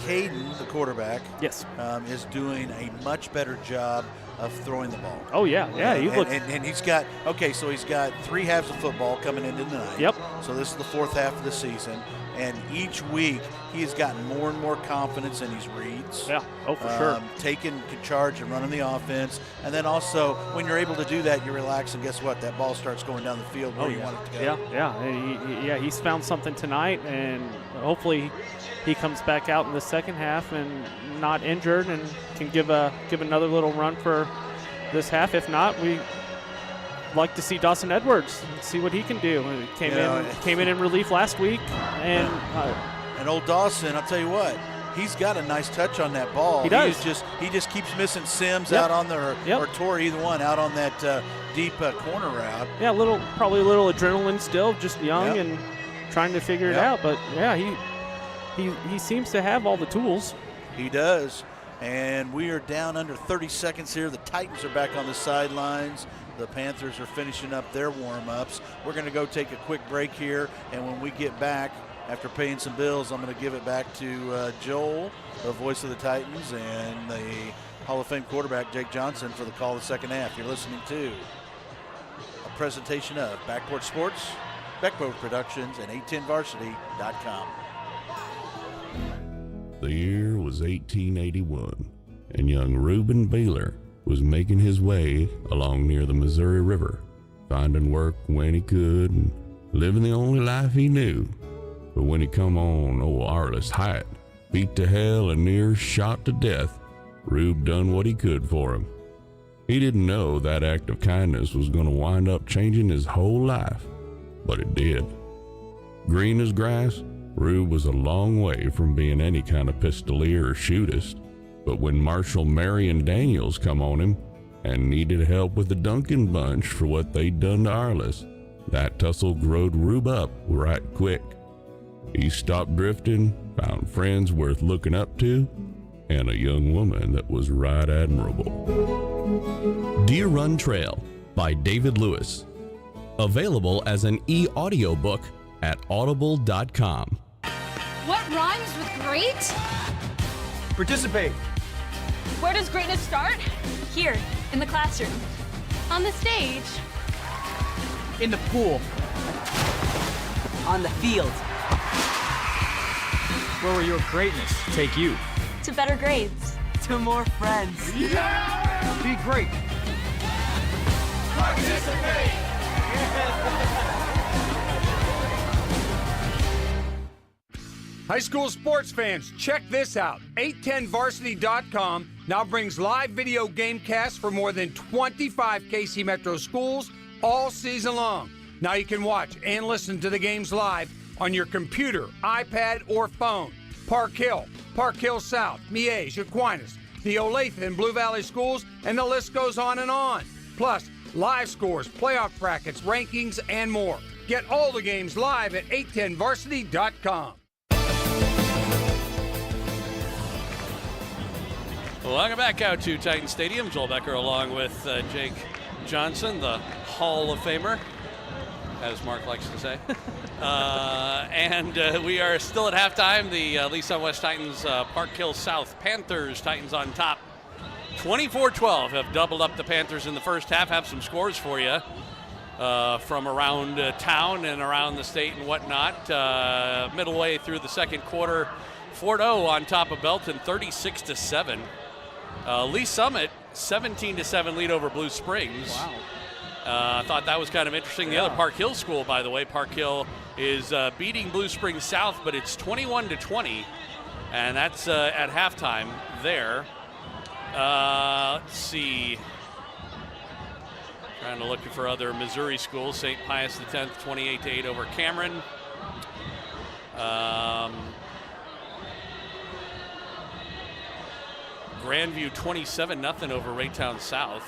Caden, the quarterback, yes, is doing a much better job of throwing the ball. Oh, yeah. And he's got, so he's got 3 halves of football coming into tonight. Yep. So this is the 4th half of the season. And each week he has gotten more and more confidence in his reads. Yeah, for sure. Taking charge and running the offense. And then also, when you're able to do that, you relax, and guess what? That ball starts going down the field where you want it to go. Yeah. He's found something tonight, and hopefully he comes back out in the second half and not injured and can give another little run for this half. If not, we like to see Dawson Edwards and see what he can do. He came in in relief last week, and old Dawson, I'll tell you what, he's got a nice touch on that ball. He does. He just keeps missing Sims Yep. out on the Yep. or Torrey, either one, out on that deep corner route. Yeah, probably a little adrenaline still, just young Yep. and trying to figure it Yep. out. But yeah, he seems to have all the tools. He does. And we are down under 30 seconds here. The Titans are back on the sidelines. The Panthers are finishing up their warm-ups. We're going to go take a quick break here, and when we get back, after paying some bills, I'm going to give it back to Joel, the voice of the Titans, and the Hall of Fame quarterback, Jake Johnson, for the call of the second half. You're listening to a presentation of Backport Sports, Backport Productions, and 810varsity.com. The year was 1881, and young Reuben Baylor was making his way along near the Missouri River, finding work when he could and living the only life he knew. But when he come on old Arliss Height, beat to hell and near shot to death, Rube done what he could for him. He didn't know that act of kindness was going to wind up changing his whole life, but it did. Green as grass, Rube was a long way from being any kind of pistolier or shootist. But when Marshal Marion Daniels come on him and needed help with the Duncan bunch for what they'd done to Arliss, that tussle growed Rube up right quick. He stopped drifting, found friends worth looking up to, and a young woman that was right admirable. Deer Run Trail by David Lewis. Available as an e-audiobook at audible.com. What rhymes with great? Participate. Where does greatness start? Here, in the classroom. On the stage. In the pool. On the field. Where will your greatness take you? To better grades. To more friends. Yeah! Be great. Participate. High school sports fans, check this out. 810varsity.com now brings live video game casts for more than 25 KC Metro schools all season long. Now you can watch and listen to the games live on your computer, iPad, or phone. Park Hill South, Miege, Aquinas, the Olathe and Blue Valley schools, and the list goes on and on. Plus, live scores, playoff brackets, rankings, and more. Get all the games live at 810varsity.com. Welcome back out to Titan Stadium. Joel Becker along with Jake Johnson, the Hall of Famer, as Mark likes to say. And we are still at halftime. The Lee Sun West Titans, Park Hill South Panthers, Titans on top. 24-12 have doubled up the Panthers in the first half. Have some scores for you from around town and around the state and whatnot. Middle way through the second quarter, Fort O on top of Belton, 36-7. Lee Summit, 17-7 lead over Blue Springs. Wow. I thought that was kind of interesting. The other Park Hill school, by the way, Park Hill is beating Blue Springs South, but it's 21-20, and that's at halftime there. Let's see. Trying to look for other Missouri schools. St. Pius X, 28-8 over Cameron. Grandview 27-0 over Raytown South.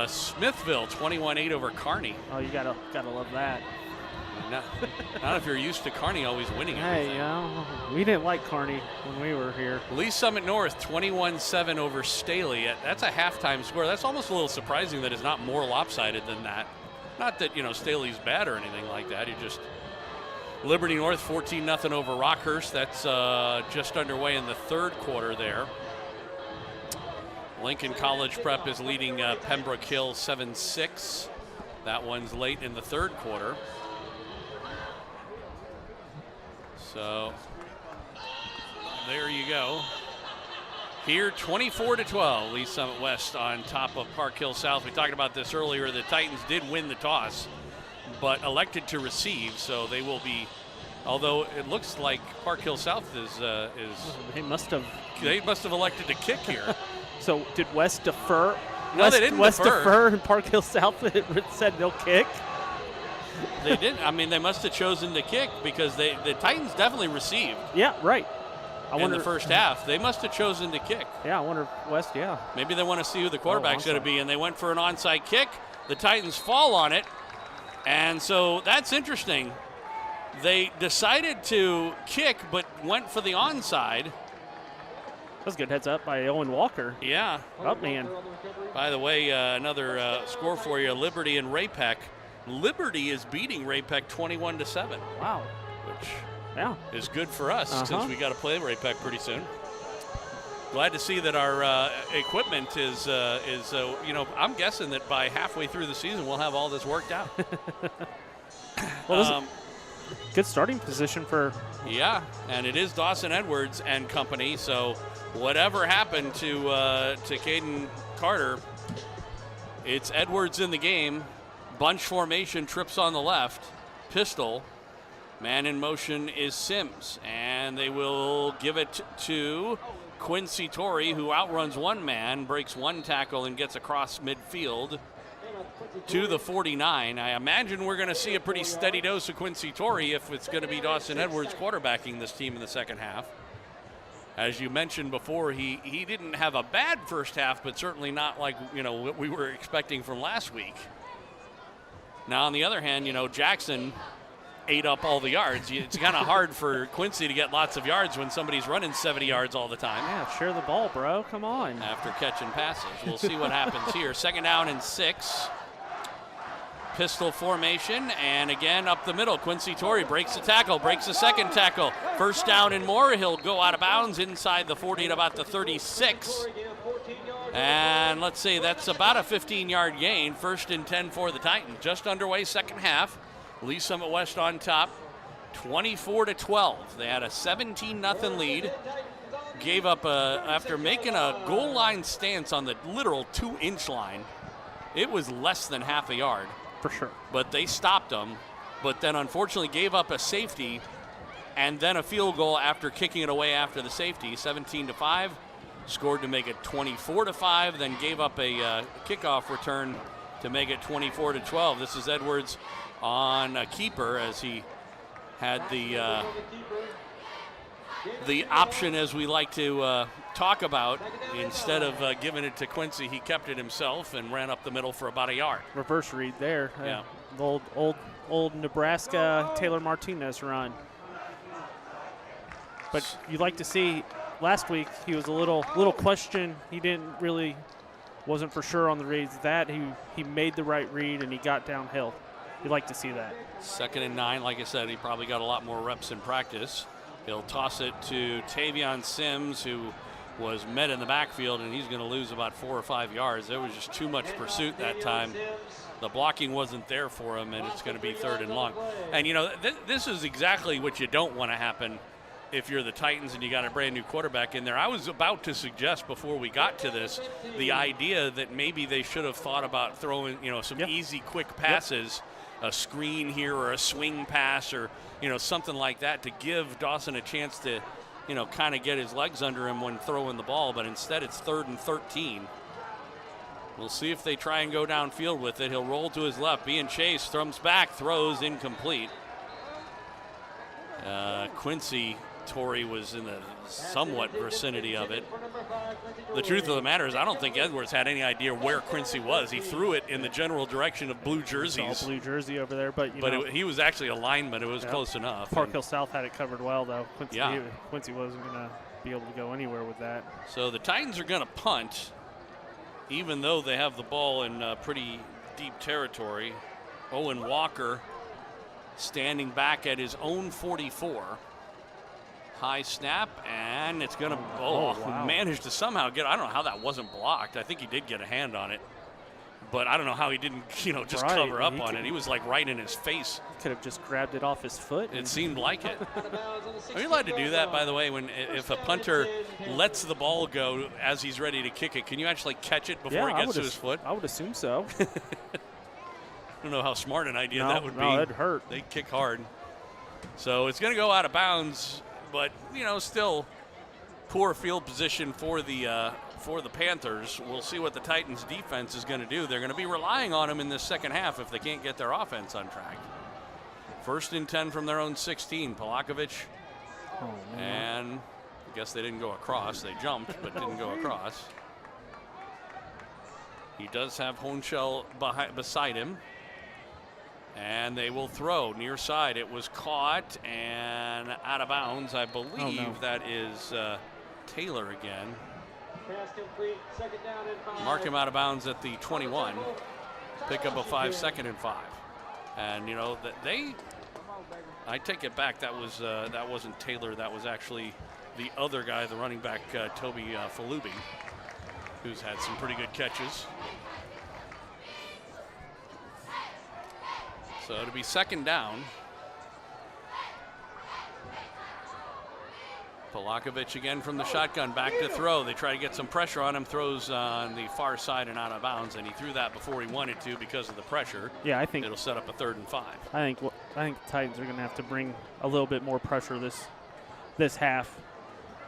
Smithville 21-8 over Kearney. Oh, you gotta love that. Not if you're used to Kearney always winning everything. Hey, we didn't like Kearney when we were here. Lee Summit North 21-7 over Staley. That's a halftime score. That's almost a little surprising that it's not more lopsided than that. Not that Staley's bad or anything like that. Liberty North 14-0 over Rockhurst. That's just underway in the third quarter there. Lincoln College Prep is leading Pembroke Hill 7-6. That one's late in the third quarter. So there you go. Here, 24-12, Lee Summit West on top of Park Hill South. We talked about this earlier. The Titans did win the toss, but elected to receive, so they will be. Although it looks like Park Hill South is They must have elected to kick here. So did West defer? No, they didn't West defer. And Park Hill South said they'll kick. They didn't. I mean, they must have chosen to kick because the Titans definitely received. Yeah, right. In the first half, they must have chosen to kick. Yeah, I wonder if West, yeah. Maybe they want to see who the quarterback's going to be, and they went for an onside kick. The Titans fall on it, and so that's interesting. They decided to kick, but went for the onside. That was a good heads up by Owen Walker. Yeah. Up, man. By the way, another score for you, Liberty and Ray-Pec. Liberty is beating Ray-Pec 21-7. Wow. Which is good for us since we got to play Ray-Pec pretty soon. Glad to see that our equipment is I'm guessing that by halfway through the season we'll have all this worked out. Well, good starting position for. Yeah, and it is Dawson Edwards and company. So whatever happened to Caden Carter, it's Edwards in the game. Bunch formation, trips on the left, pistol. Man in motion is Sims, and they will give it to Quincy Torrey, who outruns one man, breaks one tackle, and gets across midfield to the 49. I imagine we're going to see a pretty steady dose of Quincy Torrey if it's going to be Dawson Edwards quarterbacking this team in the second half. As you mentioned before, he didn't have a bad first half, but certainly not like what we were expecting from last week. Now, on the other hand, Jackson ate up all the yards. It's kind of hard for Quincy to get lots of yards when somebody's running 70 yards all the time. Yeah, share the ball, bro. Come on. After catching passes. We'll see what happens here. 2nd down and 6. Pistol formation, and again up the middle. Quincy Torrey breaks the tackle, breaks the second tackle. 1st down and more. He'll go out of bounds inside the 40 at about the 36. And let's see, that's about a 15-yard gain. 1st and 10 for the Titans. Just underway, second half. Lee Summit West on top, 24-12. They had a 17-0 lead. Gave up after making a goal line stance on the literal 2-inch line. It was less than half a yard. For sure. But they stopped them. But then unfortunately gave up a safety and then a field goal after kicking it away after the safety. 17-5. Scored to make it 24-5. Then gave up a kickoff return to make it 24-12. This is Edwards on a keeper as he had the option, as we like to talk about. Instead of giving it to Quincy, he kept it himself and ran up the middle for about a yard. Reverse read there. Yeah. The old Nebraska Taylor Martinez run. But you like to see, last week he was a little question. He wasn't for sure on the reads. That he made the right read and he got downhill. You'd like to see that. 2nd and 9, like I said, he probably got a lot more reps in practice. He'll toss it to Tavion Sims, who was met in the backfield, and he's going to lose about 4 or 5 yards. There was just too much pursuit that time. The blocking wasn't there for him, and it's going to be 3rd and long. And, this is exactly what you don't want to happen if you're the Titans and you got a brand new quarterback in there. I was about to suggest before we got to this the idea that maybe they should have thought about throwing, some easy, quick passes, a screen here or a swing pass or, something like that to give Dawson a chance to, kind of get his legs under him when throwing the ball. But instead it's 3rd and 13. We'll see if they try and go downfield with it. He'll roll to his left, being chased, throws back, throws incomplete. Quincy Torrey was in the somewhat vicinity of it. The truth of the matter is I don't think Edwards had any idea where Quincy was. He threw it in the general direction of blue jerseys. Blue jersey over there, but he was actually a lineman. It was close enough. Park Hill South had it covered well, though. Quincy wasn't going to be able to go anywhere with that. So the Titans are going to punt, even though they have the ball in pretty deep territory. Owen Walker standing back at his own 44. High snap, and it's going to managed to somehow get, I don't know how that wasn't blocked. I think he did get a hand on it, but I don't know how he didn't, just cover up on it. He was like right in his face. Could have just grabbed it off his foot. It seemed like it. Are you allowed to do that, by the way, if a punter lets the ball go as he's ready to kick it? Can you actually catch it before it gets to his foot? I would assume so. I don't know how smart an idea that would be. No, that'd hurt. They kick hard. So it's going to go out of bounds. But, still poor field position for the Panthers. We'll see what the Titans defense is going to do. They're going to be relying on them in this second half if they can't get their offense on track. First and 10 from their own 16. Polakovic. And I guess they didn't go across. They jumped, but didn't go across. He does have Honchel beside him. And they will throw near side. It was caught and out of bounds. I believe that is Taylor again. Mark him out of bounds at the 21. Pick up a 5, 2nd and 5. And you know that I take it back. That wasn't Taylor. That was actually the other guy, the running back, Toby Falubi, who's had some pretty good catches. So it'll be 2nd down. Polakovic again from the shotgun, back to throw. They try to get some pressure on him, throws on the far side and out of bounds, and he threw that before he wanted to because of the pressure. Yeah, I think it'll set up a 3rd and 5. I think the Titans are going to have to bring a little bit more pressure this half.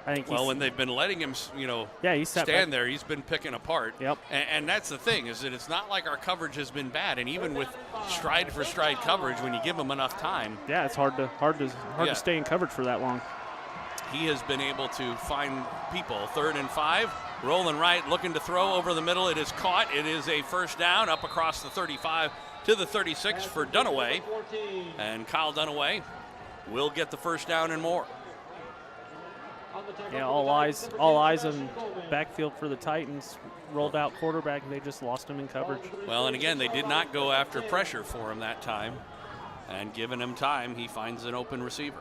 I think. Well, when they've been letting him, stand there, he's been picking apart. Yep. And that's the thing, is that it's not like our coverage has been bad. And even with stride for stride coverage, when you give him enough time, yeah, it's hard to stay in coverage for that long. He has been able to find people. 3rd and 5, rolling right, looking to throw over the middle. It is caught. It is a 1st down up across the 35 to the 36 for Dunaway. And Kyle Dunaway will get the 1st down and more. Yeah, all eyes on backfield for the Titans. Rolled out quarterback, and they just lost him in coverage. Well, and again, they did not go after pressure for him that time. And given him time, he finds an open receiver.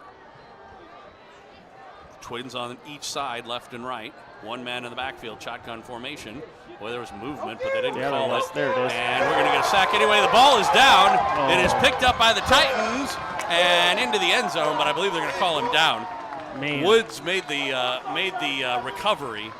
Twins on each side, left and right. One man in the backfield, shotgun formation. Boy, there was movement, but they didn't call it. There it is. And we're going to get a sack anyway. The ball is down. Oh. It is picked up by the Titans and into the end zone, but I believe they're going to call him down. Man. Woods made the recovery,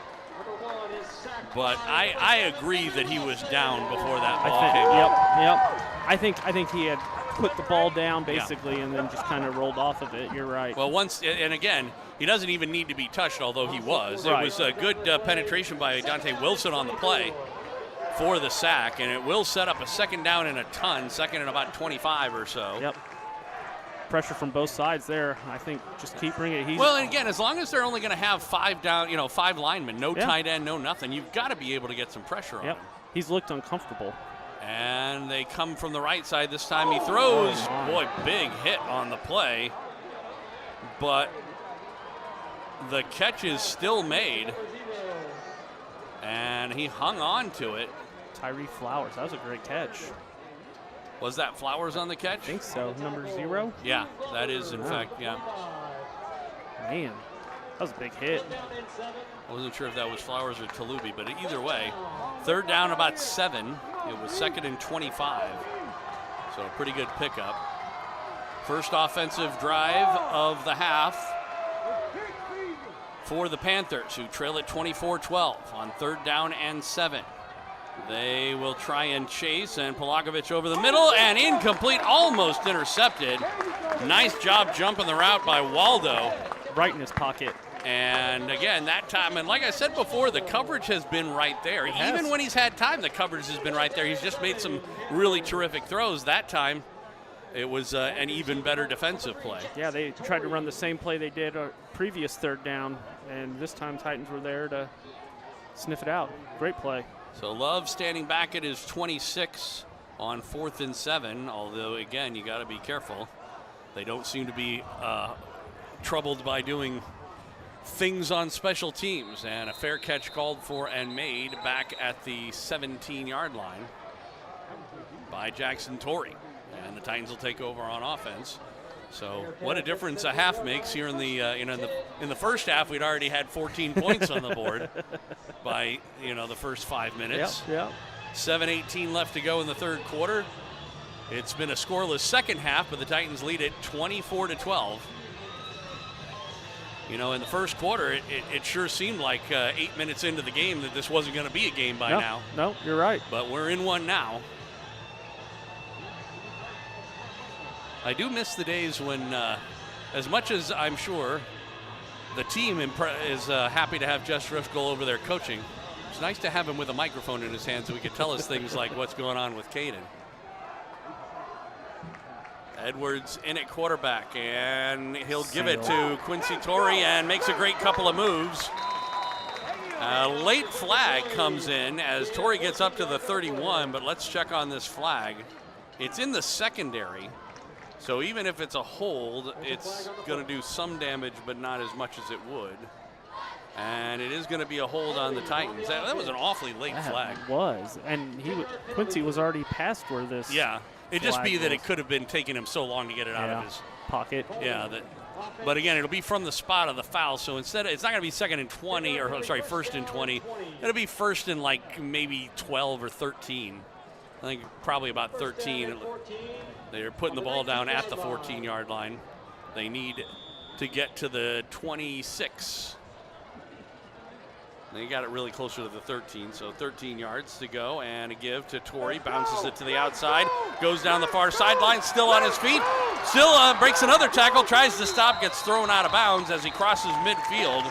but I agree that he was down before that ball came up. Yep. I think he had put the ball down basically, and then just kind of rolled off of it. You're right. Well, and again, he doesn't even need to be touched, although he was. Right. It was a good penetration by Dante Wilson on the play for the sack, and it will set up a 2nd down and a ton, 2nd and about 25 or so. Yep. Pressure from both sides there. I think just keep bringing it. Well, and again, as long as they're only going to have 5 down, 5 linemen, no tight end, no nothing, you've got to be able to get some pressure on him. He's looked uncomfortable. And they come from the right side. This time he throws. Boy, big hit on the play. But the catch is still made. And he hung on to it. Tyree Flowers, that was a great catch. Was that Flowers on the catch? I think so. Number 0? Yeah, that is in fact, yeah. Man, that was a big hit. I wasn't sure if that was Flowers or Talubi, but either way, 3rd down about 7. It was 2nd and 25. So a pretty good pickup. First offensive drive of the half for the Panthers, who trail at 24-12 on 3rd down and 7. They will try and chase, and Polakovic over the middle, and incomplete, almost intercepted. Nice job jumping the route by Waldo. Right in his pocket. And again, that time, and like I said before, the coverage has been right there. Even when he's had time, the coverage has been right there. He's just made some really terrific throws. That time, it was an even better defensive play. Yeah, they tried to run the same play they did previous 3rd down, and this time Titans were there to sniff it out. Great play. So Love standing back at his 26 on 4th and 7, although, again, you got to be careful. They don't seem to be troubled by doing things on special teams, and a fair catch called for and made back at the 17-yard line by Jackson Torrey, and the Titans will take over on offense. So what a difference a half makes here in the in the first half. We'd already had 14 points on the board by the first 5 minutes. Yep. 7:18 left to go in the 3rd quarter. It's been a scoreless second half, but the Titans lead it 24-12. In the first quarter, it sure seemed like 8 minutes into the game that this wasn't going to be a game by now. No, you're right. But we're in one now. I do miss the days when, as much as I'm sure the team is happy to have Jess Driscoll over there coaching, it's nice to have him with a microphone in his hand so he could tell us things like what's going on with Caden. Edwards in at quarterback, and he'll give it to Quincy Torrey and makes a great couple of moves. A late flag comes in as Torrey gets up to the 31, but let's check on this flag. It's in the secondary, so even if it's a hold, it's going to do some damage, but not as much as it would. And it is going to be a hold on the Titans. That was an awfully late flag. And Quincy was already past where this. Yeah, it'd just be that it could have been taking him so long to get it out of his pocket. Yeah, but again, it'll be from the spot of the foul. So instead, it's not going to be second and 20, or sorry, first and 20. It'll be first and like maybe 12 or 13. I think probably about 13. They're putting the ball down at the 14-yard line. They need to get to the 26. They got it really closer to the 13, so 13 yards to go, and a give to Torrey, bounces it to the outside, goes down the far sideline, still on his feet, still breaks another tackle, tries to stop, gets thrown out of bounds as he crosses midfield.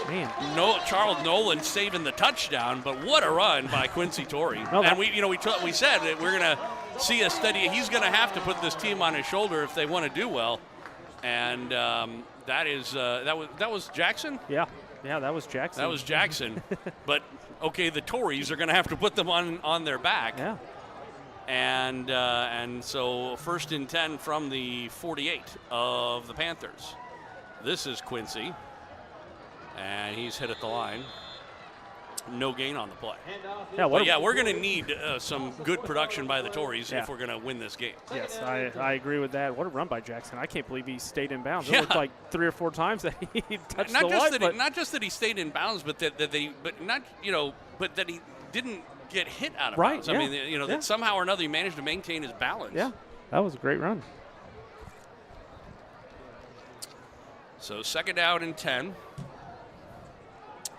Man. Charles Nolan saving the touchdown, but what a run by Quincy Torrey. And we said that we're going to see a steady, he's going to have to put this team on his shoulder if they want to do well, and that was Jackson? Yeah, that was Jackson. That was Jackson. But, okay, the Tories are going to have to put them on their back. Yeah. And so first and 10 from the 48 of the Panthers. This is Quincy. And he's hit at the line. No gain on the play. We're going to need some good production by the Tories if we're going to win this game. Yes, I agree with that. What a run by Jackson. I can't believe he stayed in bounds. It looked like 3 or 4 times that he touched the line. Not just that he stayed in bounds, but that he didn't get hit out of bounds. I mean, that somehow or another he managed to maintain his balance. Yeah, that was a great run. So second down and 10.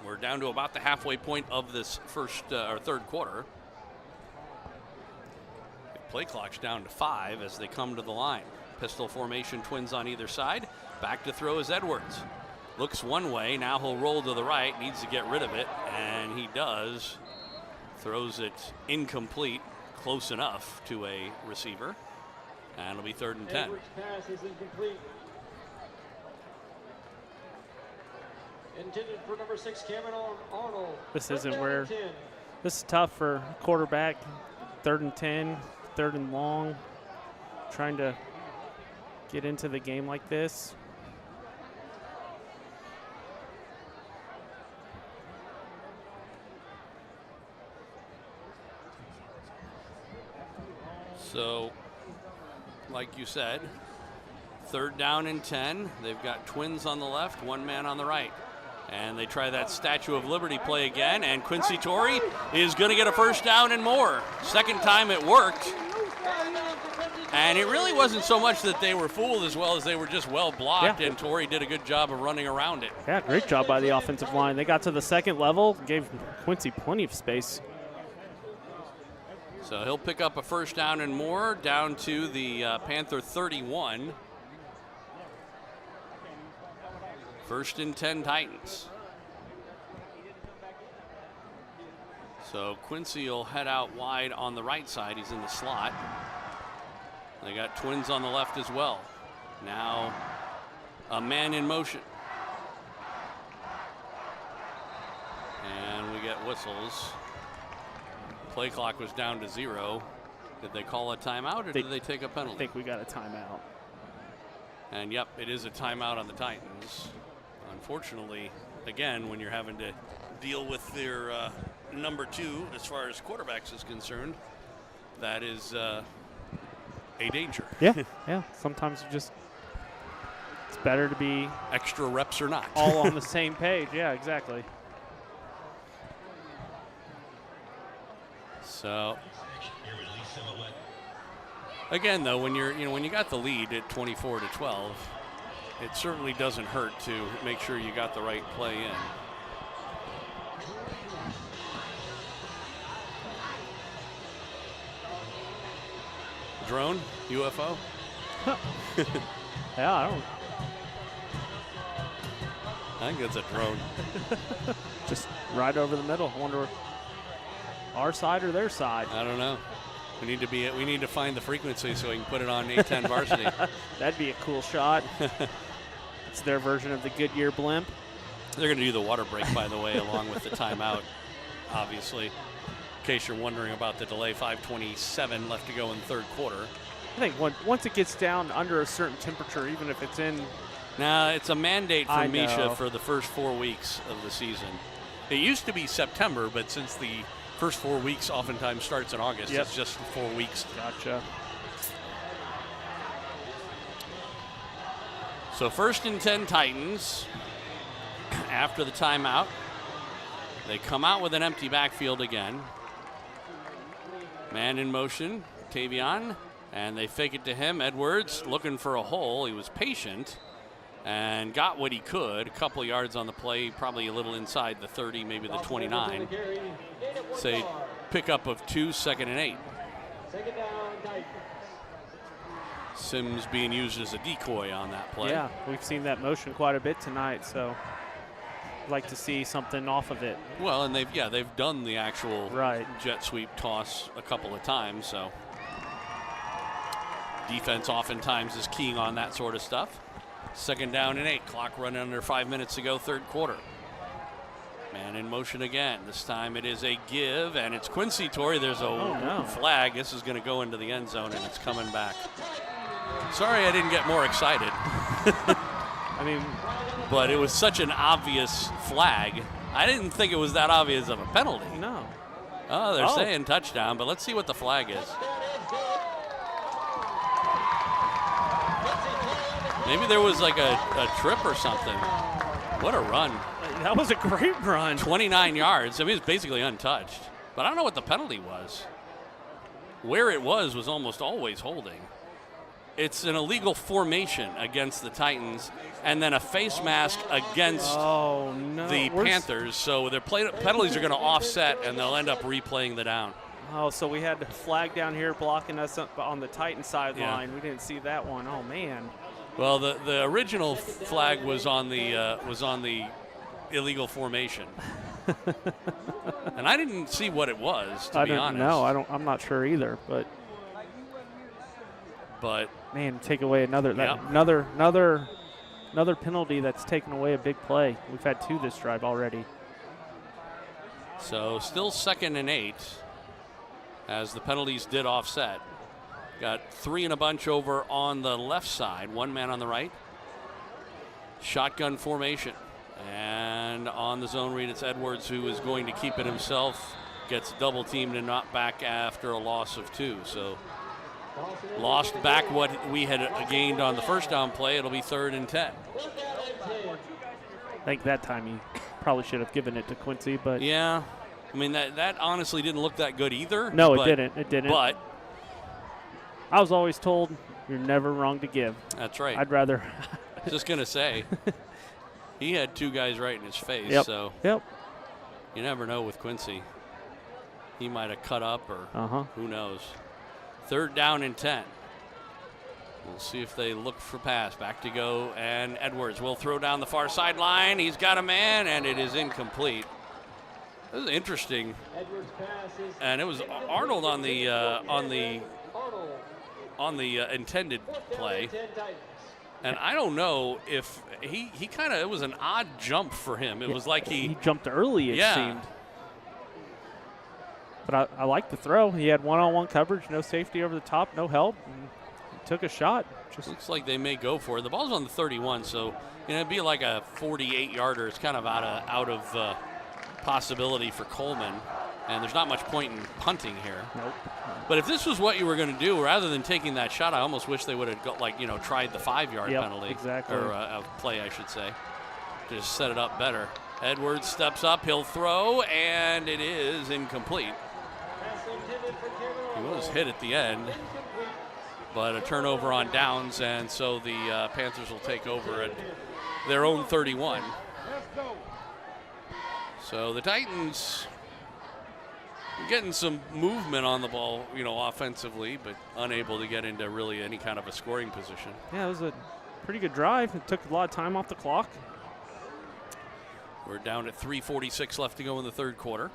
We're down to about the halfway point of this third quarter. The play clock's down to 5 as they come to the line. Pistol formation, Twins on either side. Back to throw is Edwards. Looks one way, now he'll roll to the right, needs to get rid of it, and he does. Throws it incomplete, close enough to a receiver, and it'll be 3rd and 10. Edwards' pass is incomplete. Intended for number 6, Cameron Arnold. This isn't where. This is tough for quarterback. 3rd and 10, 3rd and long. Trying to get into the game like this. So, like you said, 3rd down and 10. They've got Twins on the left, 1 man on the right. And they try that Statue of Liberty play again, and Quincy Torrey is going to get a 1st down and more. Second time it worked. And it really wasn't so much that they were fooled as well as they were just well blocked, and Torrey did a good job of running around it. Yeah, great job by the offensive line. They got to the 2nd level, gave Quincy plenty of space. So he'll pick up a 1st down and more down to the Panther 31. 1st and 10 Titans. So Quincy will head out wide on the right side. He's in the slot. They got Twins on the left as well. Now a man in motion. And we get whistles. Play clock was down to 0. Did they call a timeout or did they take a penalty? I think we got a timeout. And yep, it is a timeout on the Titans. Unfortunately, again, when you're having to deal with their number 2 as far as quarterbacks is concerned, that is a danger. Yeah. Sometimes it's better to be extra reps or not. all on the same page. Yeah, exactly. So again, though, when you got the lead at 24-12, it certainly doesn't hurt to make sure you got the right play in. Drone? UFO? Yeah, I don't. I think it's a drone. Just right over the middle. I wonder our side or their side. I don't know. We need to find the frequency so we can put it on 810 Varsity. That'd be a cool shot. It's their version of the Goodyear blimp. They're going to do the water break, by the way, along with the timeout, obviously. In case you're wondering about the delay, 5:27 left to go in the third quarter. I think once it gets down under a certain temperature, even if it's in. Nah, it's a mandate for Misha know. for the first 4 weeks of the season. It used to be September, but since the first 4 weeks oftentimes starts in August, Yep. it's just 4 weeks. Gotcha. So 1st and 10 Titans. After the timeout, they come out with an empty backfield again. Man in motion, Tavion, and they fake it to him. Edwards looking for a hole. He was patient and got what he could. A couple yards on the play, probably a little inside the 30, maybe the 29. Say pickup of 2, 2nd and 8. Sims being used as a decoy on that play. Yeah, we've seen that motion quite a bit tonight, so I'd like to see something off of it. Well, and they've done the actual jet sweep toss a couple of times, so defense oftentimes is keying on that sort of stuff. 2nd down and 8, clock running under 5 minutes to go, third quarter. Man in motion again. This time it is a give, and it's Quincy Torrey. There's a flag. This is going to go into the end zone, and it's coming back. Sorry I didn't get more excited. I mean, but it was such an obvious flag. I didn't think it was that obvious of a penalty. No. Oh, they're saying touchdown, but let's see what the flag is. Maybe there was like a trip or something. What a run. That was a great run. 29 yards. I mean, it's basically untouched. But I don't know what the penalty was. Where it was almost always holding. It's an illegal formation against the Titans and then a face mask against the Panthers. So their penalties are going to offset, and they'll end up replaying the down. Oh, so we had the flag down here blocking us up on the Titan sideline. We didn't see that one. Oh, man. Well, the original flag was on the illegal formation. And I didn't see what it was, to be honest. No, I'm not sure either, but man, take away another penalty that's taken away a big play. We've had 2 this drive already. So still 2nd and 8 as the penalties did offset. Got 3 in a bunch over on the left side, 1 man on the right. Shotgun formation. And on the zone read, it's Edwards who is going to keep it himself. Gets double teamed and not back after a loss of 2. So lost back what we had gained on the first down play. It'll be 3rd and 10. I think that time he probably should have given it to Quincy, but yeah, I mean that honestly didn't look that good either. No, it didn't. It didn't. But I was always told you're never wrong to give. That's right. I'd rather. Just gonna say, he had 2 guys right in his face. Yep. So you never know with Quincy. He might have cut up or who knows. 3rd down and 10. We'll see if they look for pass. Back to go, and Edwards will throw down the far sideline. He's got a man, and it is incomplete. This is interesting. And it was Arnold on the intended play. And I don't know if he kind of, it was an odd jump for him. It was like he jumped early, it seemed. But I like the throw. He had one-on-one coverage, no safety over the top, no help. And he took a shot. Just looks like they may go for it. The ball's on the 31, so it'd be like a 48-yarder. It's kind of out of possibility for Coleman. And there's not much point in punting here. Nope. But if this was what you were going to do, rather than taking that shot, I almost wish they would have tried the 5-yard penalty. Exactly. Or a play, I should say. To just set it up better. Edwards steps up, he'll throw, and it is incomplete. He was hit at the end, but a turnover on downs, and so the Panthers will take over at their own 31. So the Titans getting some movement on the ball, offensively, but unable to get into really any kind of a scoring position. Yeah, it was a pretty good drive. It took a lot of time off the clock. We're down at 3:46 left to go in the third quarter.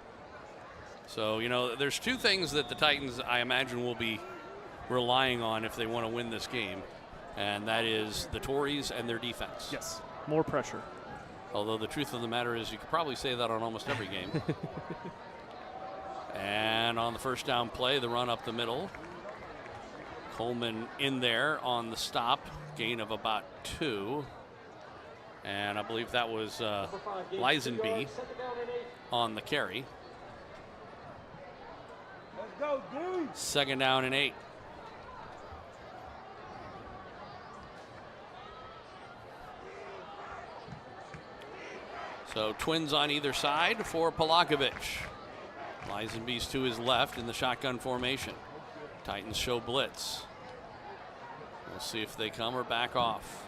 So, there's two things that the Titans, I imagine, will be relying on if they want to win this game, and that is the Tories and their defense. Yes, more pressure. Although the truth of the matter is you could probably say that on almost every game. And on the first down play, the run up the middle. Coleman in there on the stop, gain of about 2. And I believe that was Lisenby on the carry. Let's go, dude. 2nd down and 8. So Twins on either side for Polakovic. Lisenby's to his left in the shotgun formation. Titans show blitz. We'll see if they come or back off.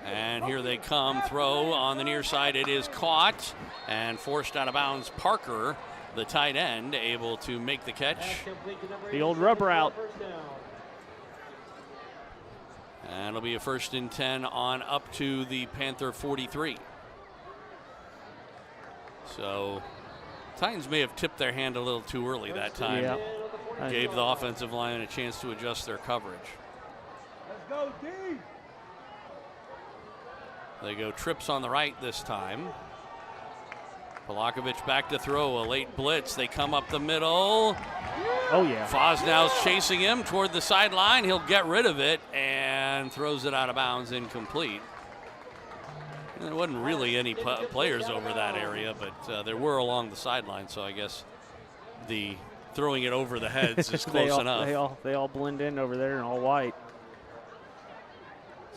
And here they come. Throw on the near side. It is caught and forced out of bounds. Parker, the tight end, able to make the catch. The old rubber out. And it'll be a 1st and 10 on up to the Panther 43. So Titans may have tipped their hand a little too early that time. Yeah. Gave the offensive line a chance to adjust their coverage. Let's go, D. They go trips on the right this time. Polakovic back to throw, a late blitz. They come up the middle. Oh, yeah. Fosnow's chasing him toward the sideline. He'll get rid of it and throws it out of bounds, incomplete. There wasn't really any players over that area, but there were along the sideline, so I guess the throwing it over the heads is close enough. They all blend in over there in all white.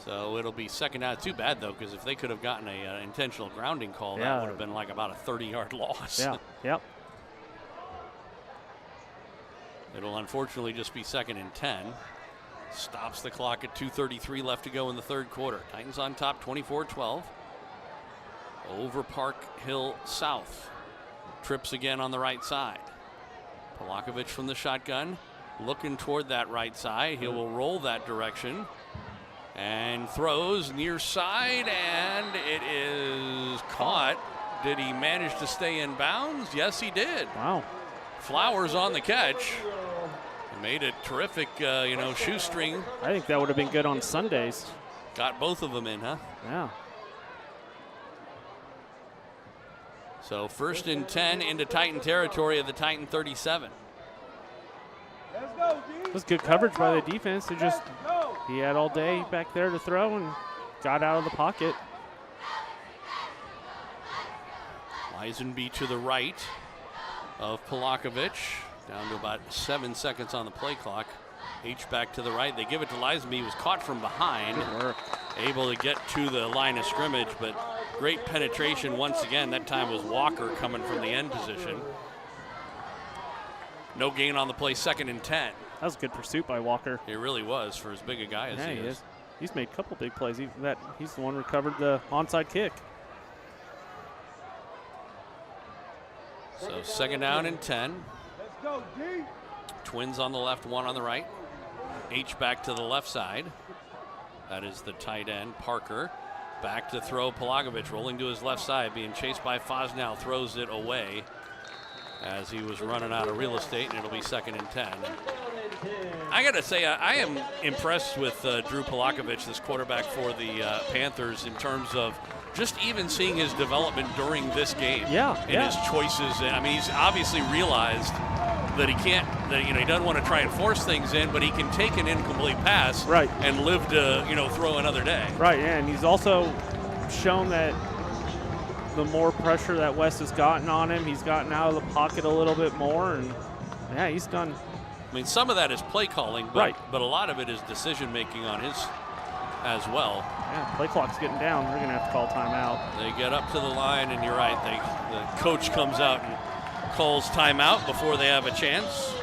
So it'll be 2nd down. Too bad, though, because if they could have gotten an intentional grounding call, that would have been like about a 30-yard loss. Yeah, yep. It'll unfortunately just be 2nd and 10. Stops the clock at 2:33 left to go in the 3rd quarter. Titans on top, 24-12. Over Park Hill South. Trips again on the right side. Polakovic from the shotgun, looking toward that right side. He will roll that direction and throws near side, and it is caught. Did he manage to stay in bounds? Yes, he did. Wow. Flowers on the catch. He made a terrific, shoestring. I think that would have been good on Sundays. Got both of them in, huh? Yeah. So 1st and 10 into Titan territory of the Titan 37. Let's go, D. It was good coverage by the defense. He had all day back there to throw and got out of the pocket. Lisenby to the right of Polakovic. Down to about 7 seconds on the play clock. H back to the right. They give it to Lisenby. He was caught from behind. Good work. Able to get to the line of scrimmage, but great penetration once again. That time was Walker coming from the end position. No gain on the play, 2nd and 10. That was a good pursuit by Walker. It really was for as big a guy as he is. He's made a couple big plays. He's the one who recovered the onside kick. So 2nd down and 10. Let's go, D. Twins on the left, 1 on the right. H back to the left side. That is the tight end, Parker. Back to throw, Polakovic rolling to his left side, being chased by Fosnow, throws it away as he was running out of real estate, and it'll be 2nd and 10. I got to say, I am impressed with Drew Polakovic, this quarterback for the Panthers, in terms of just even seeing his development during this game. His choices. And I mean, he's obviously realized that he doesn't want to try and force things in, but he can take an incomplete pass and live to, throw another day. Right, and he's also shown that the more pressure that West has gotten on him, he's gotten out of the pocket a little bit more, and he's done. I mean, some of that is play calling, but a lot of it is decision making on his as well. Yeah, play clock's getting down. We're going to have to call timeout. They get up to the line, and you're right. The coach comes out and calls timeout before they have a chance.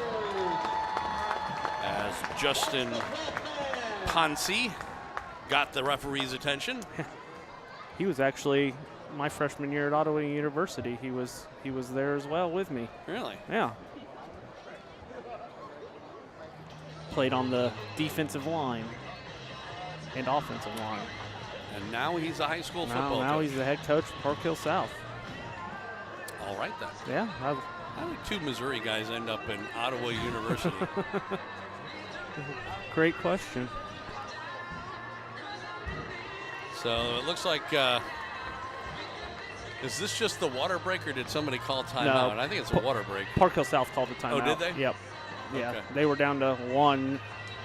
As Justin Ponce got the referee's attention. He was actually my freshman year at Ottawa University. He was there as well with me. Really? Yeah. Played on the defensive line and offensive line. And now he's a high school football coach. Now he's the head coach of Park Hill South. All right, then. Yeah, How did 2 Missouri guys end up in Ottawa University? Great question. So it looks like, is this just the water break, or did somebody call timeout? No, I think it's a water break. Park Hill South called the timeout. Oh, did they? Yep. Yeah, Okay. they were down to 1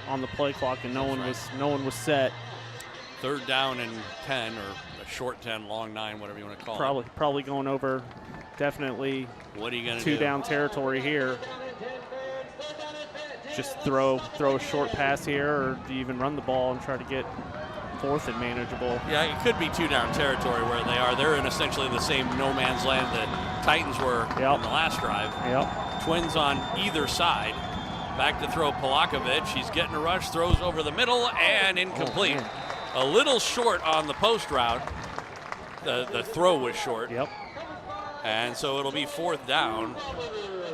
on the play clock, and no one was set. 3rd down and 10, or a short 10, long 9, whatever you want to call it. Probably going over. Definitely. What are you gonna 2 do? down territory here. Just throw a short pass here, or do you even run the ball and try to get 4th and manageable? Yeah, it could be 2 down territory where they are. They're in essentially the same no man's land that Titans were in the last drive. Yep. Twins on either side. Back to throw Polakovic. He's getting a rush, throws over the middle, and incomplete. A little short on the post route. The throw was short. Yep. And so it'll be 4th down.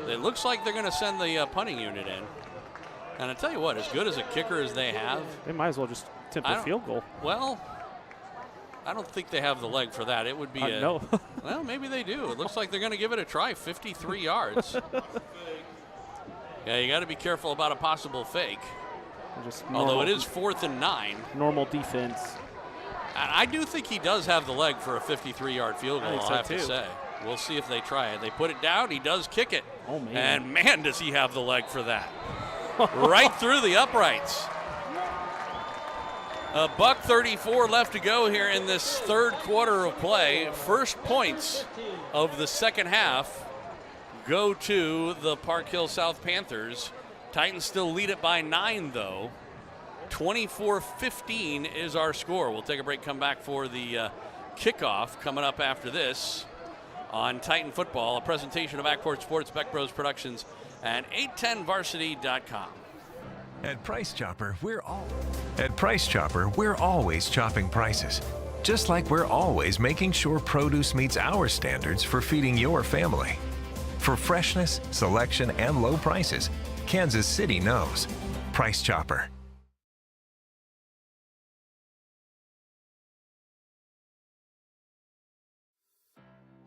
It looks like they're going to send the punting unit in. And I tell you what, as good as a kicker as they have, they might as well just attempt a field goal. Well, I don't think they have the leg for that. It would be no. Well, maybe they do. It looks like they're going to give it a try. 53 yards. Yeah, you got to be careful about a possible fake. Although it is 4th and 9. Normal defense. I do think he does have the leg for a 53-yard field goal, I'll have to too. say. We'll see if they try it. They put it down. He does kick it. Oh, man. And, man, does he have the leg for that. Right through the uprights. $1:34 left to go here in this 3rd quarter of play. First points of the second half go to the Park Hill South Panthers. Titans still lead it by 9, though. 24-15 is our score. We'll take a break, come back for the kickoff coming up after this on Titan Football, a presentation of Backport Sports, Beck Bros Productions, and 810varsity.com. At Price Chopper, we're always chopping prices. Just like we're always making sure produce meets our standards for feeding your family. For freshness, selection, and low prices, Kansas City knows. Price Chopper.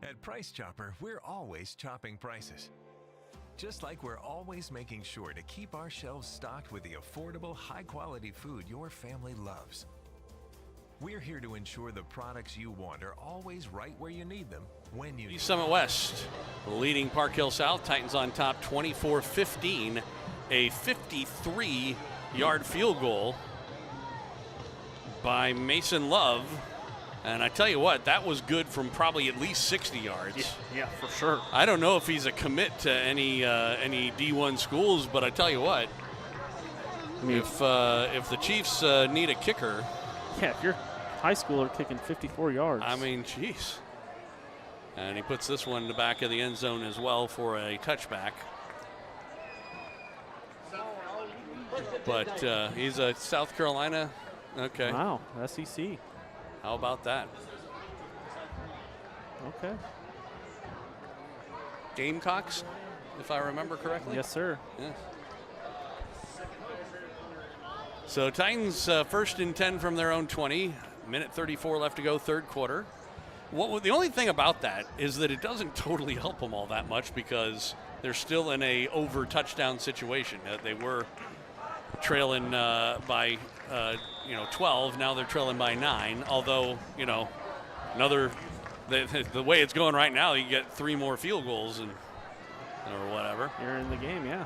At Price Chopper, we're always chopping prices. Just like we're always making sure to keep our shelves stocked with the affordable, high-quality food your family loves. We're here to ensure the products you want are always right where you need them, when you need them. Summit West leading Park Hill South. Titans on top 24-15. A 53-yard field goal by Mason Love. And I tell you what, that was good from probably at least 60 yards. Yeah, for sure. I don't know if he's a commit to any D1 schools, but I tell you what, I mean, if the Chiefs need a kicker. Yeah, if you're a high schooler kicking 54 yards. I mean, jeez. And he puts this one in the back of the end zone as well for a touchback. But he's a South Carolina. Okay. Wow, SEC. How about that? Okay. Gamecocks, if I remember correctly. Yes, sir. Yes. So Titans 1st and 10 from their own 20. Minute 34 left to go, 3rd quarter. The only thing about that is that it doesn't totally help them all that much because they're still in a over touchdown situation. They were trailing by 12. Now they're trailing by 9. Although, the way it's going right now, you get 3 more field goals or whatever. You're in the game, yeah.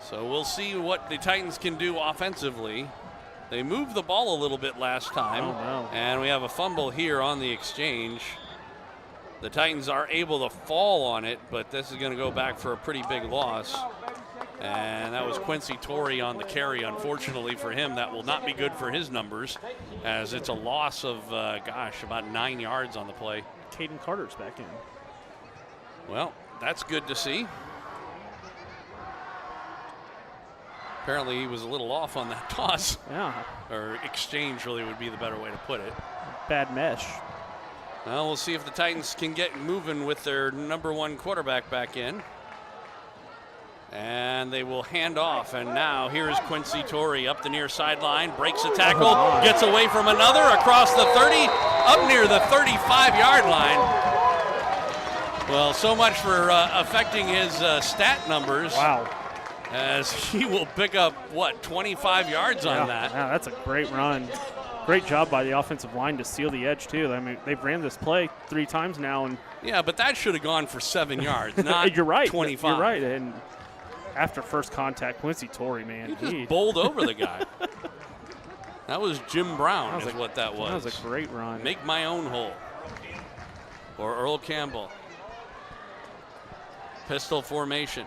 So we'll see what the Titans can do offensively. They moved the ball a little bit last time. Oh, no. And we have a fumble here on the exchange. The Titans are able to fall on it, but this is going to go back for a pretty big loss. And that was Quincy Torrey on the carry. Unfortunately for him, that will not be good for his numbers, as it's a loss of, about 9 yards on the play. Caden Carter's back in. Well, that's good to see. Apparently he was a little off on that toss. Yeah. Or exchange really would be the better way to put it. Bad mesh. Well, we'll see if the Titans can get moving with their number 1 quarterback back in. And they will hand off. And now here's Quincy Torrey up the near sideline, breaks a tackle, gets away from another across the 30, up near the 35-yard line. Well, so much for affecting his stat numbers. Wow. As he will pick up, 25 yards on that. Yeah, that's a great run. Great job by the offensive line to seal the edge, too. I mean, they've ran this play 3 times now. And yeah, but that should have gone for 7 yards, not You're right. 25. You're right. And after first contact, Quincy Torrey, man. He just bowled over the guy. That was Jim Brown is what that was. That was a great run. Make my own hole. Or Earl Campbell. Pistol formation.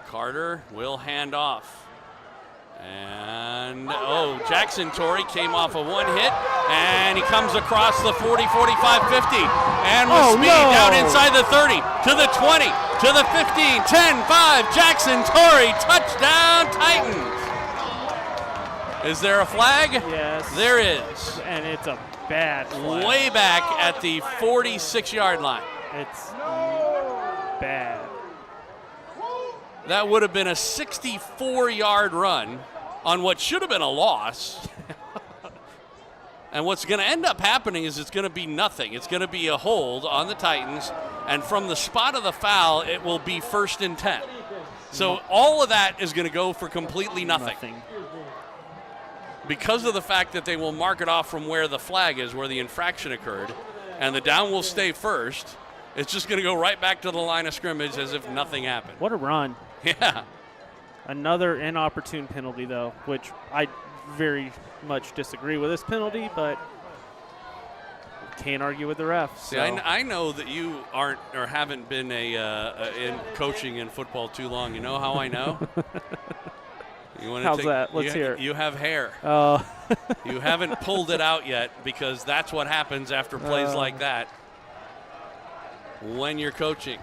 Carter will hand off. And, Jackson Torrey came off of one hit, and he comes across the 40, 45, 50. And with speed down inside the 30, to the 20, to the 15, 10, 5. Jackson Torrey, touchdown Titans. Is there a flag? Yes. There is. And it's a bad flag. Way back at the 46-yard line. It's bad. That would have been a 64-yard run on what should have been a loss. And what's going to end up happening is it's going to be nothing. It's going to be a hold on the Titans, and from the spot of the foul, it will be 1st and 10. So all of that is going to go for completely nothing. Because of the fact that they will mark it off from where the flag is, where the infraction occurred, and the down will stay first, it's just going to go right back to the line of scrimmage as if nothing happened. What a run. Yeah. Another inopportune penalty, though, which I very much disagree with this penalty, but can't argue with the ref. See, I know that you aren't or haven't been in coaching in football too long. You know how I know? How's that? Let's hear it. You have hair. You haven't pulled it out yet, because that's what happens after plays like that when you're coaching.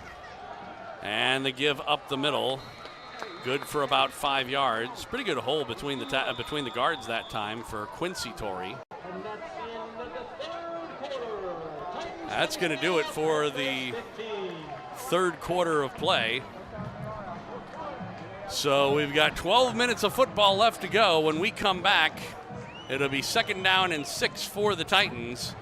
And the give up the middle, good for about 5 yards. Pretty good hole between the guards that time for Quincy Torrey. That's going to do it for the third quarter of play. So we've got 12 minutes of football left to go. When we come back, it'll be 2nd down and 6 for the Titans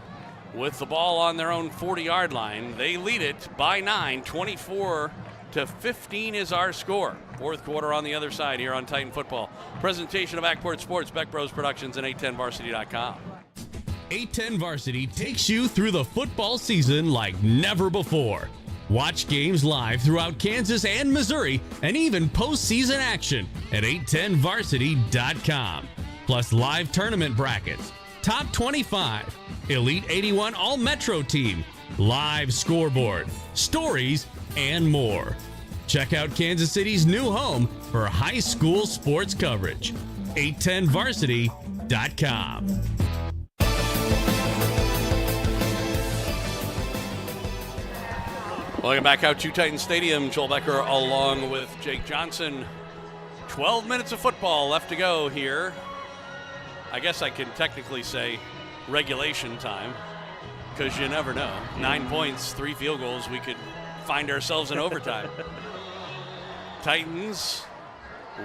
with the ball on their own 40-yard line. They lead it by 9, 24-15 is our score. Fourth quarter on the other side here on Titan Football. Presentation of Ackport Sports, Beck Bros Productions, and 810varsity.com. 810 Varsity takes you through the football season like never before. Watch games live throughout Kansas and Missouri, and even postseason action at 810varsity.com. Plus live tournament brackets, top 25, Elite 81 All-Metro team, live scoreboard, stories, and more. Check out Kansas City's new home for high school sports coverage, 810varsity.com. Welcome back out to Titan Stadium. Joel Becker along with Jake Johnson. 12 minutes of football left to go here. I guess I can technically say regulation time, because you never know. 9 points, 3 field goals, we could find ourselves in overtime. Titans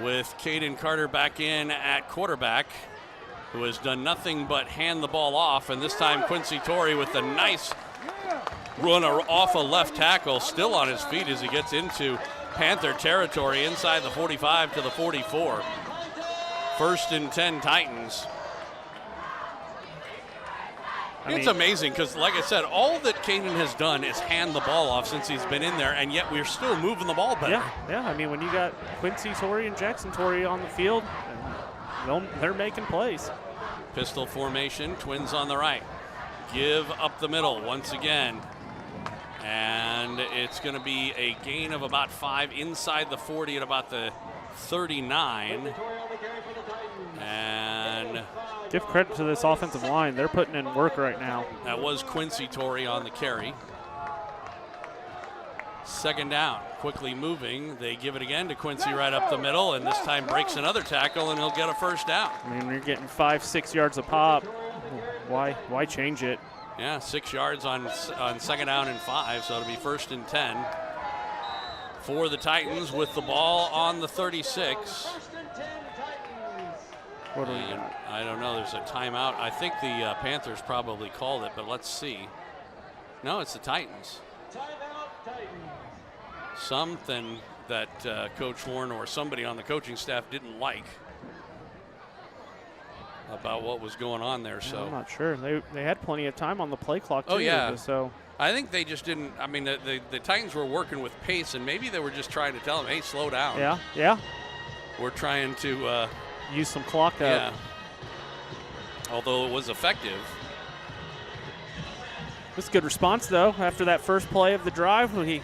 with Caden Carter back in at quarterback, who has done nothing but hand the ball off, and this time Quincy Torrey with a nice run off a left tackle, still on his feet as he gets into Panther territory inside the 45 to the 44. 1st and 10 Titans. It's amazing because, like I said, all that Caden has done is hand the ball off since he's been in there, and yet we're still moving the ball better. Yeah. I mean, when you got Quincy Torrey and Jackson Torrey on the field, they're making plays. Pistol formation, Twins on the right. Give up the middle once again. And it's going to be a gain of about 5 inside the 40 at about the 39. And give credit to this offensive line. They're putting in work right now. That was Quincy Torrey on the carry. 2nd down, quickly moving. They give it again to Quincy right up the middle, and this time breaks another tackle, and he'll get a 1st down. I mean, when you're getting 5-6 yards a pop, why change it? Yeah, 6 yards on 2nd down and 5, so it'll be 1st and 10 for the Titans with the ball on the 36. What I don't know. There's a timeout. I think the Panthers probably called it, but let's see. No, it's the Titans. something that Coach Warren or somebody on the coaching staff didn't like about what was going on there. So I'm not sure. They had plenty of time on the play clock too. Oh yeah. So I think they just didn't. I mean, the Titans were working with pace, and maybe they were just trying to tell them, "Hey, slow down." Yeah. Yeah. We're trying to use some clock up. Yeah. Although it was effective. It's a good response though. After that first play of the drive, he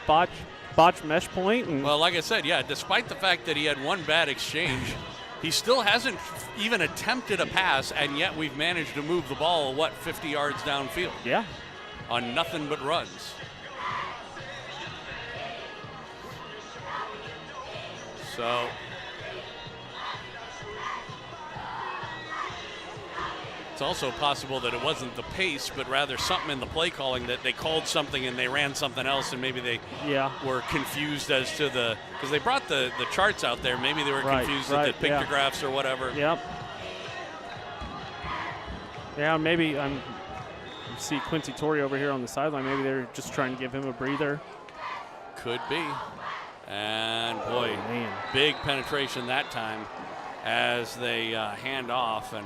botched mesh point. And well, like I said, yeah. Despite the fact that he had one bad exchange, he still hasn't even attempted a pass, and yet we've managed to move the ball 50 yards downfield. Yeah. On nothing but runs. So it's also possible that it wasn't the pace, but rather something in the play calling, that they called something and they ran something else, and maybe they were confused as to because they brought the charts out there. Maybe they were confused at the pictographs or whatever. Yep. Yeah, maybe see Quincy Torrey over here on the sideline. Maybe they're just trying to give him a breather. Could be. And boy, big penetration that time as they hand off, and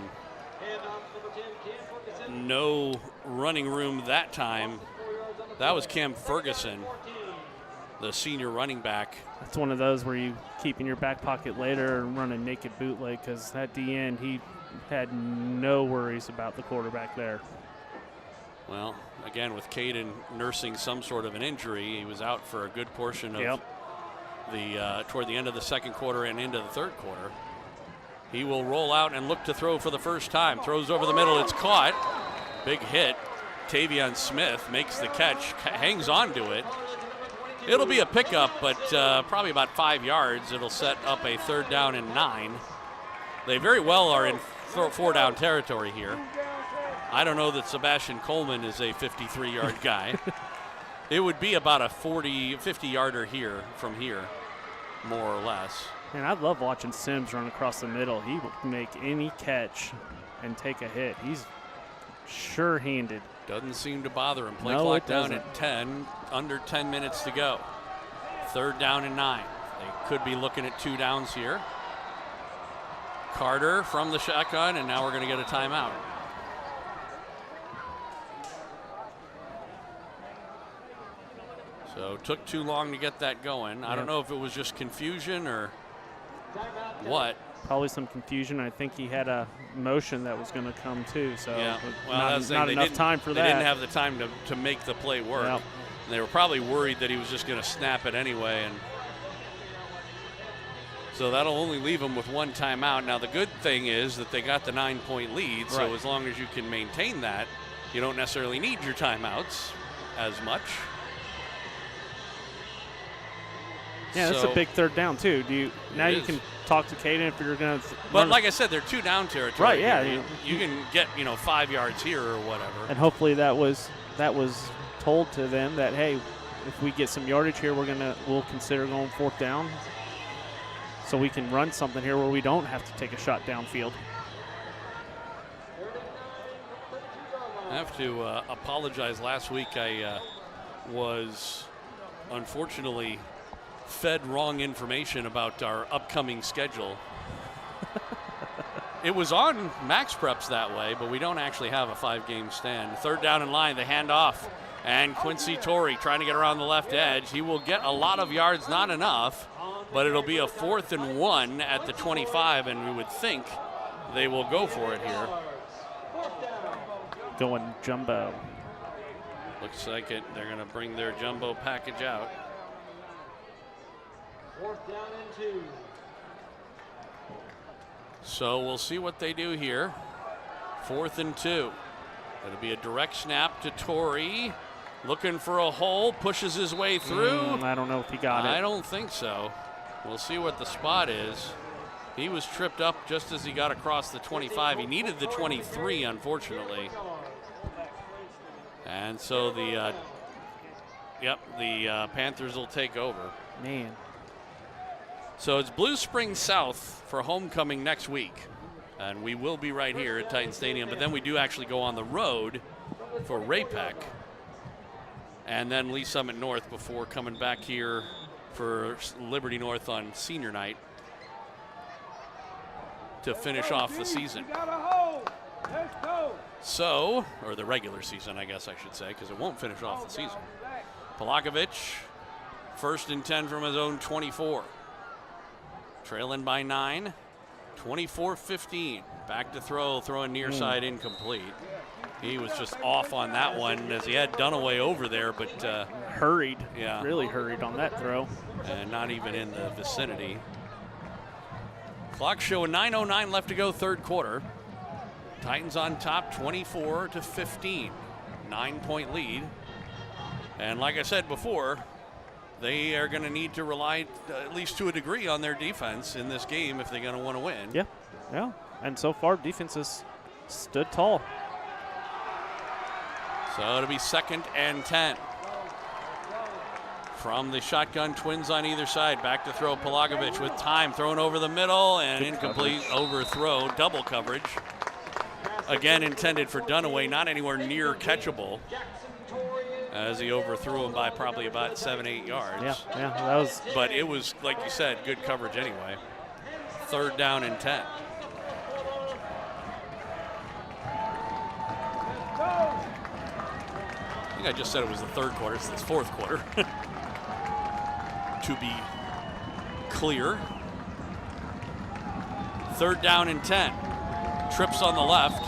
no running room that time. That was Cam Ferguson, the senior running back. That's one of those where you keep in your back pocket later and run a naked bootleg, because at the end he had no worries about the quarterback there. Well, again, with Caden nursing some sort of an injury, he was out for a good portion of toward the end of the second quarter and into the third quarter. He will roll out and look to throw for the first time. Throws over the middle. It's caught. Big hit. Tavion Smith makes the catch, hangs on to it. It'll be a pickup, but probably about 5 yards. It'll set up a 3rd down and 9. They very well are in 4-down territory here. I don't know that Sebastian Coleman is a 53-yard guy. It would be about a 50-yarder here from here, more or less. Man, I love watching Sims run across the middle. He will make any catch and take a hit. He's sure-handed. Doesn't seem to bother him. Play clock down at 10, under 10 minutes to go. 3rd down and 9. They could be looking at 2 downs here. Carter from the shotgun, and now we're going to get a timeout. So took too long to get that going. I don't know if it was just confusion or what. Probably some confusion. I think he had a motion that was going to come too. So well, not enough time for that. They didn't have the time to make the play work. Yep. And they were probably worried that he was just going to snap it anyway. And so that'll only leave them with 1 timeout. Now the good thing is that they got the 9-point lead. So as long as you can maintain that, you don't necessarily need your timeouts as much. Yeah, that's a big 3rd down too. You can talk to Caden if you're going to. But like I said, they're 2 down territory. Right. Yeah. You can get 5 yards here or whatever. And hopefully that was told to them that, hey, if we get some yardage here, we'll consider going 4th down, so we can run something here where we don't have to take a shot downfield. I have to apologize. Last week I was unfortunately fed wrong information about our upcoming schedule. It was on Max Preps that way, but we don't actually have a 5-game stand. 3rd down in line, the handoff, and Quincy Torrey trying to get around the left edge. He will get a lot of yards, not enough, but it'll be a 4th and 1 at the 25, and we would think they will go for it here. Going jumbo. Looks like it. They're going to bring their jumbo package out. 4th down and 2. So we'll see what they do here. 4th and 2. It'll be a direct snap to Torrey. Looking for a hole, pushes his way through. I don't know if he got it. I don't think so. We'll see what the spot is. He was tripped up just as he got across the 25. He needed the 23, unfortunately. And so the Panthers will take over. Man. So it's Blue Springs South for homecoming next week. And we will be right here at Titan Stadium. But then we do actually go on the road for Ray-Pec. and then Lee Summit North before coming back here for Liberty North on senior night to finish off the season. So, or the regular season, I guess I should say, because it won't finish off the season. Polakovic, 1st and 10 from his own 24. Trailing by 9, 24-15. Back to throw, throwing near side incomplete. He was just off on that one as he had Dunaway over there, but hurried. Yeah. Really hurried on that throw. And not even in the vicinity. Clock showing 9:09 left to go, third quarter. Titans on top, 24-15. 9-point lead. And like I said before, they are going to need to rely, at least to a degree, on their defense in this game if they're going to want to win. Yeah, yeah. And so far, defense has stood tall. So it'll be 2nd and 10. From the shotgun, Twins on either side. Back to throw, Polakovic with time, thrown over the middle, and good incomplete coverage. Overthrow, double coverage. Again intended for Dunaway, not anywhere near catchable, as he overthrew him by probably about 7-8 yards. Yeah, that was. But it was, like you said, good coverage anyway. 3rd down and 10. I think I just said it was the third quarter. It's the fourth quarter. To be clear. 3rd down and 10. Trips on the left.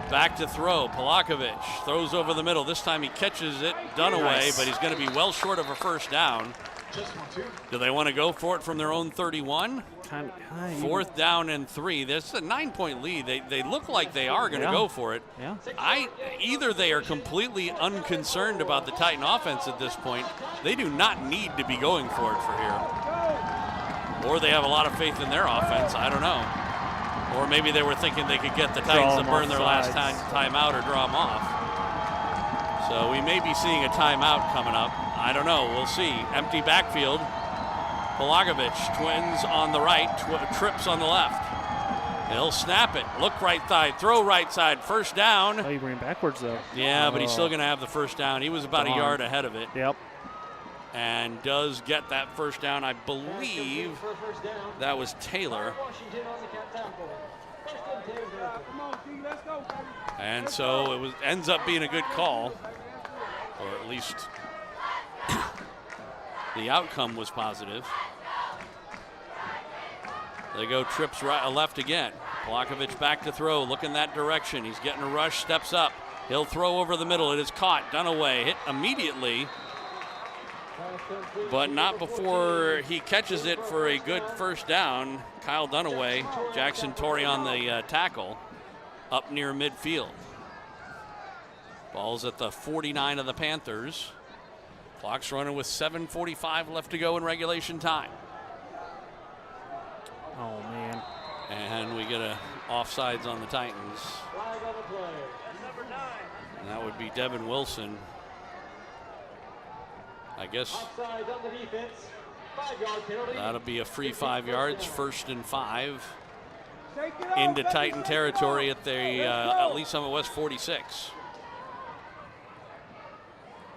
Back to throw. Polakovic throws over the middle. This time he catches it. Dunaway, nice. But he's going to be well short of a first down. Do they want to go for it from their own 31? 4th down and 3. This is a 9-point lead. They look like they are going to go for it. Yeah. Either they are completely unconcerned about the Titan offense at this point. They do not need to be going for it for here. Or they have a lot of faith in their offense. I don't know. Or maybe they were thinking they could get the Titans to burn their last timeout or draw them off. So we may be seeing a timeout coming up. I don't know. We'll see. Empty backfield. Polakovic, Twins on the right, trips on the left. He'll snap it. Look right side, throw right side, first down. Oh, he ran backwards though. Yeah, but he's still going to have the first down. He was about a yard ahead of it. Yep. And does get that first down. I believe that was Taylor. And so it ends up being a good call, or at least the outcome was positive. They go trips right, left again. Polakovic back to throw, looking that direction. He's getting a rush, steps up. He'll throw over the middle. It is caught. Dunaway hit immediately, but not before he catches it for a good first down. Kyle Dunaway, Jackson Torrey on the tackle, up near midfield. Ball's at the 49 of the Panthers. Clock's running with 7:45 left to go in regulation time. Oh, man. And we get a offsides on the Titans. And that would be Devin Wilson. I guess that'll be a free 5 yards, 1st and 5. Into Titan territory at the Lee Summit West 46.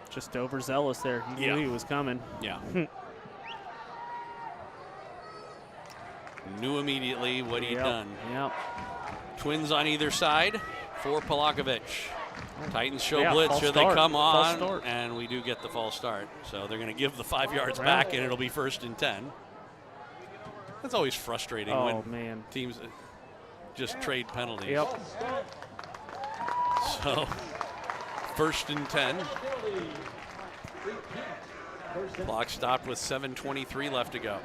Just overzealous there. He knew he was coming. Yeah. Knew immediately what he'd done. Yep. Twins on either side for Polakovic. Titans show Yeah, blitz. Here they come on, start. and we do get the false start. So they're going to give the 5 yards back, and it'll be 1st and 10. That's always frustrating when teams just trade penalties. Yep. So 1st and 10. Clock stopped with 7:23 left to go.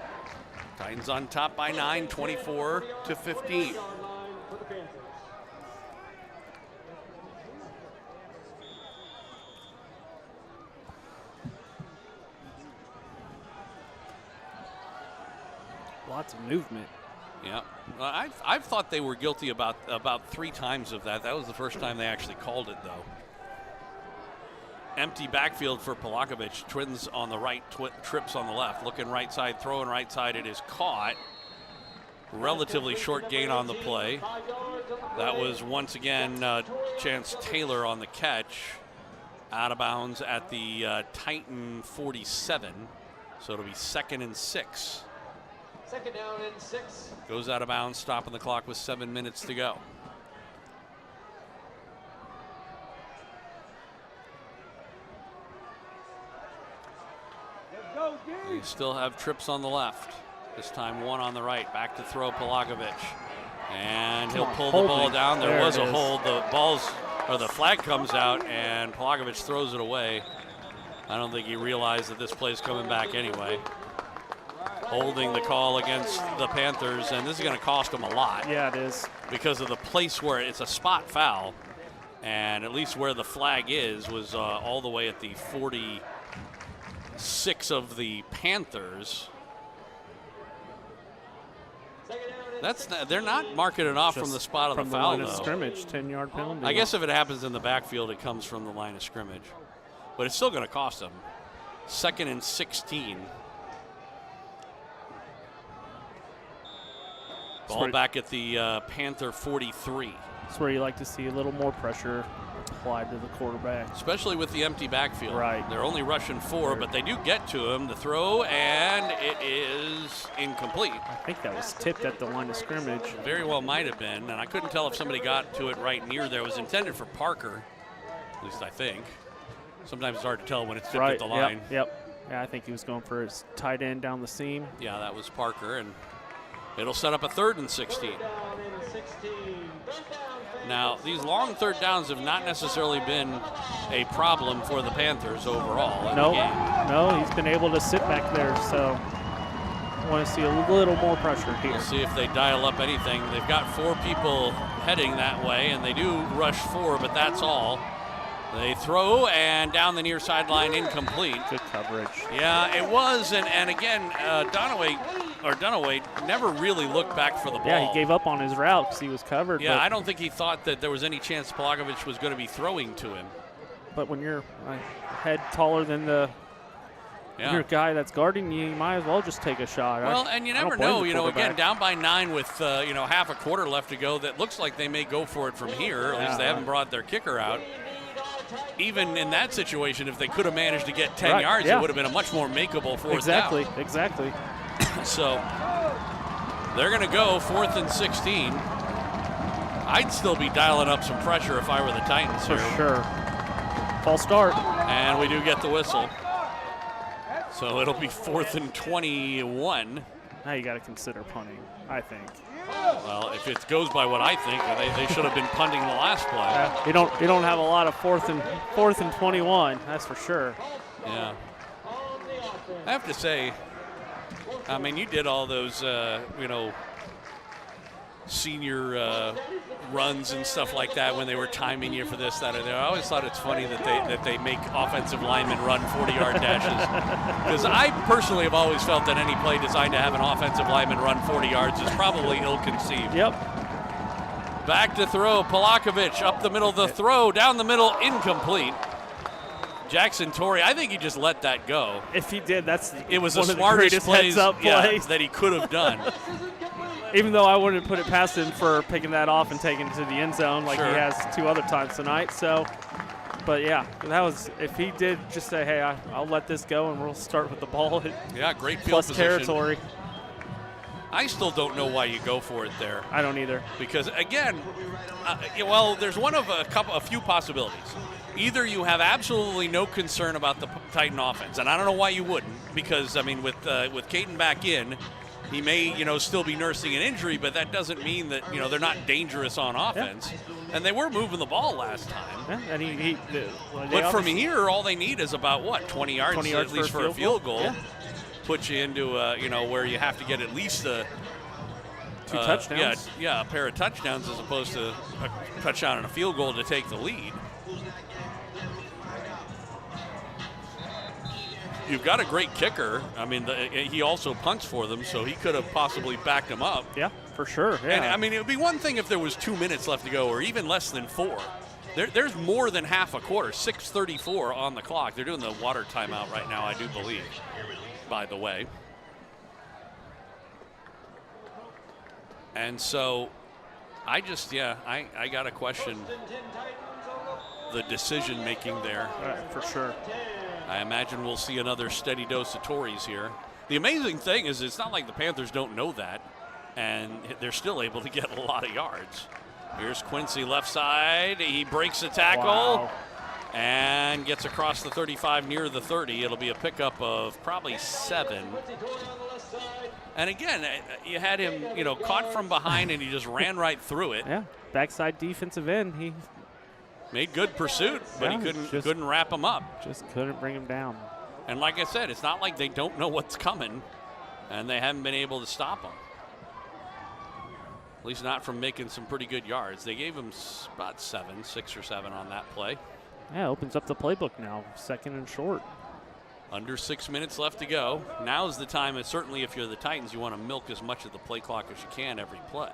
Titans on top by 9, 24-15. Lots of movement. Yeah, I've thought they were guilty about 3 times of that. That was the first time they actually called it, though. Empty backfield for Polakovic. Twins on the right, trips on the left. Looking right side, throwing right side. It is caught. Relatively short gain on the play. That was once again Chance Taylor on the catch. Out of bounds at the Titan 47. So it'll be 2nd and 6. 2nd down and 6. Goes out of bounds, stopping the clock with 7 minutes to go. They still have trips on the left. This time one on the right. Back to throw Pelagovic. And he'll pull the ball down. There was a hold. The flag comes out, and Pelagovic throws it away. I don't think he realized that this play's coming back anyway. Holding the call against the Panthers, and this is going to cost them a lot. Yeah, it is. Because of the place where it's a spot foul, and at least where the flag was all the way at the 46 of the Panthers. They're not marking it off from the spot of the foul, from the line of scrimmage, 10-yard penalty. I guess if it happens in the backfield, it comes from the line of scrimmage. But it's still going to cost them. 2nd and 16. Ball back at the Panther 43. That's where you like to see a little more pressure applied to the quarterback. Especially with the empty backfield. Right. They're only rushing 4, but they do get to him. The throw, and it is incomplete. I think that was tipped at the line of scrimmage. Very well might have been, and I couldn't tell if somebody got to it right near there. It was intended for Parker, at least I think. Sometimes it's hard to tell when it's tipped at the line. Yep. Yeah, I think he was going for his tight end down the seam. Yeah, that was Parker, and it'll set up a 3rd and 16. Now, these long 3rd downs have not necessarily been a problem for the Panthers overall in the game. No, he's been able to sit back there, so I want to see a little more pressure here. We'll see if they dial up anything. They've got 4 people heading that way, and they do rush 4, but that's all. They throw, and down the near sideline, incomplete. Good coverage. Yeah, it was, and again, Dunaway never really looked back for the ball. Yeah, he gave up on his route because he was covered. Yeah, I don't think he thought that there was any chance Pelagovic was going to be throwing to him. But when you're a head taller than your guy that's guarding you, you might as well just take a shot. Well, and you never know. Again, down by 9 with half a quarter left to go. That looks like they may go for it from here. At least they haven't brought their kicker out. Even in that situation, if they could have managed to get 10 yards, it would have been a much more makeable 4th down. Exactly. So they're going to go 4th and 16. I'd still be dialing up some pressure if I were the Titans here. For sure. False start. And we do get the whistle. So it'll be 4th and 21. Now you got to consider punting, I think. Well, if it goes by what I think, they should have been punting the last play. You don't have a lot of 4th and 21. That's for sure. Yeah. I have to say, I mean, you did all those, senior runs and stuff like that when they were timing you for this, that, or that. I always thought it's funny that they make offensive linemen run 40-yard dashes. Because I personally have always felt that any play designed to have an offensive lineman run 40 yards is probably ill-conceived. Yep. Back to throw, Pelagovic up the middle, the throw, down the middle, incomplete. Jackson Torrey, I think he just let that go. If he did, it was one the of smartest plays that he could have done. Even though I wouldn't put it past him for picking that off and taking it to the end zone like he has 2 other times tonight. So, but yeah, that was, if he did just say, hey, I'll let this go and we'll start with the ball. Great field plus position. Territory. I still don't know why you go for it there. I don't either. Because again, there's one of a few possibilities. Either you have absolutely no concern about the Titan offense, and I don't know why you wouldn't, because I mean, with Caden back in, he may still be nursing an injury, but that doesn't mean that they're not dangerous on offense. Yeah. And they were moving the ball last time. Yeah, and but from here, all they need is about 20 yards, 20 yards at least for a field goal. Yeah. Put you into where you have to get at least 2 touchdowns. Yeah, a pair of touchdowns as opposed to a touchdown and a field goal to take the lead. You've got a great kicker. I mean, he also punts for them, so he could have possibly backed him up. Yeah, for sure. Yeah. And I mean, it would be one thing if there was 2 minutes left to go, or even less than 4. There's more than half a quarter. 6:34 on the clock. They're doing the water timeout right now, I do believe. By the way. And so, I got to question the decision making there. For sure. I imagine we'll see another steady dose of Tories here. The amazing thing is it's not like the Panthers don't know that, and they're still able to get a lot of yards. Here's Quincy left side. He breaks a tackle. Wow. And gets across the 35 near the 30. It'll be a pickup of probably 7. And again, you had him, caught from behind, and he just ran right through it. Yeah, backside defensive end. He made good pursuit, but he couldn't wrap him up. Just couldn't bring him down. And like I said, it's not like they don't know what's coming, and they haven't been able to stop him. At least not from making some pretty good yards. They gave him about 6 or 7 on that play. Yeah, opens up the playbook now. 2nd and short. Under 6 minutes left to go. Now's the time, and certainly if you're the Titans, you want to milk as much of the play clock as you can every play.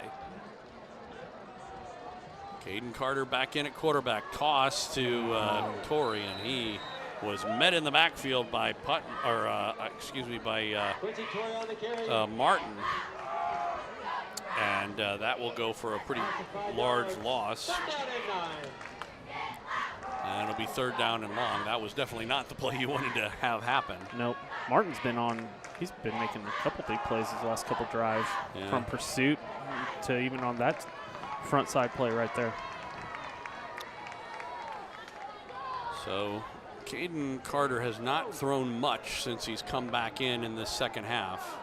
Caden Carter back in at quarterback. Toss to Torrey, and he was met in the backfield by Martin. And that will go for a pretty large loss. And it'll be 3rd down and long. That was definitely not the play you wanted to have happen. Nope. Martin's he's been making a couple big plays his last couple drives. Yeah. From pursuit to even on that front side play right there. So Caden Carter has not thrown much since he's come back in the second half.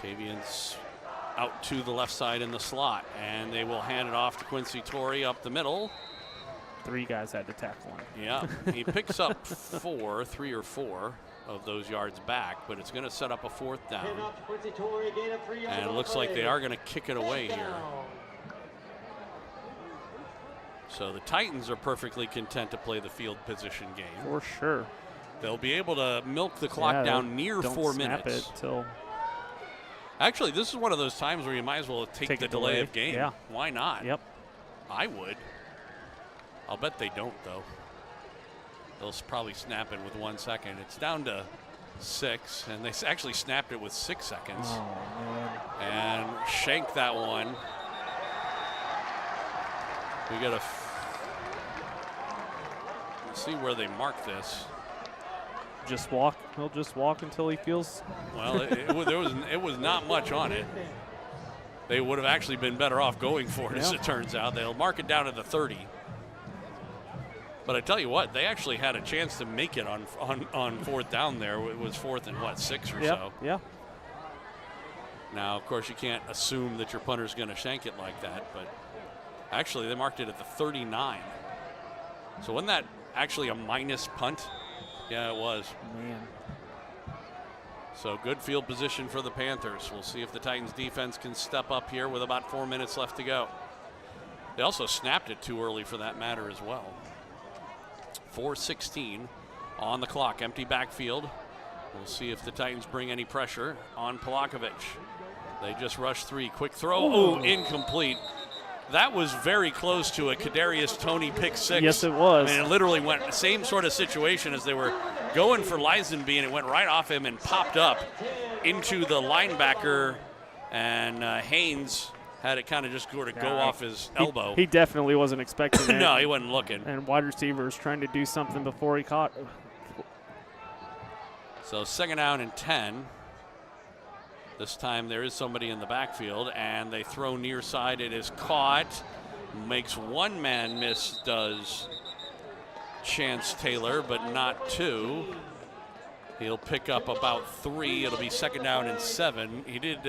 Tavian's out to the left side in the slot, and they will hand it off to Quincy Torrey up the middle. 3 guys had to tackle him. Yeah, he picks up 3 or 4 of those yards back, but it's going to set up a 4th down. And it looks like they are going to kick it away here. So the Titans are perfectly content to play the field position game. For sure. They'll be able to milk the clock down near 4 minutes. Don't snap it till. Actually, this is one of those times where you might as well take the delay of game. Yeah. Why not? Yep. I would. I'll bet they don't, though. They'll probably snap it with 1 second. It's down to 6, and they actually snapped it with 6 seconds. Oh, man. And shanked that one. We got to see where they mark this. Just walk. He'll just walk until he feels. Well, it was not much on it. They would have actually been better off going for it, as it turns out. They'll mark it down to the 30. But I tell you what, they actually had a chance to make it on 4th down there. It was 4th and 6 or so. Yeah. Now, of course, you can't assume that your punter's going to shank it like that, but actually they marked it at the 39. So wasn't that actually a minus punt? Yeah, it was. Man. So good field position for the Panthers. We'll see if the Titans defense can step up here with about 4 minutes left to go. They also snapped it too early for that matter as well. 4:16 on the clock. Empty backfield. We'll see if the Titans bring any pressure on Polakovic. They just rushed 3. Quick throw. Oh, incomplete. That was very close to a Kadarius Toney pick 6. Yes, it was. I mean, it literally went the same sort of situation as they were going for Lisenby, and it went right off him and popped up into the linebacker, and Haynes had it kind of just sort of go off his elbow. He definitely wasn't expecting it. No, he wasn't looking. And wide receiver was trying to do something before he caught. So 2nd down and 10. This time there is somebody in the backfield, and they throw near side. It is caught. Makes one man miss, does Chance Taylor, but not 2. He'll pick up about 3. It'll be 2nd down and 7. He did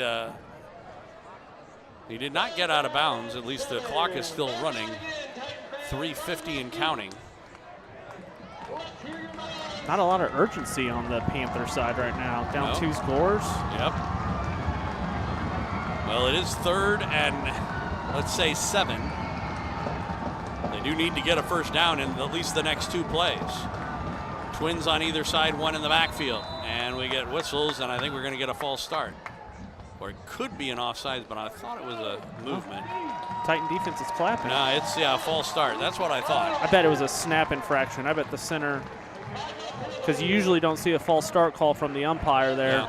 not get out of bounds. At least the clock is still running. 3:50 and counting. Not a lot of urgency on the Panther side right now. Down 2 scores. Yep. Well, it is 3rd and, let's say, 7. They do need to get a 1st down in at least the next 2 plays. Twins on either side, 1 in the backfield. And we get whistles, and I think we're going to get a false start. Or it could be an offsides, but I thought it was a movement. Titan defense is clapping. No, it's a false start. That's what I thought. I bet it was a snap infraction. I bet the center, because you usually don't see a false start call from the umpire there. Yeah.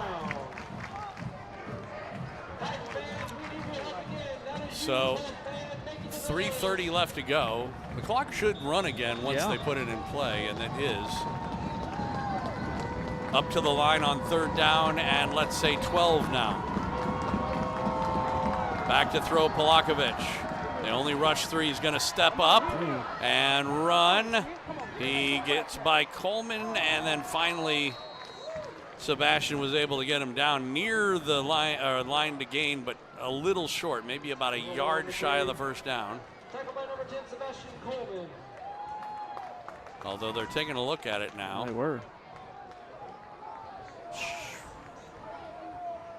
So 3:30 left to go. The clock should run again once they put it in play, and it is. Up to the line on 3rd down, and let's say 12 now. Back to throw Polakovic. The only rush 3 is going to step up and run. He gets by Coleman, and then finally Sebastian was able to get him down near the line to gain, but a little short, maybe about a yard shy of the first down. Tackled by number 10, Sebastian Coleman. Although they're taking a look at it now. They were.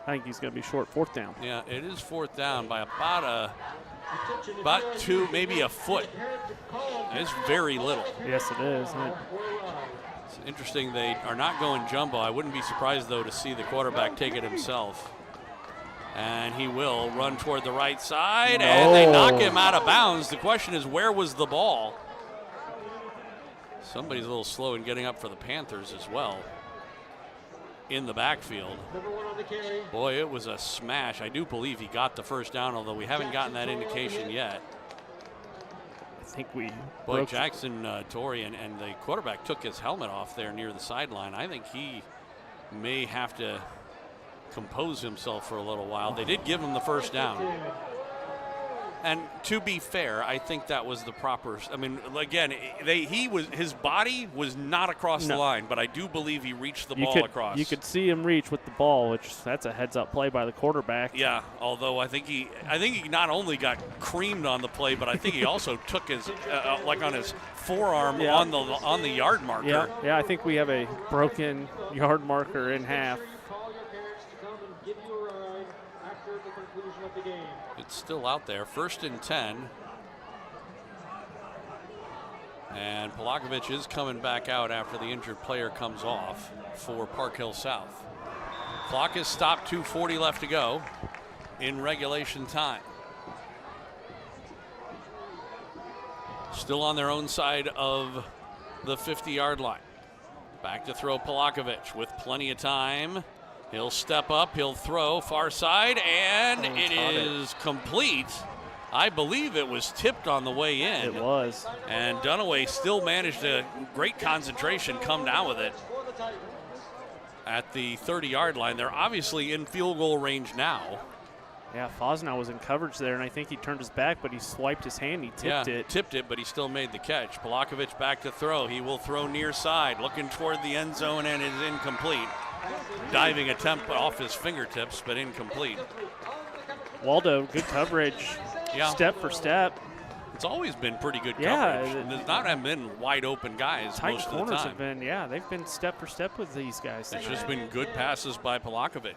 I think he's going to be short 4th down. Yeah, it is 4th down by about 2, maybe a foot. It's very little. Yes, it is. It's interesting they are not going jumbo. I wouldn't be surprised, though, to see the quarterback take it himself. And he will run toward the right side, and they knock him out of bounds. The question is, where was the ball? Somebody's a little slow in getting up for the Panthers as well. In the backfield. Boy, it was a smash. I do believe he got the first down, although we haven't gotten that indication yet. I think we. Boy, Jackson Torrey and the quarterback took his helmet off there near the sideline. I think he may have to compose himself for a little while. They did give him the first down. And to be fair, I think that was the proper. I mean, again, his body was not across the line, but I do believe he reached the ball across. You could see him reach with the ball, which that's a heads-up play by the quarterback. Yeah, although I think he not only got creamed on the play, but I think he also took his like on his forearm on the yard marker. Yeah, I think we have a broken yard marker in half. Call your parents to come and give you a ride after the conclusion of the game. It's still out there. 1st and 10. And Polakovic is coming back out after the injured player comes off for Park Hill South. Clock is stopped, 2:40 left to go in regulation time. Still on their own side of the 50-yard line. Back to throw Polakovic with plenty of time. He'll step up, he'll throw far side, and it is complete. I believe it was tipped on the way in. It was. And Dunaway still managed a great concentration, come down with it at the 30-yard line. They're obviously in field goal range now. Yeah, Fosnow was in coverage there, and I think he turned his back, but he swiped his hand. He tipped it. Tipped it, but he still made the catch. Polakovic back to throw. He will throw near side, looking toward the end zone, and is incomplete. Diving attempt off his fingertips, but incomplete. Waldo, good coverage. Step for step. It's always been pretty good coverage. There's not been wide open guys tight most of the corners time. have been, they've been step for step with these guys. It's just been good passes by Polakovic.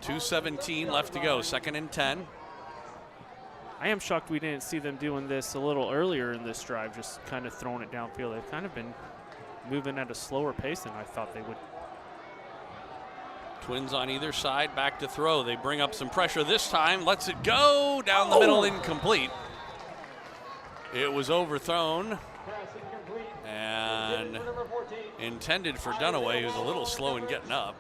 2:17 left to go, 2nd and 10. I am shocked we didn't see them doing this a little earlier in this drive, just kind of throwing it downfield. They've kind of been moving at a slower pace than I thought they would. Twins on either side, back to throw. They bring up some pressure this time. Lets it go down the middle, incomplete. It was overthrown and intended for Dunaway, who's a little slow in getting up.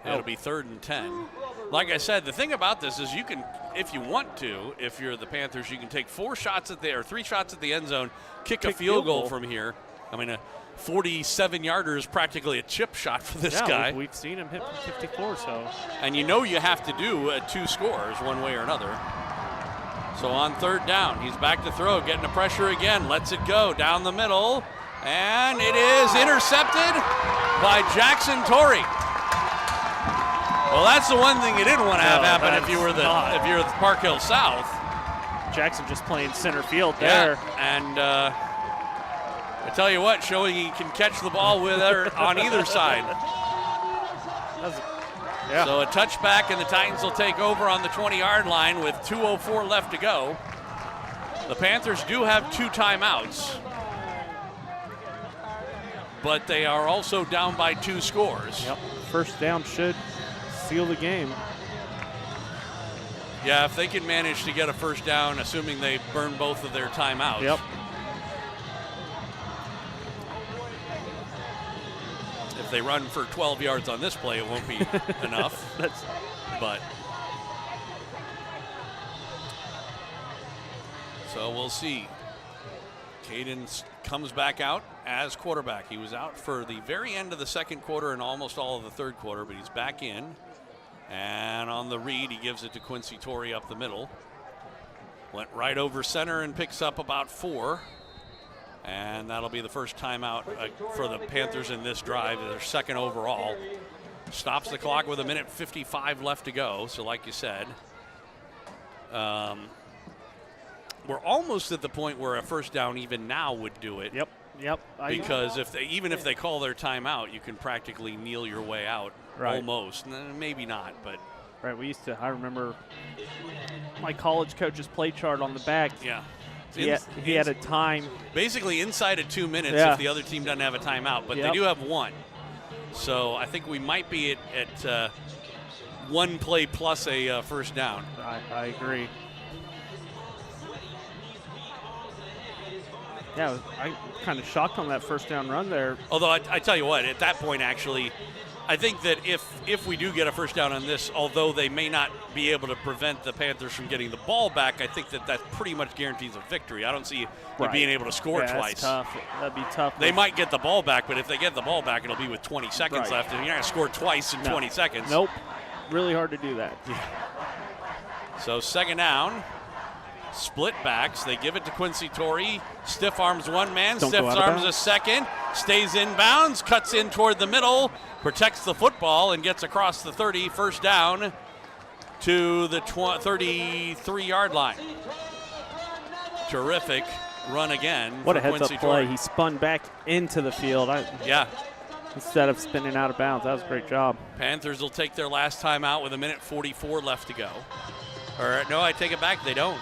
It'll be 3rd and 10. Like I said, the thing about this is you can, if you want to, if you're the Panthers, you can take 3 shots at the end zone, kick a field goal from here. I mean, a 47-yarder is practically a chip shot for this guy. We've seen him hit from 54, so. And you know you have to do 2 scores one way or another. So on 3rd down, he's back to throw, getting the pressure again, lets it go down the middle, and it is intercepted by Jackson Torrey. Well, that's the one thing you didn't want to have happen if you're the Park Hill South. Jackson just playing center field there. Yeah, and I tell you what, showing he can catch the ball with her on either side. So a touchback, and the Titans will take over on the 20-yard line with 2:04 left to go. The Panthers do have 2 timeouts, but they are also down by 2 scores. Yep, first down should seal the game. Yeah, if they can manage to get a first down, assuming they burn both of their timeouts. Yep. If they run for 12 yards on this play, it won't be enough. But So we'll see. Caden comes back out as quarterback. He was out for the very end of the second quarter and almost all of the third quarter, but he's back in. And on the read, he gives it to Quincy Torrey up the middle. Went right over center and picks up about 4. And that'll be the first timeout for the Panthers in this drive, their second overall. Stops the clock with 1:55 left to go. So like you said, we're almost at the point where a first down even now would do it. Yep. Because even if they call their timeout, you can practically kneel your way out. Right. Almost. Maybe not, but. Right, I remember my college coach's play chart on the back. Yeah. He had a time. Basically inside of 2 minutes if the other team doesn't have a timeout, but they do have one. So I think we might be at one play plus a first down. I agree. Yeah, I'm kind of shocked on that first down run there. Although I tell you what, at that point actually, I think that if we do get a first down on this, although they may not be able to prevent the Panthers from getting the ball back, I think that pretty much guarantees a victory. I don't see you being able to score twice. That's tough. That'd be tough. They might get the ball back, but if they get the ball back, it'll be with 20 seconds left, and you're not going to score twice in 20 seconds. Nope. Really hard to do that. So second down. Split backs. They give it to Quincy Torrey. Stiff arms one man. Stiff arms a second. Stays in bounds. Cuts in toward the middle. Protects the football and gets across the 30. First down to the 33-yard line. Terrific run again. What a for heads-up Quincy play. Torrey. He spun back into the field. Instead of spinning out of bounds. That was a great job. Panthers will take their last time out with 1:44 left to go. Or no, I take it back. They don't.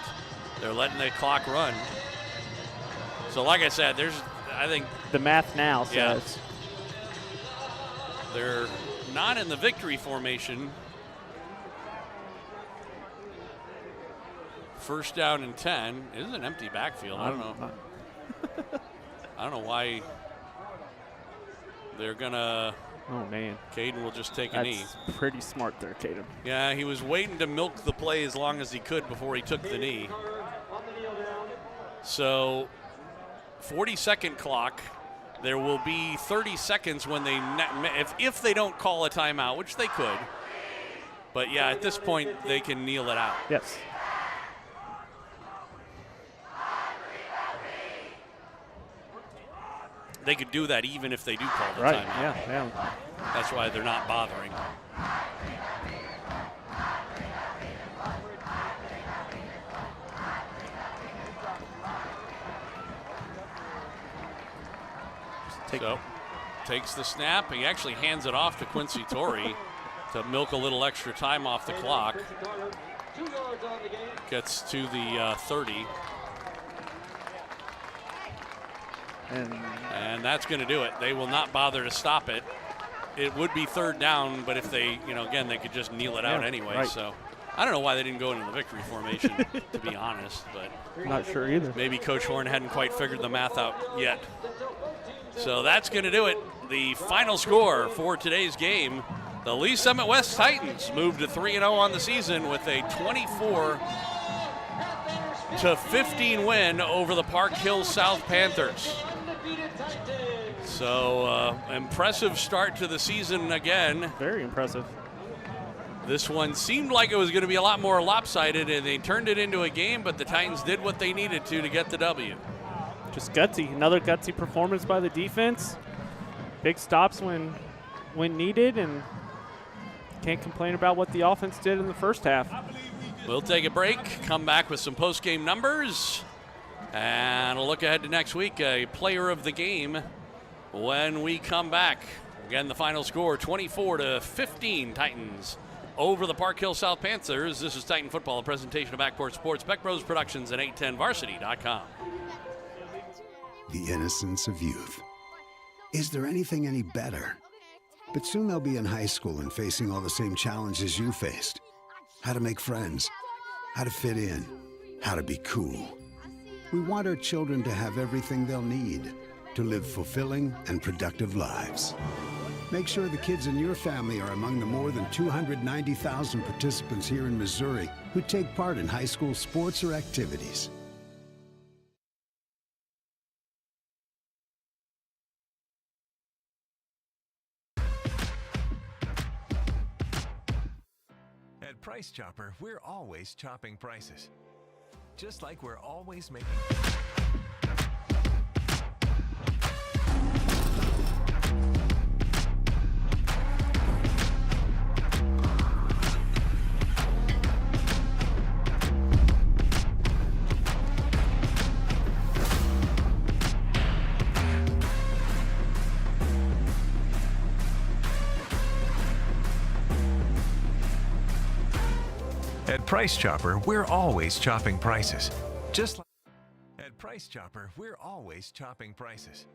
They're letting the clock run. So like I said, I think the math now says they're not in the victory formation. First down and 10. It is an empty backfield. I don't know. I don't know why they're gonna. Oh man. Caden will just take a That's knee. Pretty smart there, Caden. Yeah, he was waiting to milk the play as long as he could before he took the knee. So 40-second clock. There will be 30 seconds when if they don't call a timeout, which they could. But yeah, at this point they can kneel it out. Yes. They could do that even if they do call the timeout. Yeah. That's why they're not bothering. Takes the snap. He actually hands it off to Quincy Torrey to milk a little extra time off the clock. Gets to the 30. And that's going to do it. They will not bother to stop it. It would be third down, but if they, again, they could just kneel it out anyway. Right. So I don't know why they didn't go into the victory formation, to be honest. But not sure either. Maybe Coach Horn hadn't quite figured the math out yet. So that's going to do it. The final score for today's game, the Lee Summit West Titans moved to 3-0 on the season with a 24-15 win over the Park Hill South Panthers. So impressive start to the season again. Very impressive. This one seemed like it was going to be a lot more lopsided, and they turned it into a game, but the Titans did what they needed to get the W. Just gutsy. Another gutsy performance by the defense. Big stops when needed, and can't complain about what the offense did in the first half. We'll take a break, come back with some post-game numbers, and a look ahead to next week, a player of the game when we come back. Again, the final score, 24-15 Titans over the Park Hill South Panthers. This is Titan Football, a presentation of Backcourt Sports, Beck Bros Productions, and 810varsity.com. The innocence of youth. Is there anything any better? But soon they'll be in high school and facing all the same challenges you faced. How to make friends, how to fit in, how to be cool. We want our children to have everything they'll need to live fulfilling and productive lives. Make sure the kids in your family are among the more than 290,000 participants here in Missouri who take part in high school sports or activities. At Price Chopper, we're always chopping prices. Just like we're always making... At Price Chopper, we're always chopping prices. Just like at Price Chopper, we're always chopping prices.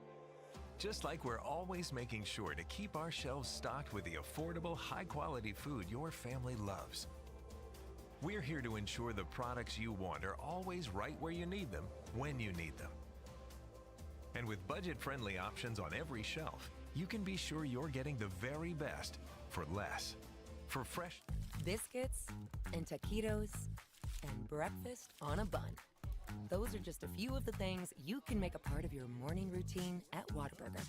Just like we're always making sure to keep our shelves stocked with the affordable, high-quality food your family loves. We're here to ensure the products you want are always right where you need them, when you need them. And with budget-friendly options on every shelf, you can be sure you're getting the very best for less. For fresh Biscuits and taquitos and breakfast on a bun. Those are just a few of the things you can make a part of your morning routine at Whataburger.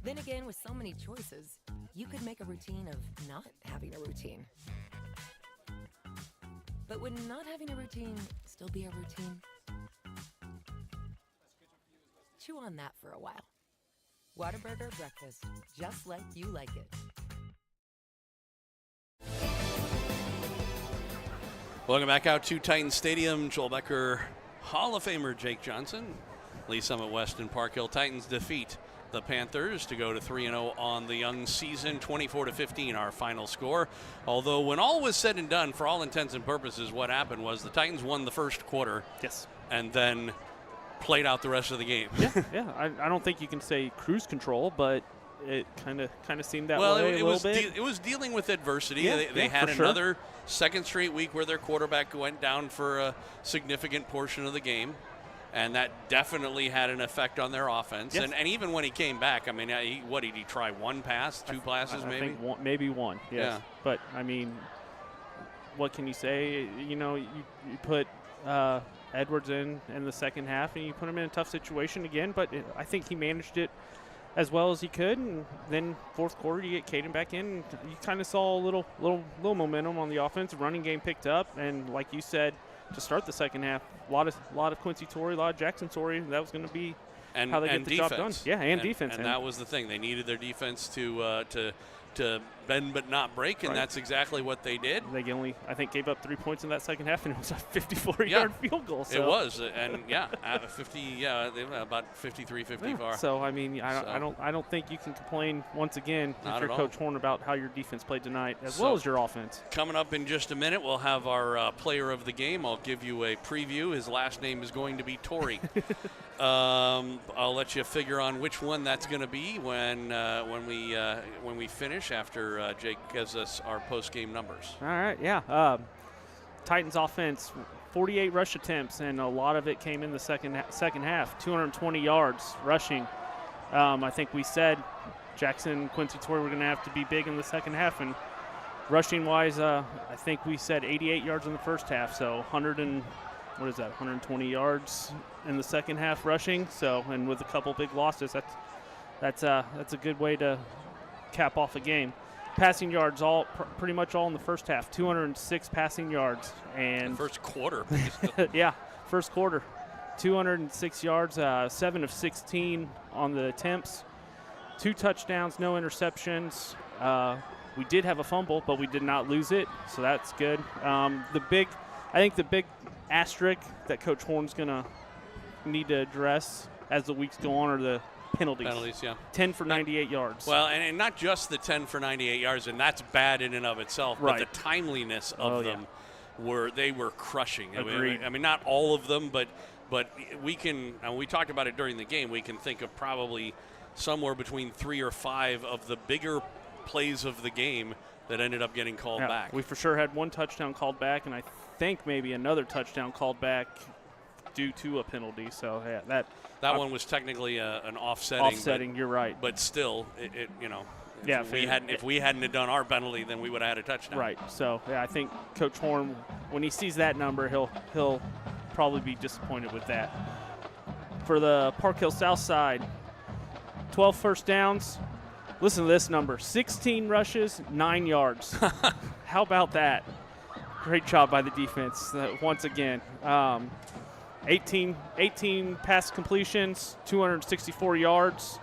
Then again, with so many choices, you could make a routine of not having a routine. But would not having a routine still be a routine? Chew on that for a while. Whataburger breakfast, just like you like it. Welcome back out to Titan Stadium. Joel Becker, Hall of Famer Jake Johnson, Lee Summit West and Park Hill. Titans defeat the Panthers to go to 3-0 on the young season, 24-15 our final score. Although when all was said and done, for all intents and purposes, what happened was the Titans won the first quarter. Yes. And then played out the rest of the game. Yeah. I don't think you can say cruise control, but it kind of seemed that way it a little bit. It was dealing with adversity. Yeah, They had for another sure. second straight week where their quarterback went down for a significant portion of the game, and that definitely had an effect on their offense. Yes. And even when he came back, I mean, what did he try? One pass, two passes, I maybe? think maybe one, yes. Yeah. But, I mean, what can you say? You know, you put Edwards in the second half, and you put him in a tough situation again, but I think he managed it as well as he could, and then fourth quarter you get Caden back in, and you kind of saw a little momentum on the offense. The running game picked up, and like you said, to start the second half, a lot of Quincy Torrey, a lot of Jackson Torrey. That was going to be how they get the job done. Yeah, and defense. And that was the thing. They needed their defense to bend but not break, and that's exactly what they did. They only, I think, gave up 3 points in that second half, and it was a 54-yard field goal. So. It was, and about 53, 54. Yeah. So I mean, I don't think you can complain once again if you're Coach Horn about how your defense played tonight, as well as your offense. Coming up in just a minute, we'll have our player of the game. I'll give you a preview. His last name is going to be Torrey. I'll let you figure on which one that's going to be when we finish after Jake gives us our post-game numbers. All right, yeah. Titans offense, 48 rush attempts, and a lot of it came in the second half. 220 yards rushing. I think we said Jackson, Quincy Torrey were going to have to be big in the second half, and rushing-wise, I think we said 88 yards in the first half, so 120 yards in the second half rushing. So, and with a couple big losses, that's a good way to cap off a game. Passing yards, pretty much all in the first half. 206 passing yards, and the first quarter. Yeah, first quarter, 206 yards, 7 of 16 on the attempts, 2 touchdowns, no interceptions. We did have a fumble, but we did not lose it, so that's good. I think the big asterisk that Coach Horn's going to need to address as the weeks go on are the penalties. Penalties, yeah. 10 for 98 yards. Well, and not just the 10 for 98 yards, and that's bad in and of itself, right. But the timeliness of them were crushing. Agreed. I mean, not all of them, but we can, and we talked about it during the game, we can think of probably somewhere between 3 or 5 of the bigger plays of the game that ended up getting called back. We for sure had 1 touchdown called back, and I think maybe another touchdown called back due to a penalty. So yeah, that one was technically an offsetting. Offsetting, you're right. But still, if we hadn't have done our penalty, then we would have had a touchdown. Right. So yeah, I think Coach Horn, when he sees that number, he'll probably be disappointed with that. For the Park Hill South side, 12 first downs. Listen to this number: 16 rushes, 9 yards. How about that? Great job by the defense once again. 18 pass completions, 264 yards.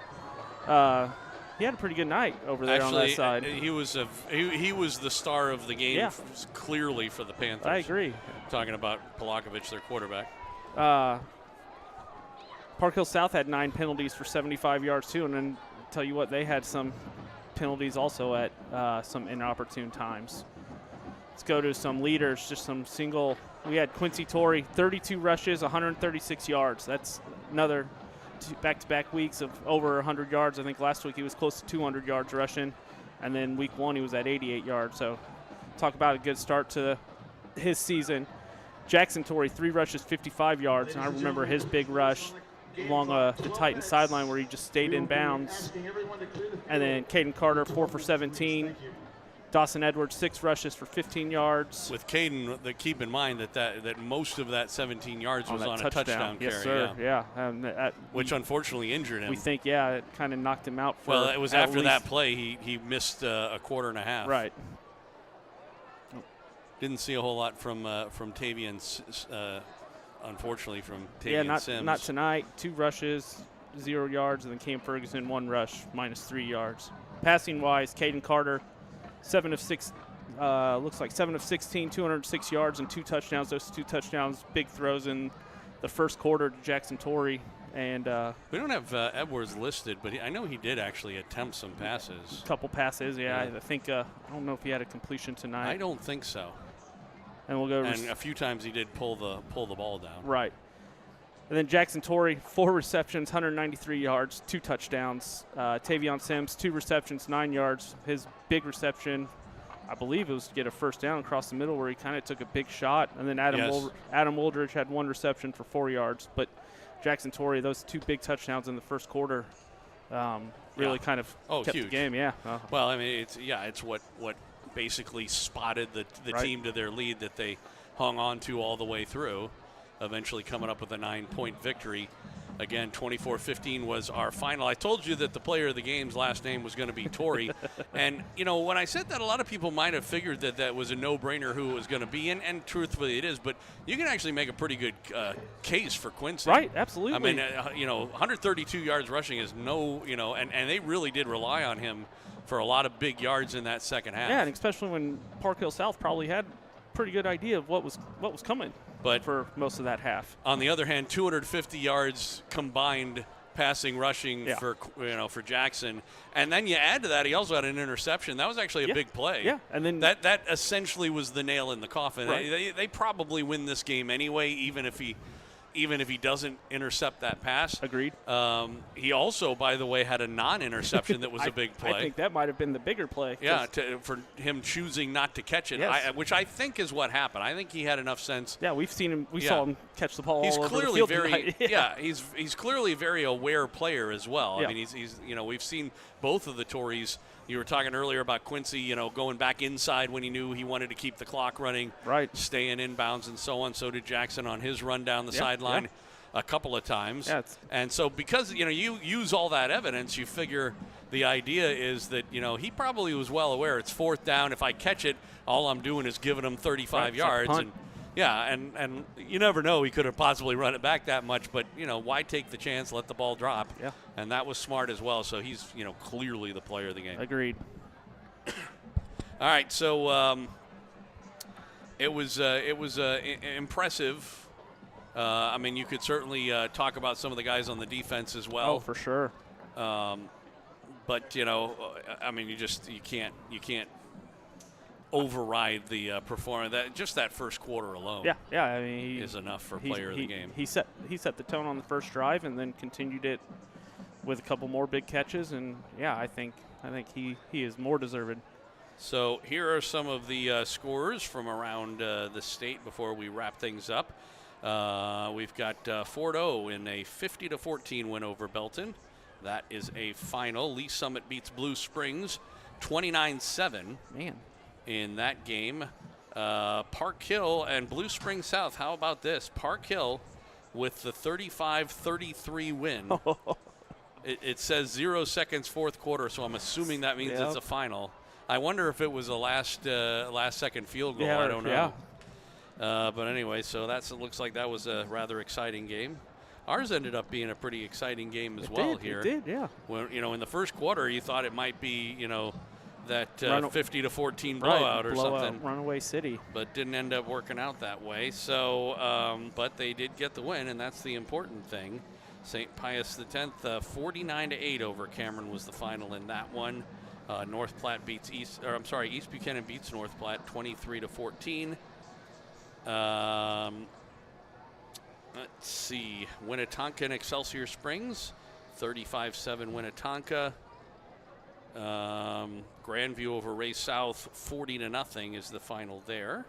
He had a pretty good night over there on that side. He was the star of the game, clearly for the Panthers. I agree. Talking about Polakovic, their quarterback. Park Hill South had 9 penalties for 75 yards too, and then tell you what, they had some penalties also at some inopportune times. Let's go to some leaders, just some single. We had Quincy Torrey, 32 rushes, 136 yards. That's another back-to-back weeks of over 100 yards. I think last week he was close to 200 yards rushing, and then week 1 he was at 88 yards. So talk about a good start to his season. Jackson Torrey, 3 rushes, 55 yards, and I remember his big rush along the Titan sideline where he just stayed in bounds. And then Caden Carter, 4 for 17. Dawson Edwards, 6 rushes for 15 yards. With Caden, keep in mind that most of that 17 yards was on a touchdown carry. Yes, sir. Yeah. Which unfortunately injured him. We think, it kind of knocked him out. Well, it was after that play he missed a quarter and a half. Right. Didn't see a whole lot from Tavian, unfortunately, from Tavian Sims. Not tonight. 2 rushes, 0 yards, and then Cam Ferguson, 1 rush, -3 yards. Passing-wise, Caden Carter, 7 of 6, looks like 7 of 16, 206 yards and 2 touchdowns. Those 2 touchdowns, big throws in the first quarter to Jackson Torrey. And we don't have Edwards listed, but I know he did actually attempt some passes. A couple passes, yeah. I think I don't know if he had a completion tonight. I don't think so. And we'll go. And a few times he did pull the ball down. Right. And then Jackson Torrey, 4 receptions, 193 yards, 2 touchdowns. Tavion Sims, 2 receptions, 9 yards. His big reception, I believe it was to get a first down across the middle where he kind of took a big shot. And then Adam Woldridge had 1 reception for 4 yards. But Jackson Torrey, those 2 big touchdowns in the first quarter really kind of kept huge. The game. Yeah. Well, I mean, it's what basically spotted the team to their lead that they hung on to all the way through, eventually coming up with a 9-point victory. Again, 24-15 was our final. I told you that the player of the game's last name was going to be Torrey. And, when I said that, a lot of people might have figured that was a no-brainer who it was going to be, and truthfully it is. But you can actually make a pretty good case for Quincy. Right, absolutely. I mean, 132 yards rushing is and they really did rely on him for a lot of big yards in that second half. Yeah, and especially when Park Hill South probably had a pretty good idea of what was coming. But for most of that half. On the other hand, 250 yards combined passing, rushing for Jackson, and then you add to that, he also had an interception. That was actually a big play. Yeah, and then that essentially was the nail in the coffin. Right. They probably win this game anyway, even if he doesn't intercept that pass. Agreed. He also, by the way, had a non-interception that was a big play. I think that might have been the bigger play. Yeah, for him choosing not to catch it, which I think is what happened. I think he had enough sense. Yeah, we've seen him. We saw him catch the ball. He's all clearly over the field very he's clearly a very aware player as well. Yeah. I mean, he's we've seen both of the Torreys. You were talking earlier about Quincy, going back inside when he knew he wanted to keep the clock running, right? Staying inbounds and so on. So did Jackson on his run down the sideline a couple of times. Yeah, and so because you use all that evidence, you figure the idea is that he probably was well aware it's 4th down. If I catch it, all I'm doing is giving him 35 yards. And you never know, he could have possibly run it back that much, but why take the chance, let the ball drop? Yeah. And that was smart as well. So he's clearly the player of the game. Agreed. All right, so it was impressive. I mean, you could certainly talk about some of the guys on the defense as well. Oh, for sure. But I mean, you can't override the performance. That first quarter alone. Yeah. I mean, is enough for player of the game. He set the tone on the first drive and then continued it with a couple more big catches. And I think he is more deserved. So here are some of the scores from around the state before we wrap things up. We've got Fort O in a 50-14 win over Belton. That is a final. Lee Summit beats Blue Springs 29-7. Man. In that game. Park Hill and Blue Springs South. How about this? Park Hill with the 35-33 win. It says 0 seconds 4th quarter, so I'm assuming that means it's a final. I wonder if it was a last second field goal. Yeah, I don't know. But anyway, so it looks like that was a rather exciting game. Ours ended up being a pretty exciting game as well here. It did, yeah. When, in the first quarter, you thought it might be, that 50-14 blowout or something. Runaway City. But didn't end up working out that way. So, but they did get the win, and that's the important thing. St. Pius X, 49-8 over Cameron was the final in that one. North Platte beats East Buchanan beats North Platte 23-14. Let's see, Winnetonka and Excelsior Springs, 35-7 Winnetonka. Grandview over Ray South, 40-0 is the final there.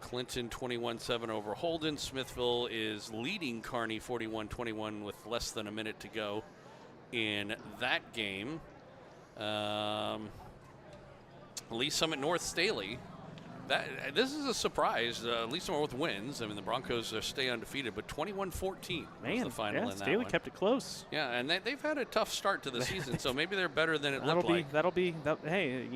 Clinton 21-7 over Holden. Smithville is leading Kearney 41-21 with less than a minute to go in that game. Lee Summit North Staley. This is a surprise. Lee Summit North wins. I mean, the Broncos stay undefeated, but 21-14 was the final in that Staley one. kept it close. Yeah, and they've had a tough start to the season, so maybe they're better than it looked like. Hey,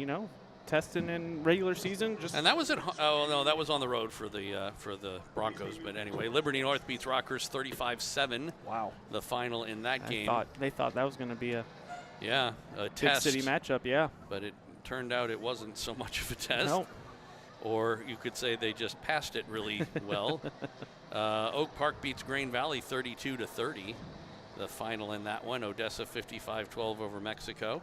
testing in regular season. And that was that was on the road for the Broncos. But anyway, Liberty North beats Rockers 35-7. Wow. The final in that game. They thought that was going to be a test. big city matchup. Yeah. But it turned out it wasn't so much of a test. No. Or you could say they just passed it really well. Oak Park beats Grain Valley 32-30. The final in that one. Odessa 55-12 over Mexico.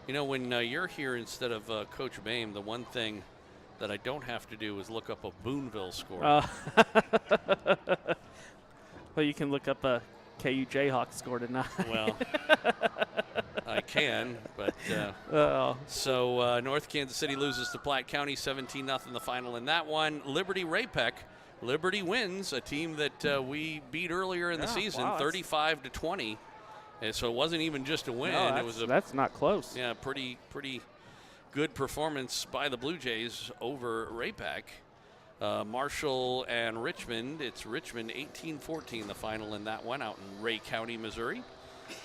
When you're here instead of Coach Boehm, the one thing that I don't have to do is look up a Boonville score. Well, you can look up a KU Jayhawks score tonight. Well, I can, but so North Kansas City loses to Platte County 17-0 the final in that one. Liberty Ray-Pec. Liberty wins, a team that we beat earlier in the season, 35-20. And so it wasn't even just a win. No, that's not close. Yeah, pretty good performance by the Blue Jays over Ray-Pec. Marshall and Richmond. It's Richmond 18-14, the final in that one out in Ray County, Missouri.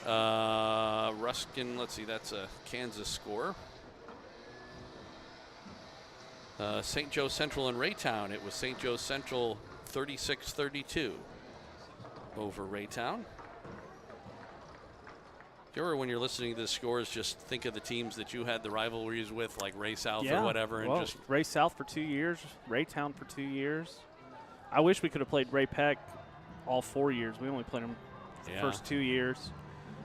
Ruskin, let's see, that's a Kansas score. St. Joe Central and Raytown. It was St. Joe Central 36-32 over Raytown. Do you ever, when you're listening to the scores, just think of the teams that you had the rivalries with, like Ray South or whatever? And just Ray South for 2 years, Raytown for 2 years. I wish we could have played Ray-Pec all 4 years. We only played them the first 2 years.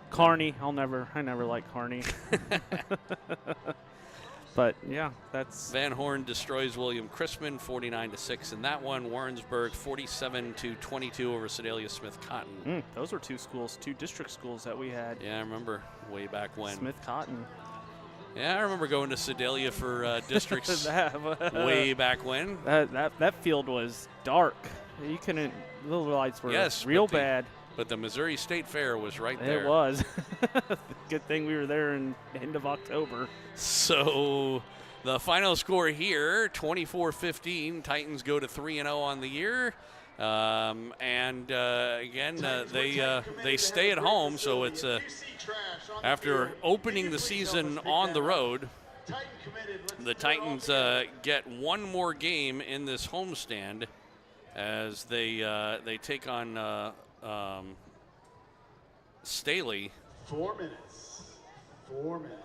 Kearney, I never liked Kearney. But yeah, that's Van Horn destroys William Chrisman 49-6 in that one. Warrensburg 47-22 over Sedalia Smith Cotton. Those were two district schools that we had. Yeah, I remember way back when. Smith Cotton. Yeah, I remember going to Sedalia for districts way back when. That field was dark. You couldn't. The lights were real bad. But the Missouri State Fair was right there. It was. Good thing we were there in the end of October. So the final score here, 24-15. Titans go to 3-0 on the year. Again, they stay at home, so it's after opening the season on the road, the Titans get one more game in this homestand as they take on Staley 4 minutes. 4 minutes.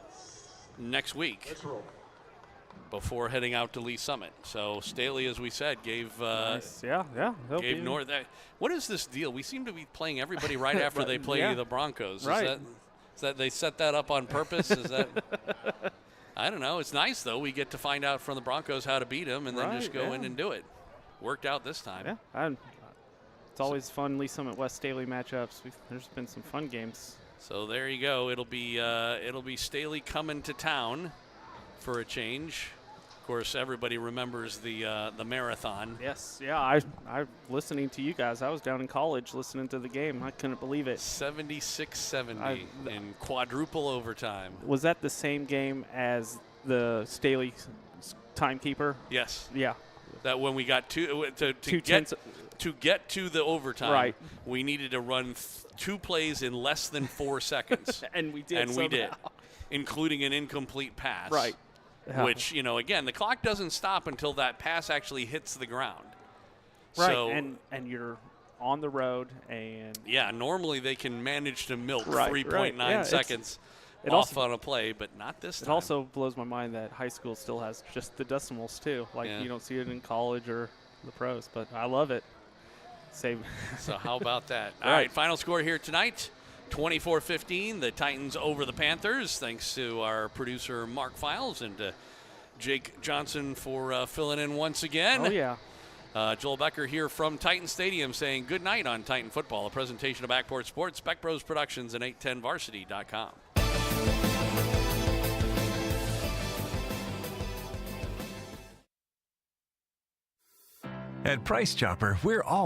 next week. Let's roll. Before heading out to Lee Summit. So Staley, as we said, gave North. What is this deal? We seem to be playing everybody right after they play the Broncos. Right. Is that they set that up on purpose? Is that? I don't know. It's nice though. We get to find out from the Broncos how to beat them, and then just go in and do it. Worked out this time. Yeah. It's always fun Lee Summit West Staley matchups. There's been some fun games. So there you go. It'll be Staley coming to town for a change. Of course, everybody remembers the marathon. Yes, yeah. I listening to you guys. I was down in college listening to the game. I couldn't believe it. 76-70 in quadruple overtime. Was that the same game as the Staley timekeeper? Yes. Yeah. That when we got to get to the overtime, right, we needed to run 2 plays in less than 4 seconds. And we did. And we did. including an incomplete pass. Right. Yeah. Which, again, the clock doesn't stop until that pass actually hits the ground. Right, So, and you're on the road, and yeah, normally they can manage to milk Right, 3.9 yeah, seconds it off also- on a play, but not this time. it also blows my mind that high school still has just the decimals too. Like Yeah. you don't see it in college or the pros, but I love it. Same. So how about that? All Right. right, final score here tonight, 24-15. The Titans over the Panthers, thanks to our producer Mark Files and Jake Johnson for filling in once again. Oh, yeah. Joel Becker here from Titan Stadium saying good night on Titan Football, a presentation of Backport Sports, Spec Bros Productions, and 810varsity.com. At Price Chopper, we're all